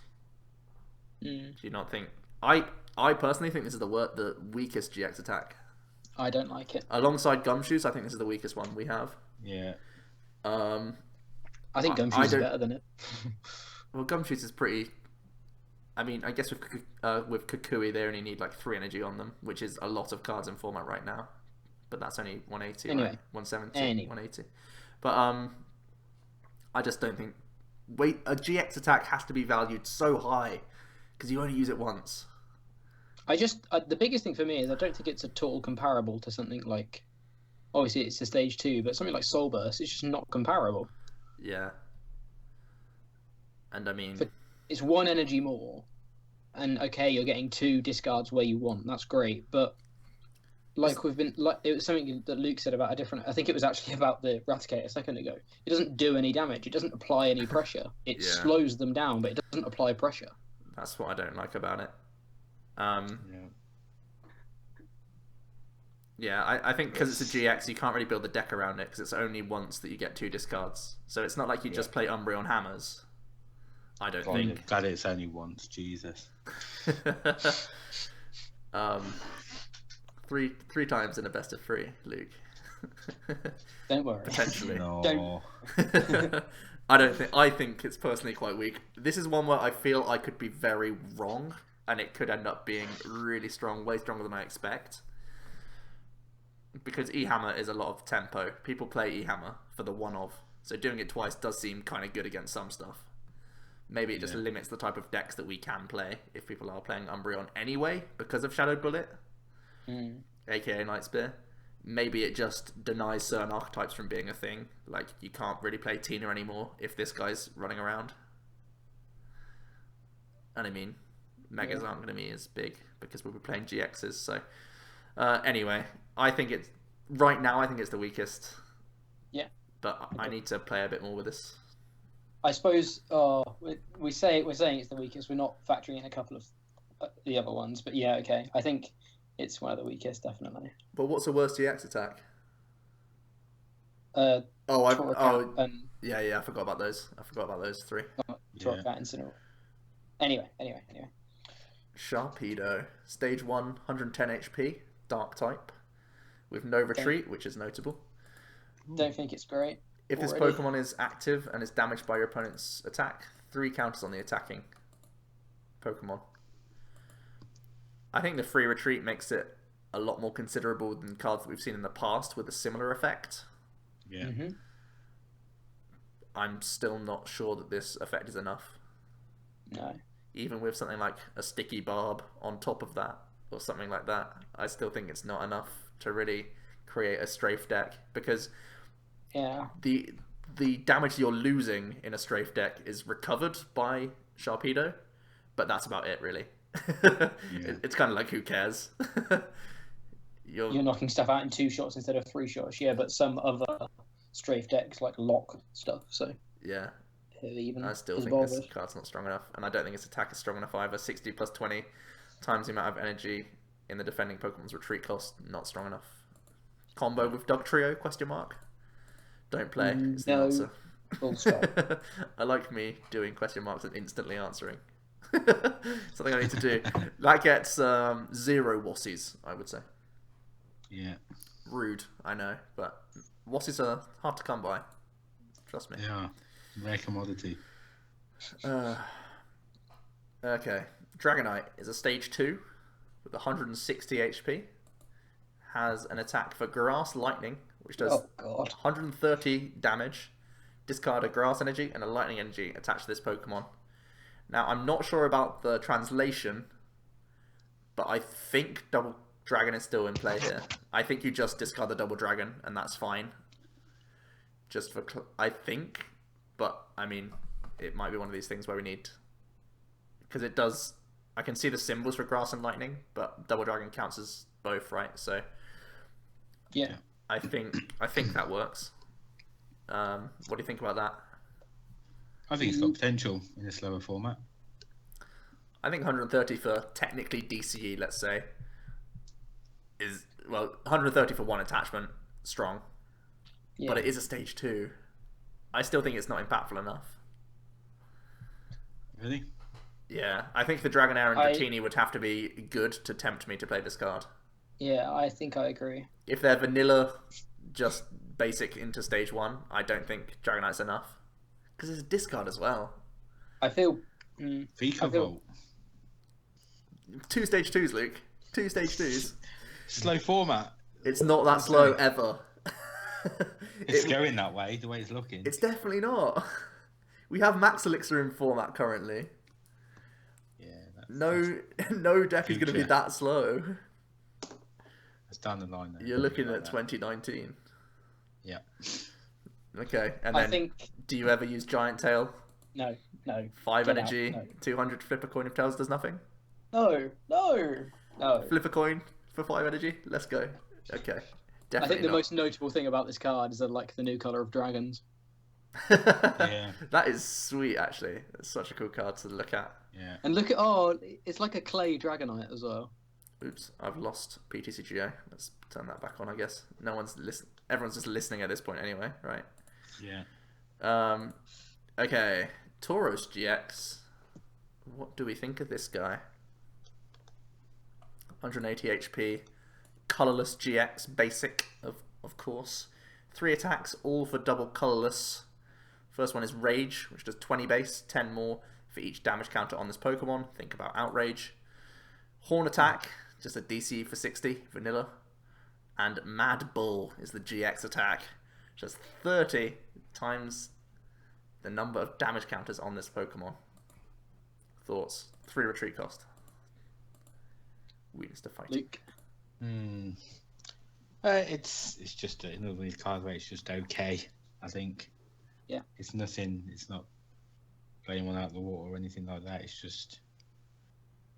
Do you not think? I personally think this is the weakest GX attack. I don't like it. Alongside Gumshoes, I think this is the weakest one we have. Yeah. I think Gumshoes is better than it. Well, Gumshoes is pretty... I mean, I guess with Kukui, they only need like 3 energy on them, which is a lot of cards in format right now. But that's only 180, anyway, right? 170, 180. But I just don't think... a GX attack has to be valued so high, because you only use it once. The biggest thing for me is I don't think it's at all comparable to something like... Obviously, it's a stage 2, but something like Soul Burst, it's just not comparable. Yeah. And I mean... It's 1 energy more. And okay, you're getting 2 discards where you want. That's great. But it was something that Luke said about I think it was actually about the Raticate a second ago. It doesn't do any damage. It doesn't apply any pressure. It slows them down, but it doesn't apply pressure. That's what I don't like about it. Yeah, I think because it's a GX, you can't really build the deck around it, because it's only once that you get 2 discards. So it's not like you just play Umbreon hammers. I don't think. Glad it's only once, Jesus. 3 times in a best of 3, Luke. Don't worry. Potentially. No. I think it's personally quite weak. This is one where I feel I could be very wrong, and it could end up being really strong, way stronger than I expect. Because E-Hammer is a lot of tempo. People play E-Hammer for the one-of. So doing it twice does seem kind of good against some stuff. Maybe it just limits the type of decks that we can play if people are playing Umbreon anyway because of Shadow Bullet, aka Night Spear. Maybe it just denies certain archetypes from being a thing. Like, you can't really play Tina anymore if this guy's running around. And I mean, Megas aren't going to be as big because we'll be playing GXs. So anyway, I think it's the weakest. Yeah. But I need to play a bit more with this. I suppose we're saying it's the weakest. We're not factoring in a couple of the other ones, but yeah, okay. I think it's one of the weakest, definitely. But what's the worst GX attack? Yeah, I forgot about those. 3. Incineroar. Anyway. Sharpedo. Stage 1, 110 HP, Dark type, with no retreat, which is notable. Don't think it's great. If this Pokemon is active and is damaged by your opponent's attack, 3 counters on the attacking Pokemon. I think the free retreat makes it a lot more considerable than cards that we've seen in the past with a similar effect. Yeah. I'm still not sure that this effect is enough. No. Even with something like a Sticky Barb on top of that, or something like that, I still think it's not enough to really create a strafe deck, because the damage you're losing in a strafe deck is recovered by Sharpedo, but that's about it, really. It's kind of like, who cares? You're knocking stuff out in 2 shots instead of 3 shots, but some other strafe decks like lock stuff, so yeah. Even I still think this card's not strong enough, and I don't think its attack is strong enough either. 60 plus 20 times the amount of energy in the defending Pokemon's retreat cost, not strong enough. Combo with Dugtrio, question mark? Don't play, is the answer. Full stop. I like me doing question marks and instantly answering. Something I need to do. That gets 0 Wassies, I would say. Yeah. Rude, I know, but Wassies are hard to come by. Trust me. Yeah. Rare commodity. Okay. Dragonite is a stage 2 with 160 HP. Has an attack for Grass Lightning, which does 130 damage. Discard a Grass Energy and a Lightning Energy attached to this Pokemon. Now, I'm not sure about the translation, but I think Double Dragon is still in play here. I think you just discard the Double Dragon, and that's fine. Just for... I think... But, I mean, it might be one of these things where we need... Because it does... I can see the symbols for Grass and Lightning, but Double Dragon counts as both, right? So... Yeah. I think that works. What do you think about that? I think it's got potential in a slower format. I think 130 for technically DCE, let's say, is... Well, 130 for one attachment, strong. Yeah. But it is a stage 2. I still think it's not impactful enough. Really? Yeah, I think the Dragonair and Dratini would have to be good to tempt me to play this card. Yeah, I think I agree. If they're vanilla, just basic into stage 1, I don't think Dragonite's enough. Because it's a discard as well. I feel... Volt. 2 stage 2s, Luke. 2 stage 2s. Slow format. It's not that slow ever. It's going that way, the way it's looking. It's definitely not. We have Max Elixir in format currently. Yeah. No deck is going to be that slow. It's down the line though. You're looking at 2019. Yeah. Okay, and then do you ever use Giant Tail? No. 5 energy, 200 flip a coin if Tails does nothing? No. Flip a coin for 5 energy? Let's go. Okay. Definitely I think the most notable thing about this card is the new colour of dragons. Yeah. That is sweet, actually. It's such a cool card to look at. Yeah. And look at it's like a clay Dragonite as well. Oops, I've lost PTCGO. Let's turn that back on, I guess. No one's listening. Everyone's just listening at this point anyway, right? Yeah. Okay. Tauros GX. What do we think of this guy? 180 HP. Colorless GX, basic, of course. 3 attacks, all for double colorless. First one is Rage, which does 20 base, 10 more for each damage counter on this Pokemon. Think about Outrage. Horn Attack, just a DC for 60, vanilla. And Mad Bull is the GX attack, just 30 times the number of damage counters on this Pokemon. Thoughts? 3 retreat cost. Weakness to fight. Luke. It's just another one of these cards where it's just okay, I think. Yeah. It's nothing. It's not blowing one out of the water or anything like that. It's just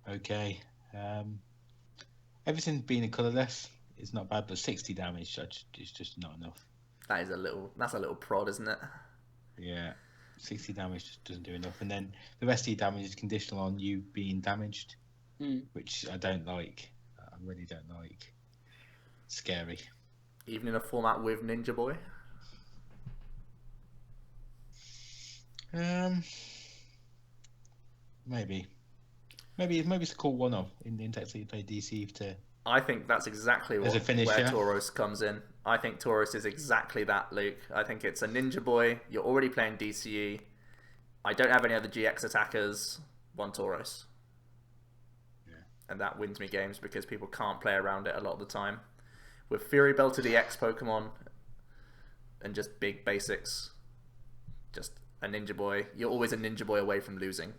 okay. Everything being colourless is not bad, but 60 damage is just not enough. That's a little prod, isn't it? Yeah. 60 damage just doesn't do enough. And then the rest of your damage is conditional on you being damaged, which I don't like. I really don't like. Scary. Even in a format with Ninja Boy? Maybe. Maybe it's a cool one-off in text that you play DC to. I think that's exactly As a finisher. where Tauros comes in. I think Tauros is exactly that, Luke. I think it's a Ninja Boy. You're already playing DCE. I don't have any other GX attackers. One Tauros. Yeah. And that wins me games because people can't play around it a lot of the time. With Fury Belted EX Pokemon and just big basics, just a Ninja Boy. You're always a Ninja Boy away from losing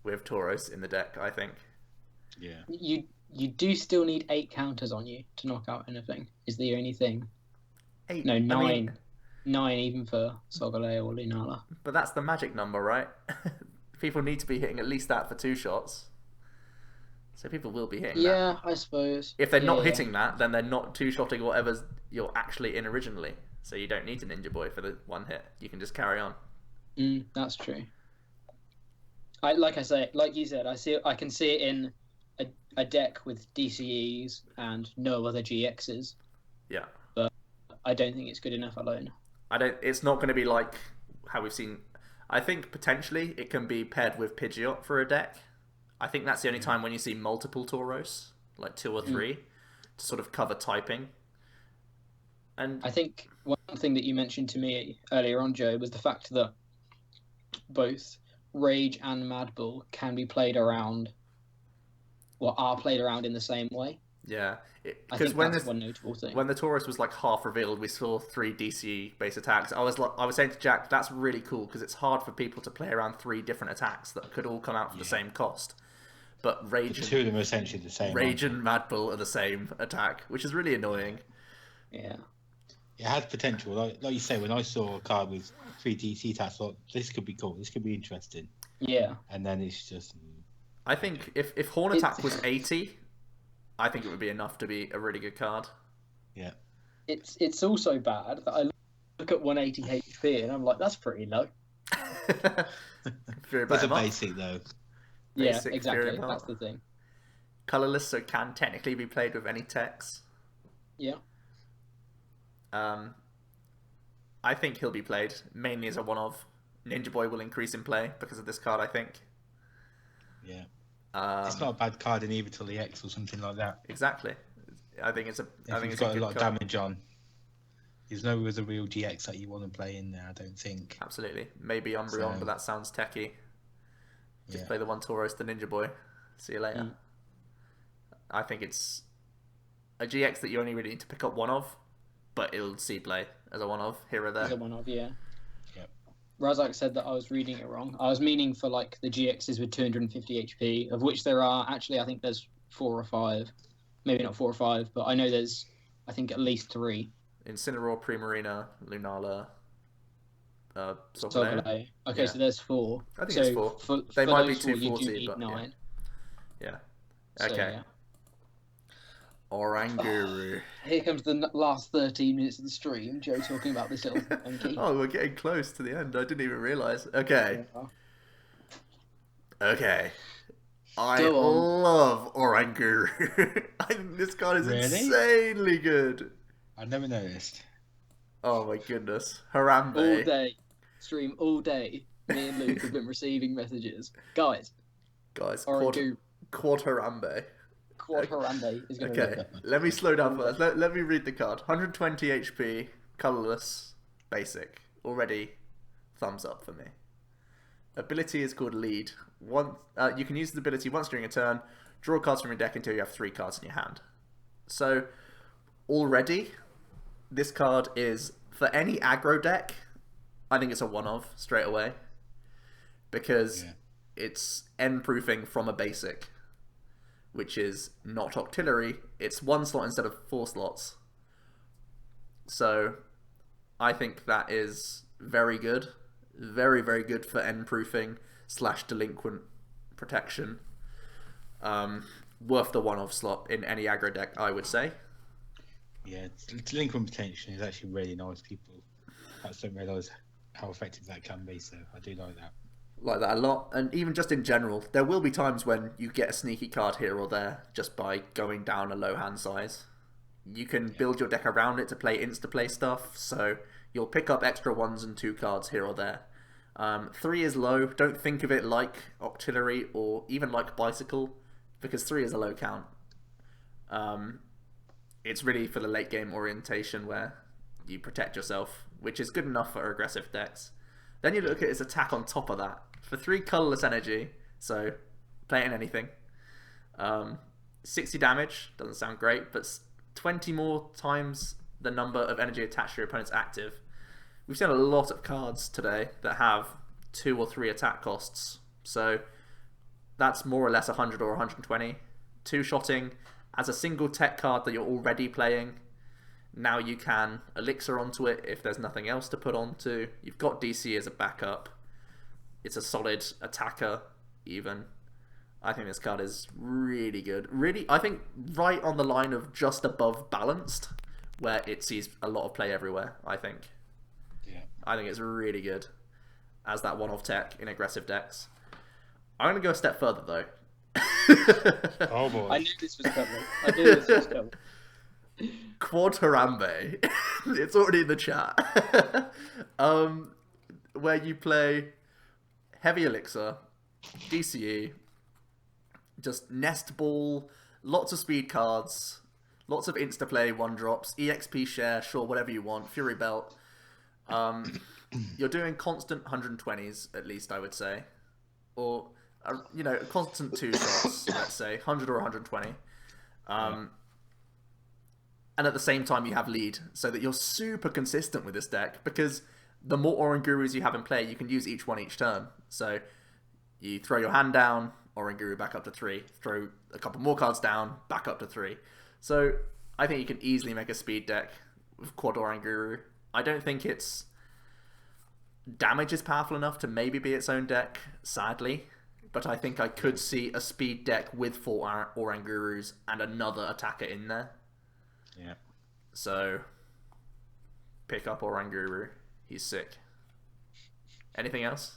with Tauros in the deck, I think. Yeah. You do still need 8 counters on you to knock out anything. Is the only thing. 8. No, 9. I mean, 9 even for Solgaleo or Lunala. but that's the magic number, right? People need to be hitting at least that for 2 shots. So people will be hitting that. Yeah, I suppose. If they're not Yeah. hitting that, then they're not 2-shotting whatever you're actually in originally. So you don't need a Ninja Boy for the 1 hit. You can just carry on. That's true. Like you said, I can see it in a deck with DCEs and no other GXs. Yeah. But I don't think it's good enough alone. It's not going to be like how we've seen. I think potentially it can be paired with Pidgeot for a deck. I think that's the only time when you see multiple Tauros, like 2 or 3, to sort of cover typing. And I think one thing that you mentioned to me earlier on, Joe, was the fact that both Rage and Mad Bull can be played around, or are played around in the same way. yeah, I because think that's one notable thing. when the Tauros was like half revealed, we saw 3 DC based attacks. I was saying to Jack, that's really cool because it's hard for people to play around 3 different attacks that could all come out for the same cost. But Rage, The 2 of them are essentially the same. Rage and Mad Bull are the same attack, which is really annoying. Yeah. It has potential. Like you say, when I saw a card with 3 DC attacks, I thought this could be cool. This could be interesting. Yeah. And then it's just. I think if Horn Attack was 80, I think it would be enough to be a really good card. Yeah. It's also bad that I look at 180 HP and I'm like, that's pretty low. That's a basic though. Yeah, Basic exactly. Fury Belt. That's the thing. Colorless, so can technically be played with any techs. Yeah. I think he'll be played mainly as a one-of. Ninja Boy will increase in play because of this card, I think. Yeah. It's not a bad card in either till the X or something like that. Exactly. I think it's got a a lot of card. damage on. There's no other real GX that you want to play in there, I don't think. Absolutely. Maybe Umbreon, but that sounds techie. Just play the one Tauros, the Ninja Boy. See you later. I think it's a GX that you only really need to pick up one of, but it'll see play as a one of here or there. As a one of, yeah. Yep. Razak said that I was reading it wrong. I was meaning for like the GXs with 250 HP, of which there are actually, I think there's 4 or 5. Maybe not 4 or 5, but I know there's, I think, at least 3. Incineroar, Primarina, Lunala, Solgaleo. Okay, so there's 4. I think it's 4. They might be 240, but 9. Yeah. So, Okay. yeah. Oranguru. Here comes the last 13 minutes of the stream. Joe talking about this little monkey. Oh, we're getting close to the end. I didn't even realise. Okay. Okay. I love Oranguru. I think this card is insanely good. I never noticed. Oh my goodness. Harambe. All day. Stream all day. Me and Luke have been receiving messages. Guys. Quad Harambe. Quad Harambe is going to Okay, let me slow down first. Let me read the card. 120 HP, colourless, basic. Already, thumbs up for me. Ability is called Lead. You can use the ability once during a turn, draw cards from your deck until you have 3 cards in your hand. So, already, this card is, for any aggro deck, I think it's a one-of, straight away. Because it's end-proofing from a basic, which is not Octillery. It's 1 slot instead of 4 slots. So, I think that is very good. Very, very good for end-proofing / delinquent protection. Worth the one-off slot in any aggro deck, I would say. Yeah, delinquent protection is actually really nice. People perhaps don't realise how effective that can be, so I do like that. Like that a lot, and even just in general, there will be times when you get a sneaky card here or there just by going down a low hand size. You can build your deck around it to play insta-play stuff, so you'll pick up extra 1s and 2 cards here or there. 3 is low. Don't think of it like Octillery or even like Bicycle, because 3 is a low count. It's really for the late game orientation where you protect yourself, which is good enough for aggressive decks. Then you look at his attack on top of that. For 3 colourless energy, so play it in anything. 60 damage, doesn't sound great, but 20 more times the number of energy attached to your opponent's active. We've seen a lot of cards today that have 2 or 3 attack costs, so that's more or less 100 or 120. 2-shotting as a single tech card that you're already playing. Now you can elixir onto it if there's nothing else to put onto. You've got DC as a backup. It's a solid attacker, even. I think this card is really good. Really, I think right on the line of just above balanced, where it sees a lot of play everywhere, I think. Yeah. I think it's really good as that one-off tech in aggressive decks. I'm going to go a step further, though. Oh, boy. I knew this was coming. Quad Harambe. It's already in the chat. Where you play Heavy Elixir, DCE, just Nest Ball, lots of speed cards, lots of insta-play 1-drops, EXP share, sure, whatever you want, Fury Belt. You're doing constant 120s, at least, I would say. Or, you know, constant 2 shots, let's say, 100 or 120. And at the same time, you have lead, so that you're super consistent with this deck, because the more Orangurus you have in play, you can use each one each turn. So you throw your hand down, Oranguru back up to 3, throw a couple more cards down, back up to 3. So I think you can easily make a speed deck with Quad Oranguru. I don't think its damage is powerful enough to maybe be its own deck, sadly. But I think I could see a speed deck with 4 Orangurus and another attacker in there. Yeah. So, pick up Oranguru. He's sick. Anything else?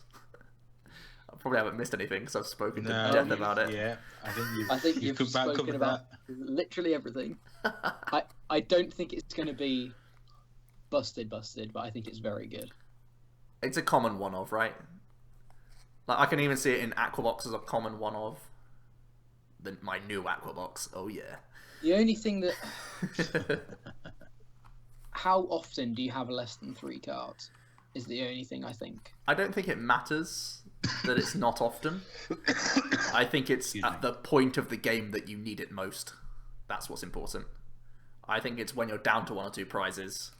I probably haven't missed anything because I've spoken to death about it. Yeah, I think you've spoken about literally everything. I don't think it's going to be busted, but I think it's very good. It's a common one-of, right? Like, I can even see it in Aquabox as a common one-of. My new Aquabox. Oh, yeah. The only thing that... How often do you have less than 3 cards? Is the only thing I think. I don't think it matters that it's not often. I think it's at the point of the game that you need it most. That's what's important. I think it's when you're down to 1 or 2 prizes.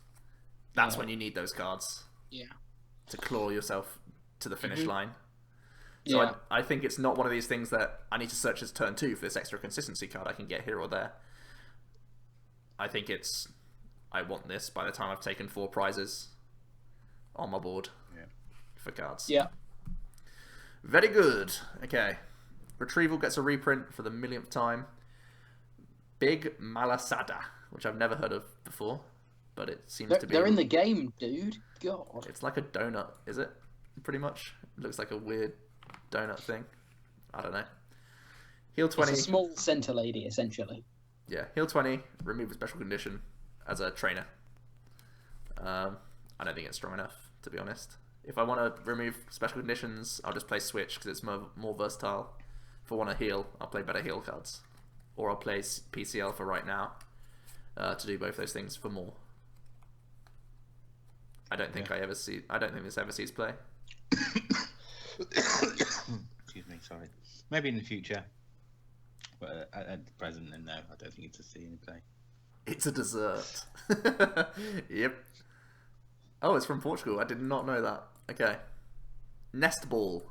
That's when you need those cards. Yeah. To claw yourself to the finish line. So I think it's not one of these things that I need to search as turn 2 for this extra consistency card I can get here or there. I think it's, I want this by the time I've taken 4 prizes on my board for cards. Yeah. Very good. Okay. Retrieval gets a reprint for the millionth time. Big Malasada, which I've never heard of before, but it seems to be... They're in the game, dude. God. It's like a donut, is it? Pretty much. It looks like a weird donut thing. I don't know. Heal 20. It's a small center lady, essentially. Yeah, heal 20, remove a special condition as a trainer. I don't think it's strong enough, to be honest. If I want to remove special conditions, I'll just play Switch because it's more versatile. If I want to heal, I'll play better heal cards. Or I'll play PCL for right now to do both those things for more. I don't think I don't think this ever sees play. Excuse me, sorry. Maybe in the future. But at the present, no, I don't think it's a see any play. It's a dessert. Yep. Oh, it's from Portugal. I did not know that. Okay. Nest Ball.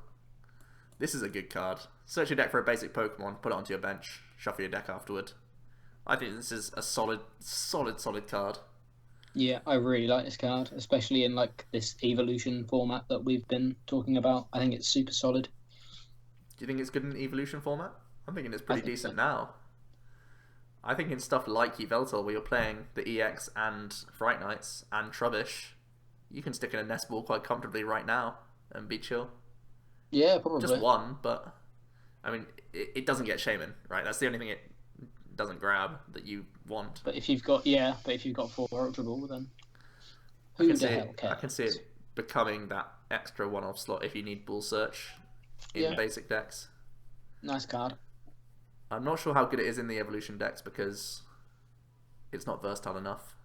This is a good card. Search your deck for a basic Pokemon, put it onto your bench, shuffle your deck afterward. I think this is a solid card. Yeah, I really like this card, especially in like this evolution format that we've been talking about. I think it's super solid. Do you think it's good in evolution format? I'm thinking it's pretty decent so. now. I think in stuff like Yveltal, where you're playing the EX and Fright Knights and Trubbish, you can stick in a Nest Ball quite comfortably right now and be chill. Yeah, probably. Just one, but I mean, it doesn't get Shaman, right? That's the only thing it doesn't grab that you want. But if you've got 4 Ultra Ball, then who the hell cares? I can see it becoming that extra one-off slot if you need Bull Search in basic decks. Nice card. I'm not sure how good it is in the evolution decks because it's not versatile enough.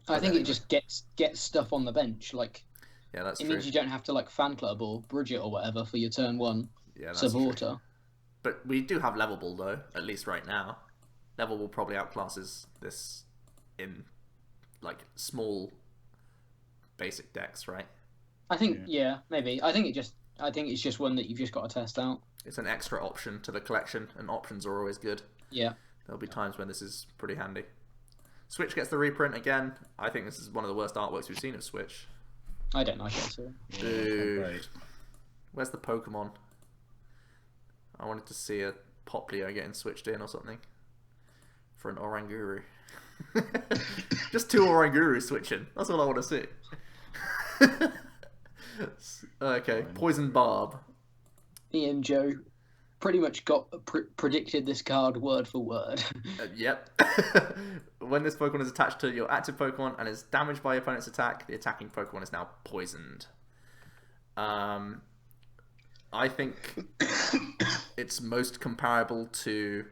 I think it just gets stuff on the bench. Like, yeah, that's it true. means you don't have to like fan club or bridge it or whatever for your turn 1 that's supporter. True. But we do have level ball though, at least right now. Level ball probably outclasses this in like small basic decks, right? I think maybe. I think it's just one that you've just got to test out. It's an extra option to the collection, and options are always good. Yeah. There'll be times when this is pretty handy. Switch gets the reprint again. I think this is one of the worst artworks we've seen of Switch. I don't like it. So. Dude. Where's the Pokemon? I wanted to see a Poplio getting switched in or something. For an Oranguru. Just 2 Orangurus switching. That's all I want to see. Okay, Poison Barb. Me and Joe pretty much predicted this card word for word. Yep. When this Pokemon is attached to your active Pokemon and is damaged by your opponent's attack, the attacking Pokemon is now poisoned. I think it's most comparable to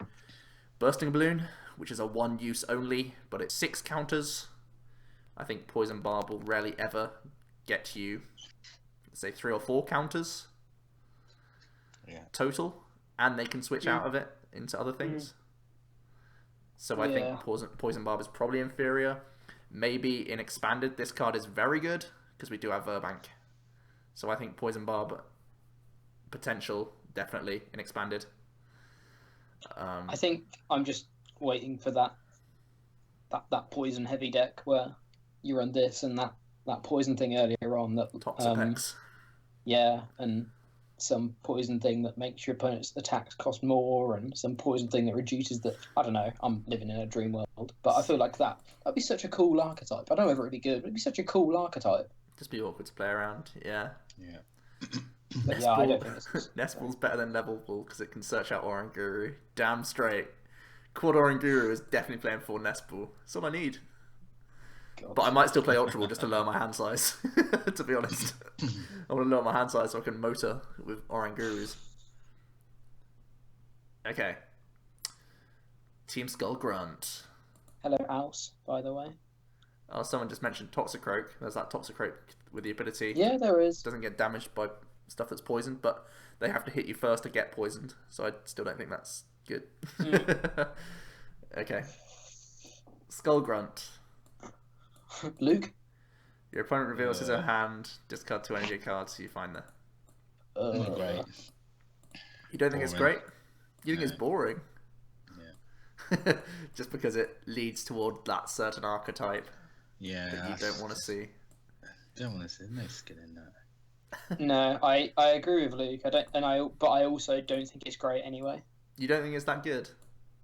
Bursting Balloon, which is a 1-use only, but it's 6 counters. I think Poison Barb will rarely ever get you, let's say, 3 or 4 counters total, and they can switch out of it into other things. So I think Poison Barb is probably inferior. Maybe in Expanded, this card is very good, because we do have Verbank. So I think Poison Barb, potential, definitely, in Expanded. I think I'm just waiting for that poison heavy deck where you run this and that poison thing earlier on. That Toxapex. Yeah, and some poison thing that makes your opponent's attacks cost more, and some poison thing that reduces the... I don't know, I'm living in a dream world, but I feel like that'd be such a cool archetype. I don't know whether it'd be good, but it'd be such a cool archetype. Just be awkward to play around, yeah. But yeah, I don't think it's... Nestball's better than Level Ball because it can search out Oranguru. Damn straight. Quad Oranguru is definitely playing for Nestball. That's all I need. God. But I might still play Ultra Ball just to lower my hand size, to be honest. I want to lower my hand size so I can motor with Orangurus. Okay. Team Skull Grunt. Hello, Alce, by the way. Oh, someone just mentioned Toxicroak. There's that Toxicroak with the ability. Yeah, there is. Doesn't get damaged by stuff that's poisoned, but they have to hit you first to get poisoned. So I still don't think that's good. Okay. Skull Grunt. Luke? Your opponent reveals his own hand, discard 2 energy cards, you find there. Not great. You don't think it's great? You think it's boring? Yeah. Just because it leads toward that certain archetype that you don't want to see. Don't want to see. No skin in that. No, I agree with Luke. But I also don't think it's great anyway. You don't think it's that good?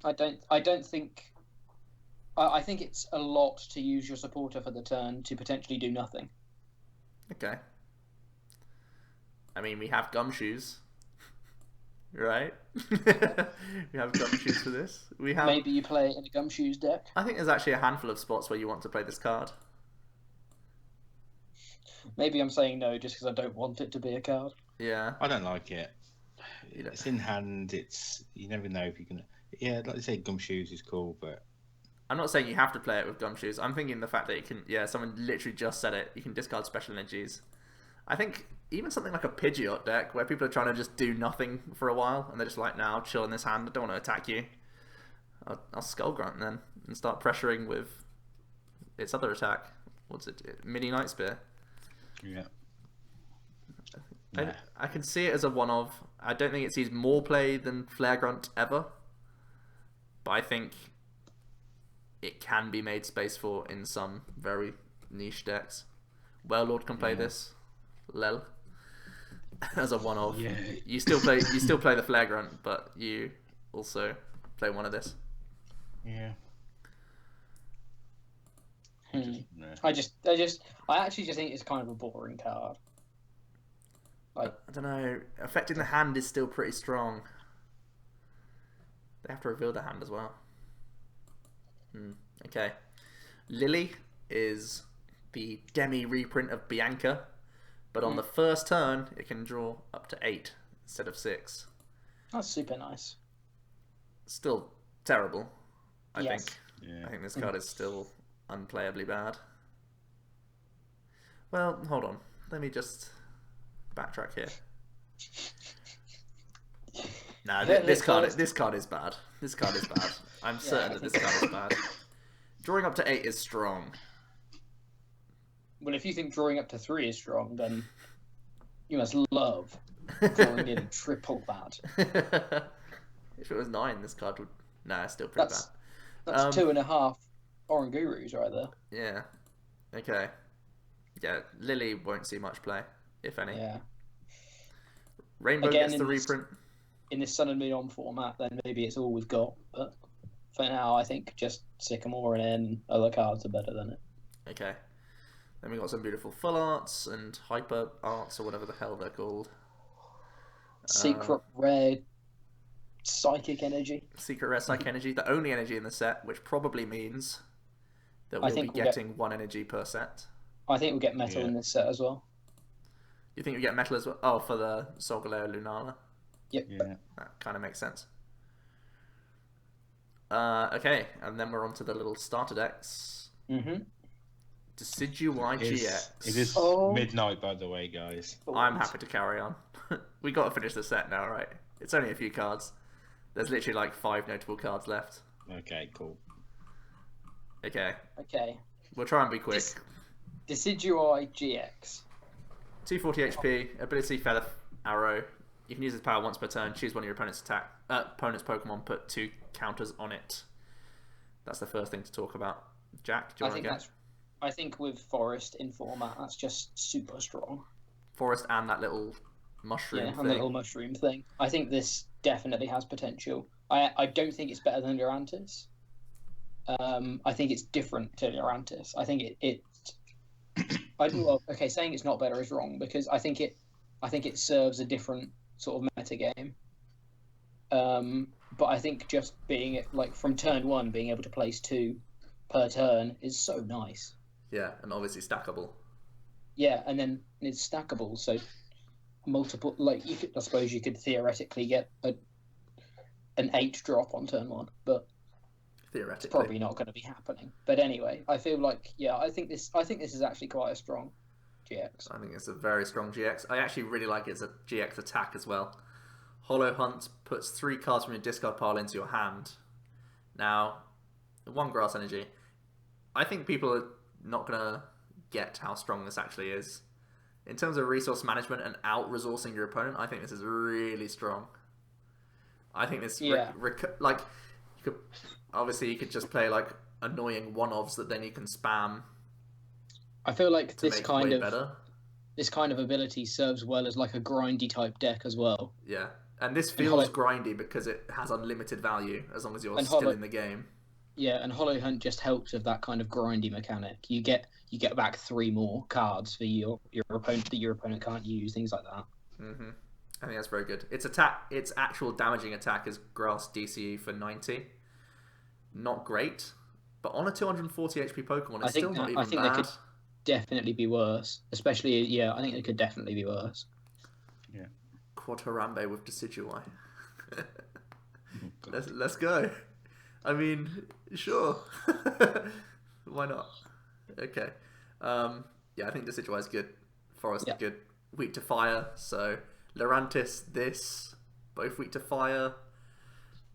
I don't think. I think it's a lot to use your supporter for the turn to potentially do nothing. Okay. I mean, we have Gumshoes, right? We have Gumshoes for this. We have. Maybe you play it in a Gumshoes deck. I think there's actually a handful of spots where you want to play this card. Maybe I'm saying no just because I don't want it to be a card. Yeah. I don't like it. It's in hand. You never know if you can. Yeah, like you say, Gumshoes is cool, but I'm not saying you have to play it with Gumshoes. I'm thinking the fact that you can. Yeah, someone literally just said it. You can discard special energies. I think even something like a Pidgeot deck where people are trying to just do nothing for a while and they're just like, "Now, chill in this hand. I don't want to attack you. I'll Skull Grunt then and start pressuring with its other attack. What's it? Mini Night Spear." yeah. I can see it as a one-of. I don't think it sees more play than Flare Grunt ever, but I think it can be made space for in some very niche decks. Warlord can play this, Lel, as a one-of. Yeah. You still play the Flare Grunt, but you also play one of this. Yeah. No. I actually just think it's kind of a boring card. I don't know. Affecting the hand is still pretty strong. They have to reveal the hand as well. Okay. Lily is the Demi reprint of Bianca, but on the first turn it can draw up to 8 instead of 6. That's super nice. Still terrible, I Yes. think. Yeah. I think this card is still unplayably bad. Well, hold on. Let me just backtrack here. Nah, this card is bad. This card is bad. I'm certain that this card is bad. Drawing up to 8 is strong. Well, if you think drawing up to 3 is strong, then you must love drawing nearly triple that. If it was 9, this card would... Nah, it's still pretty bad. That's 2.5 Orangurus right there. Yeah. Okay. Yeah, Lily won't see much play, if any. Yeah. Rainbow Again, gets the reprint. In this Sun and Moon format, then maybe it's all we've got. But for now, I think just Sycamore and then other cards are better than it. Okay. Then we got some beautiful full arts and hyper arts, or whatever the hell they're called. Secret Rare Psychic Energy. Secret Rare Psychic Energy, the only energy in the set, which probably means that we'll be getting 1 energy per set. I think we'll get metal in this set as well. You think we get metal as well? Oh, for the Solgaleo Lunala? Yep. Yeah. That kind of makes sense. Okay, and then we're on to the little starter decks. Mm-hmm. Decidueye GX. It is midnight, by the way, guys. I'm happy to carry on. We got to finish the set now, right? It's only a few cards. There's literally like 5 notable cards left. Okay, cool. Okay. Okay. We'll try and be quick. Decidueye GX. 240 HP, ability Feather Arrow. You can use its power once per turn. Choose one of your opponent's opponent's Pokemon. Put 2 counters on it. That's the first thing to talk about. Jack, do you want to go? I think with Forest in format, that's just super strong. Forest and that little mushroom thing. Yeah, and the little mushroom thing. I think this definitely has potential. I don't think it's better than Lurantis. I think it's different to Lurantis. I think saying it's not better is wrong, because I think it serves a different sort of meta game. But I think just being like from turn 1, being able to place 2 per turn is so nice. Yeah, and obviously stackable. Yeah, and then it's stackable, so multiple. Like I suppose you could theoretically get an 8 drop on turn 1, but theoretically, it's probably not going to be happening. But anyway, I feel like I think this is actually quite a strong GX. I think it's a very strong GX. I actually really like its a GX attack as well. Hollow Hunt puts 3 cards from your discard pile into your hand. Now, 1 grass energy. I think people are not going to get how strong this actually is. In terms of resource management and out-resourcing your opponent, I think this is really strong. I think this... like, you could just play, like, annoying one-offs that then you can spam. I feel like this kind of ability serves well as, like, a grindy type deck as well. Yeah, and this feels grindy because it has unlimited value as long as you're still in the game. Yeah, and Hollow Hunt just helps with that kind of grindy mechanic. You get back 3 more cards for your opponent that your opponent can't use, things like that. Mm-hmm. I think that's very good. Its actual damaging attack is Grass DCE for 90. Not great, but on a 240 HP Pokemon, it's still not even bad. I think they could definitely be worse. Especially, I think they could definitely be worse. Yeah. Quad Harambe with Decidueye. Let's go. I mean, sure. Why not? Okay. I think Decidueye is good. Forest is good. Weak to fire. So Lurantis, both weak to fire,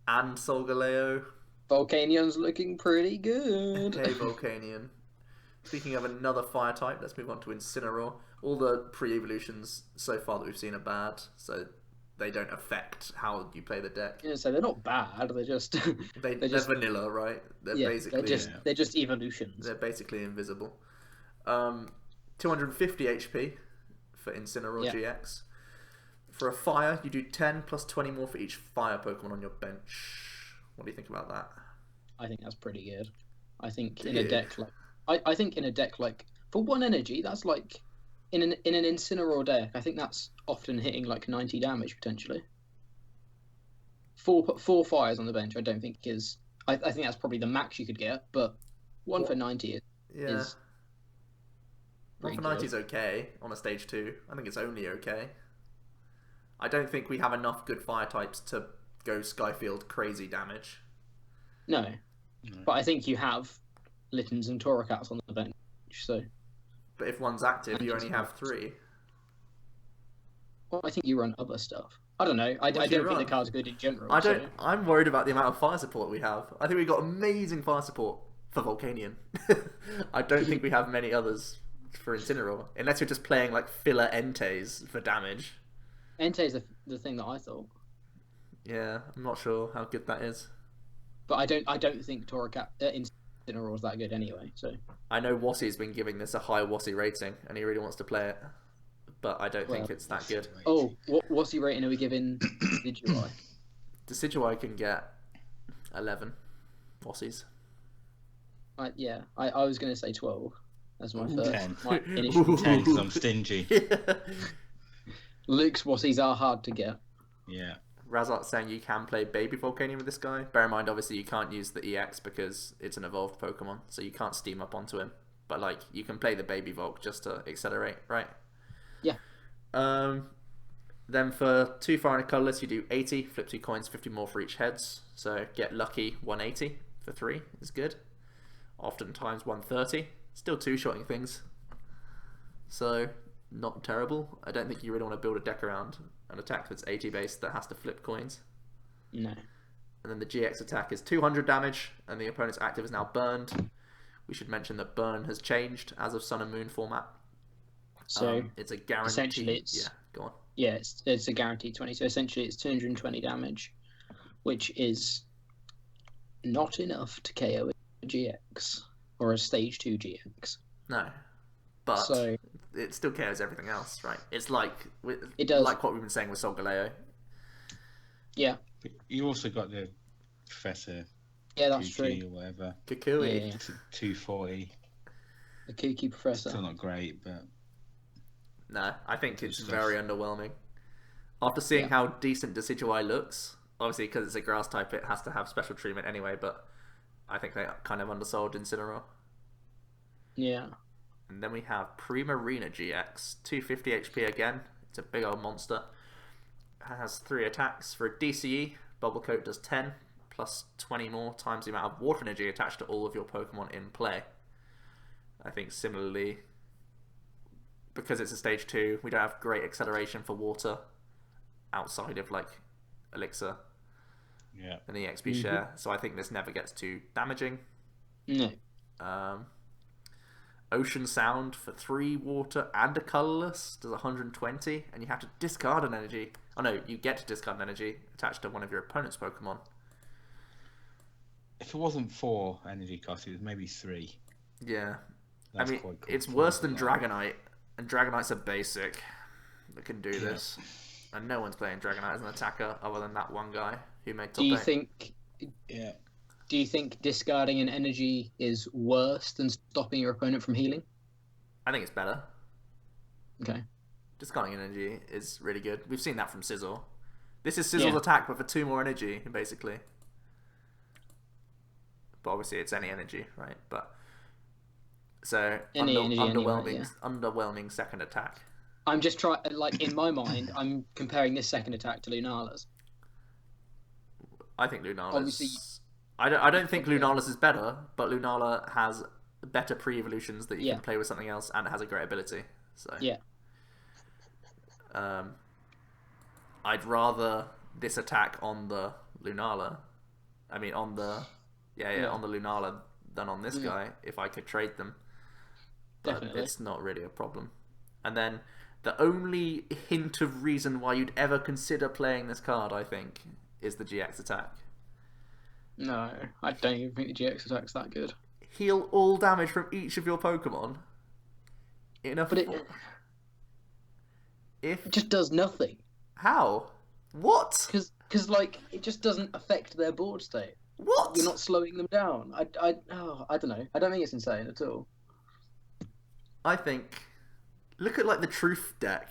and Solgaleo. Volcanian's looking pretty good. Hey, Volcanion. Speaking of another fire type, let's move on to Incineroar. All the pre-evolutions so far that we've seen are bad, so they don't affect how you play the deck. Yeah, so they're not bad. They're just they're vanilla, right? They're just evolutions. They're basically invisible. 250 HP for Incineroar GX. For a fire, you do 10 plus 20 more for each fire Pokemon on your bench. What do you think about that? I think that's pretty good. I think in a deck like for 1 energy, that's like in an Incineroar deck, I think that's often hitting like 90 damage potentially. 4 fires on the bench, I don't think is. I think that's probably the max you could get, but 1 for 90 is. pretty for good. 90 is okay on a stage 2. I think it's only okay. I don't think we have enough good fire types to go Skyfield crazy damage. No. But I think you have Littens and Toracats on the bench, so... But if one's active, you only have 3. Well, I think you run other stuff. I don't know. I don't think the card's good in general. I'm worried about the amount of fire support we have. I think we've got amazing fire support for Volcanion. I don't think we have many others for Incineroar, unless you're just playing like filler Entei for damage. Entei's the thing that I thought. Yeah, I'm not sure how good that is. But I don't think Torracat Incineroar is that good anyway. So I know Wassie's been giving this a high Wassie rating, and he really wants to play it, but I don't think it's that good. Oh, what's the rating are we giving Decidueye? Decidueye can get 11 Wassies. Yeah, I was going to say 12. That's my first. 10. My initial 10 because I'm stingy. Luke's Wassies are hard to get. Yeah. Razart's saying you can play Baby Volcanion with this guy. Bear in mind, obviously, you can't use the EX because it's an evolved Pokemon, so you can't steam up onto him. But, like, you can play the Baby Volk just to accelerate, right? Yeah. Then for 2 fire and a colourless, you do 80, flip 2 coins, 50 more for each heads. So get lucky 180 for 3 is good. Oftentimes 130. Still 2-shotting things. So, not terrible. I don't think you really want to build a deck around an attack that's 80 based that has to flip coins. No. And then the GX attack is 200 damage, and the opponent's active is now burned. We should mention that burn has changed as of Sun and Moon format. So it's a guarantee. essentially, it's go on. Yeah, it's a guaranteed 20. So essentially, it's 220 damage, which is not enough to KO a GX or a stage 2 GX. No, but it still KOs everything else, right? It's like it does, like what we've been saying with Solgaleo. Yeah. But you also got the Professor. Yeah, that's Kiki true. Or whatever. Kukui. Yeah. 240. The Kiki Professor. Still not great, but No, I think it's very underwhelming. After seeing how decent Decidueye looks, obviously because it's a grass type, it has to have special treatment anyway. But I think they kind of undersold Incineroar. Yeah. And then we have Primarina GX, 250 HP again. It's a big old monster. It has 3 attacks. For a DCE, Bubble Coat does 10, plus 20 more times the amount of water energy attached to all of your Pokemon in play. I think similarly, because it's a stage 2, we don't have great acceleration for water outside of like Elixir and the EXP share. So I think this never gets too damaging. No. Ocean Sound for 3 water and a colourless does 120, and you have to discard an energy. Oh no, you get to discard an energy attached to one of your opponent's Pokemon. if it wasn't 4 energy cost, it was maybe 3. Yeah. That's I mean, quite cool it's worse than Dragonite, and Dragonite's a basic that can do this. And no one's playing Dragonite as an attacker other than that one guy who made top 8. Do you think discarding an energy is worse than stopping your opponent from healing? I think it's better. Okay. Discarding an energy is really good. We've seen that from Sizzle. This is Sizzle's attack, but for 2 more energy, basically. But obviously, it's any energy, right? But so underwhelming second attack. I'm just trying, like in my mind, I'm comparing this second attack to Lunala's. I think Lunala's. Obviously, I don't think Lunala's is better, but Lunala has better pre-evolutions that you can play with something else, and it has a great ability. So yeah. I'd rather this attack on the Lunala. I mean, on the on the Lunala than on this guy if I could trade them. But Definitely. It's not really a problem. And then the only hint of reason why you'd ever consider playing this card, I think, is the GX attack. No, I don't even think the GX attack's that good. Heal all damage from each of your Pokemon. But it just does nothing. How? What? Because like it just doesn't affect their board state. What? You're not slowing them down. I don't know. I don't think it's insane at all. I think, look at like the Truth deck,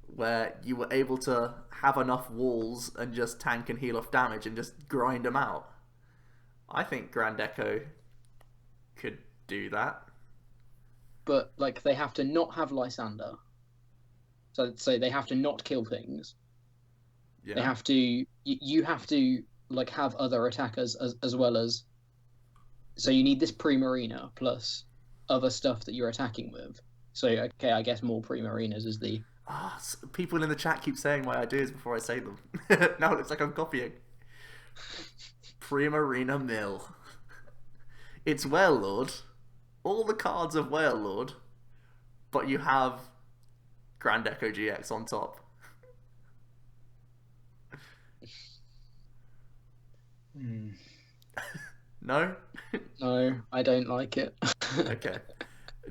where you were able to have enough walls and just tank and heal off damage and just grind them out. I think Grand Echo could do that. but like they have to not have Lysander. So they have to not kill things. Yeah. They have to. You have to like have other attackers as well as. So you need this Primarina plus other stuff that you're attacking with. So okay, I guess more Primarinas is the. People in the chat keep saying my ideas before I say them. Now it looks like I'm copying. Primarina Mill. It's Warlord. All the cards of Warlord, but you have Grand Echo GX on top. No? No, I don't like it. Okay.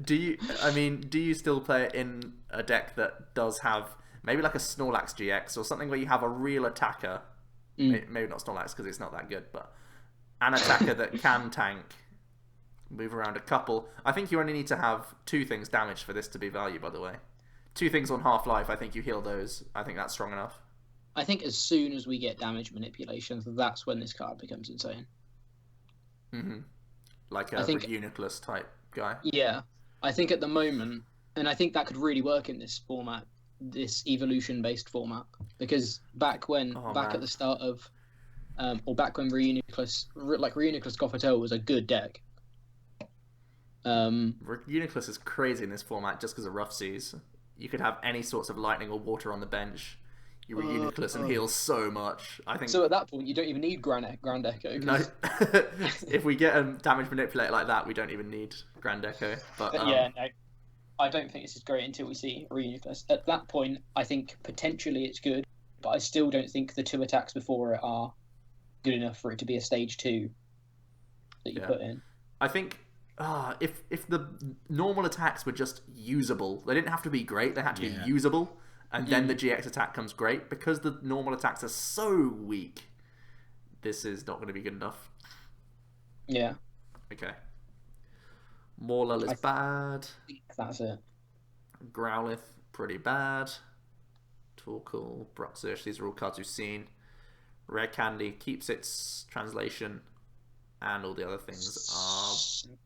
Do you still play it in a deck that does have maybe like a Snorlax GX or something where you have a real attacker? Maybe not Snorlax because it's not that good, but an attacker that can tank, move around a couple. I think you only need to have 2 things damaged for this to be value, by the way. 2 things on half-life, I think you heal those. I think that's strong enough. I think as soon as we get damage manipulations, that's when this card becomes insane. Mm-hmm. Like a Uniclus type guy. Yeah. I think at the moment, and I think that could really work in this format, this evolution-based format, because back at the start of, or back when Reuniclus Gothitelle was a good deck. Uniclus is crazy in this format just because of rough seas. You could have any sorts of lightning or water on the bench. You Reuniclus and heal so much. I think. So at that point, you don't even need Grand Echo. No, if we get a damage manipulator like that, we don't even need Grand Echo. But yeah, no, I don't think this is great until we see Reuniclus. At that point, I think potentially it's good, but I still don't think the 2 attacks before it are good enough for it to be a stage 2 that you put in. I think if the normal attacks were just usable, they didn't have to be great. They had to be usable. And then the GX attack comes great. Because the normal attacks are so weak, this is not going to be good enough. Yeah. Okay. Morlul is bad. I think that's it. Growlithe, pretty bad. Torkoal, Bruxish, these are all cards we've seen. Rare Candy keeps its translation. And all the other things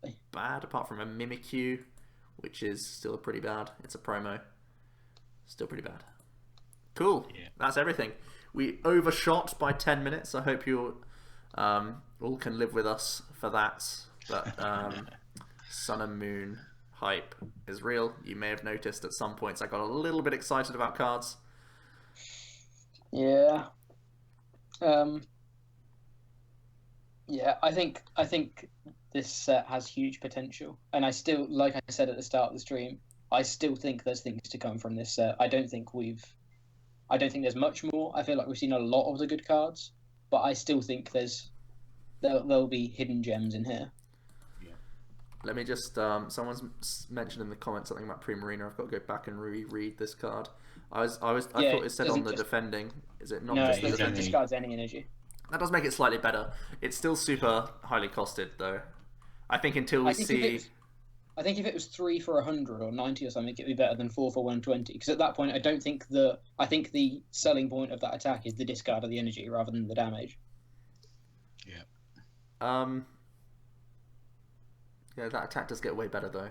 are bad, apart from a Mimikyu, which is still pretty bad. It's a promo. Still pretty bad. Cool. Yeah. That's everything. We overshot by 10 minutes. I hope you all can live with us for that. But Sun and Moon hype is real. You may have noticed at some points I got a little bit excited about cards. Yeah. Yeah, I think this set has huge potential. And I still, like I said at the start of the stream, I still think there's things to come from this set. I don't think there's much more. I feel like we've seen a lot of the good cards, but I still think there'll be hidden gems in here. Yeah. Let me just someone's mentioned in the comments something about Primarina. I've got to go back and reread this card. I thought it said on the defending. Is it not just the defending? No, it discards any energy. That does make it slightly better. It's still super highly costed though. I think until we see. I think if it was 3 for 100 or 90 or something, it'd be better than 4 for 120. Because at that point, I think the selling point of that attack is the discard of the energy rather than the damage. Yeah. Yeah, that attack does get way better though,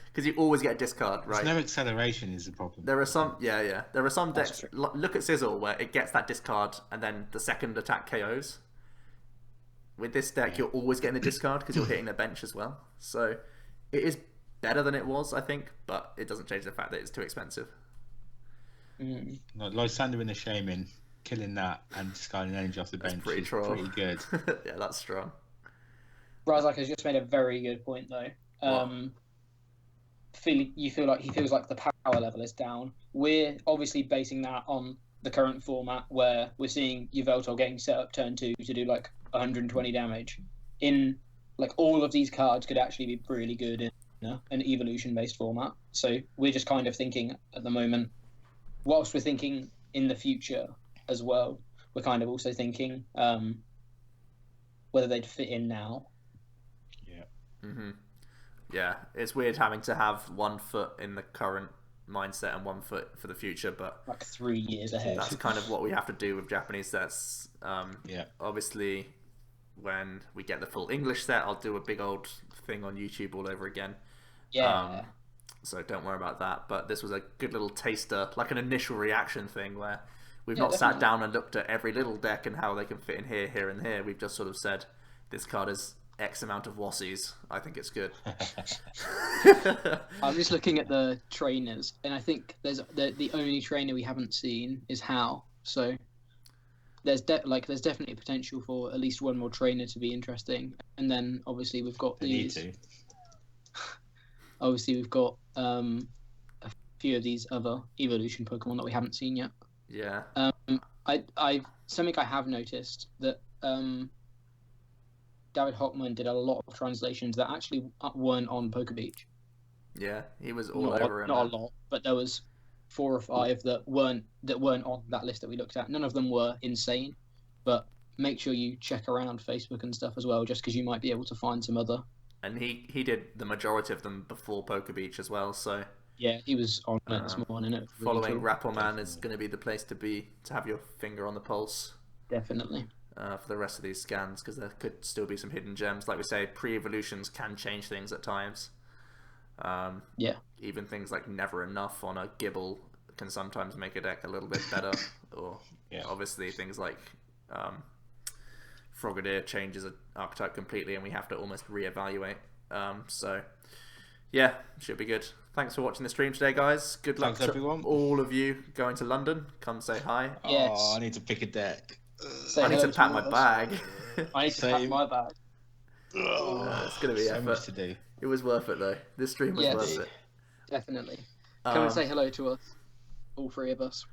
because you always get a discard, right? There's no acceleration is the problem. There are some, There are some decks. Look at Sizzle where it gets that discard and then the second attack KOs. With this deck, you're always getting the discard because you're hitting the bench as well. So. It is better than it was, I think, but it doesn't change the fact that it's too expensive. No, Lysander and the Shaman, killing that and discarding energy off the bench is pretty good. Yeah, that's strong. Razak has just made a very good point, though. You feel like he feels like the power level is down. We're obviously basing that on the current format where we're seeing Yveltal getting set up turn 2 to do like 120 damage. Like all of these cards could actually be really good in an evolution-based format. So we're just kind of thinking at the moment, whilst we're thinking in the future as well, we're kind of also thinking whether they'd fit in now. Yeah. Mm-hmm. Yeah, it's weird having to have 1 foot in the current mindset and 1 foot for the future, but like 3 years ahead. That's kind of what we have to do with Japanese sets. Obviously. When we get the full English set, I'll do a big old thing on YouTube all over again. Yeah. So don't worry about that. But this was a good little taster, like an initial reaction thing where we've not definitely. sat down and looked at every little deck and how they can fit in here, here, and here. We've just sort of said, this card is X amount of Wassies. I think it's good. I'm just looking at the trainers, and I think there's the only trainer we haven't seen is Hal. So there's definitely potential for at least one more trainer to be interesting. And then obviously we've got They need these. to. Obviously we've got a few of these other evolution Pokemon that we haven't seen yet. Yeah. Something I have noticed that David Hockman did a lot of translations that actually weren't on Poke Beach. Yeah, he was all Not over it. a lot, but there was 4 or 5 that weren't on that list that we looked at. None of them were insane, but make sure you check around Facebook and stuff as well, just because you might be able to find some other. And he did the majority of them before Poke Beach as well, so Yeah, he was on it this morning. It was really following cool. Rappelman is going to be the place to be, to have your finger on the pulse. Definitely. For the rest of these scans, because there could still be some hidden gems. Like we say, pre-evolutions can change things at times. Yeah. Even things like Never Enough on a Gibble can sometimes make a deck a little bit better. Or obviously things like Frogadier changes an archetype completely, and we have to almost reevaluate. So yeah, should be good. Thanks for watching the stream today, guys. Good luck to everyone. all of you going to London. Come say hi. Yes. Oh, I need to pick a deck. I need to pack my bag. I need to pack my bag. It's gonna be so effort. much to do. It was worth it though. This stream was worth it. Definitely. Come and say hello to us, all 3 of us.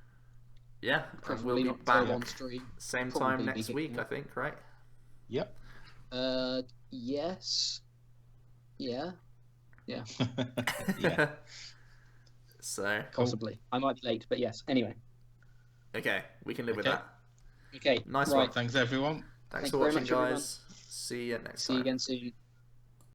Yeah, and Preferably we'll be not back on stream. same Probably time be next getting week, it. I think, right? Yep. Yes. Yeah. Yeah. Yeah. So Possibly. I might be late, but yes. Anyway. okay, we can live with Okay. that. Okay. Nice right. one. Thanks everyone. Thanks Thank for you very watching, much, everyone. guys. See you next See time. you again soon.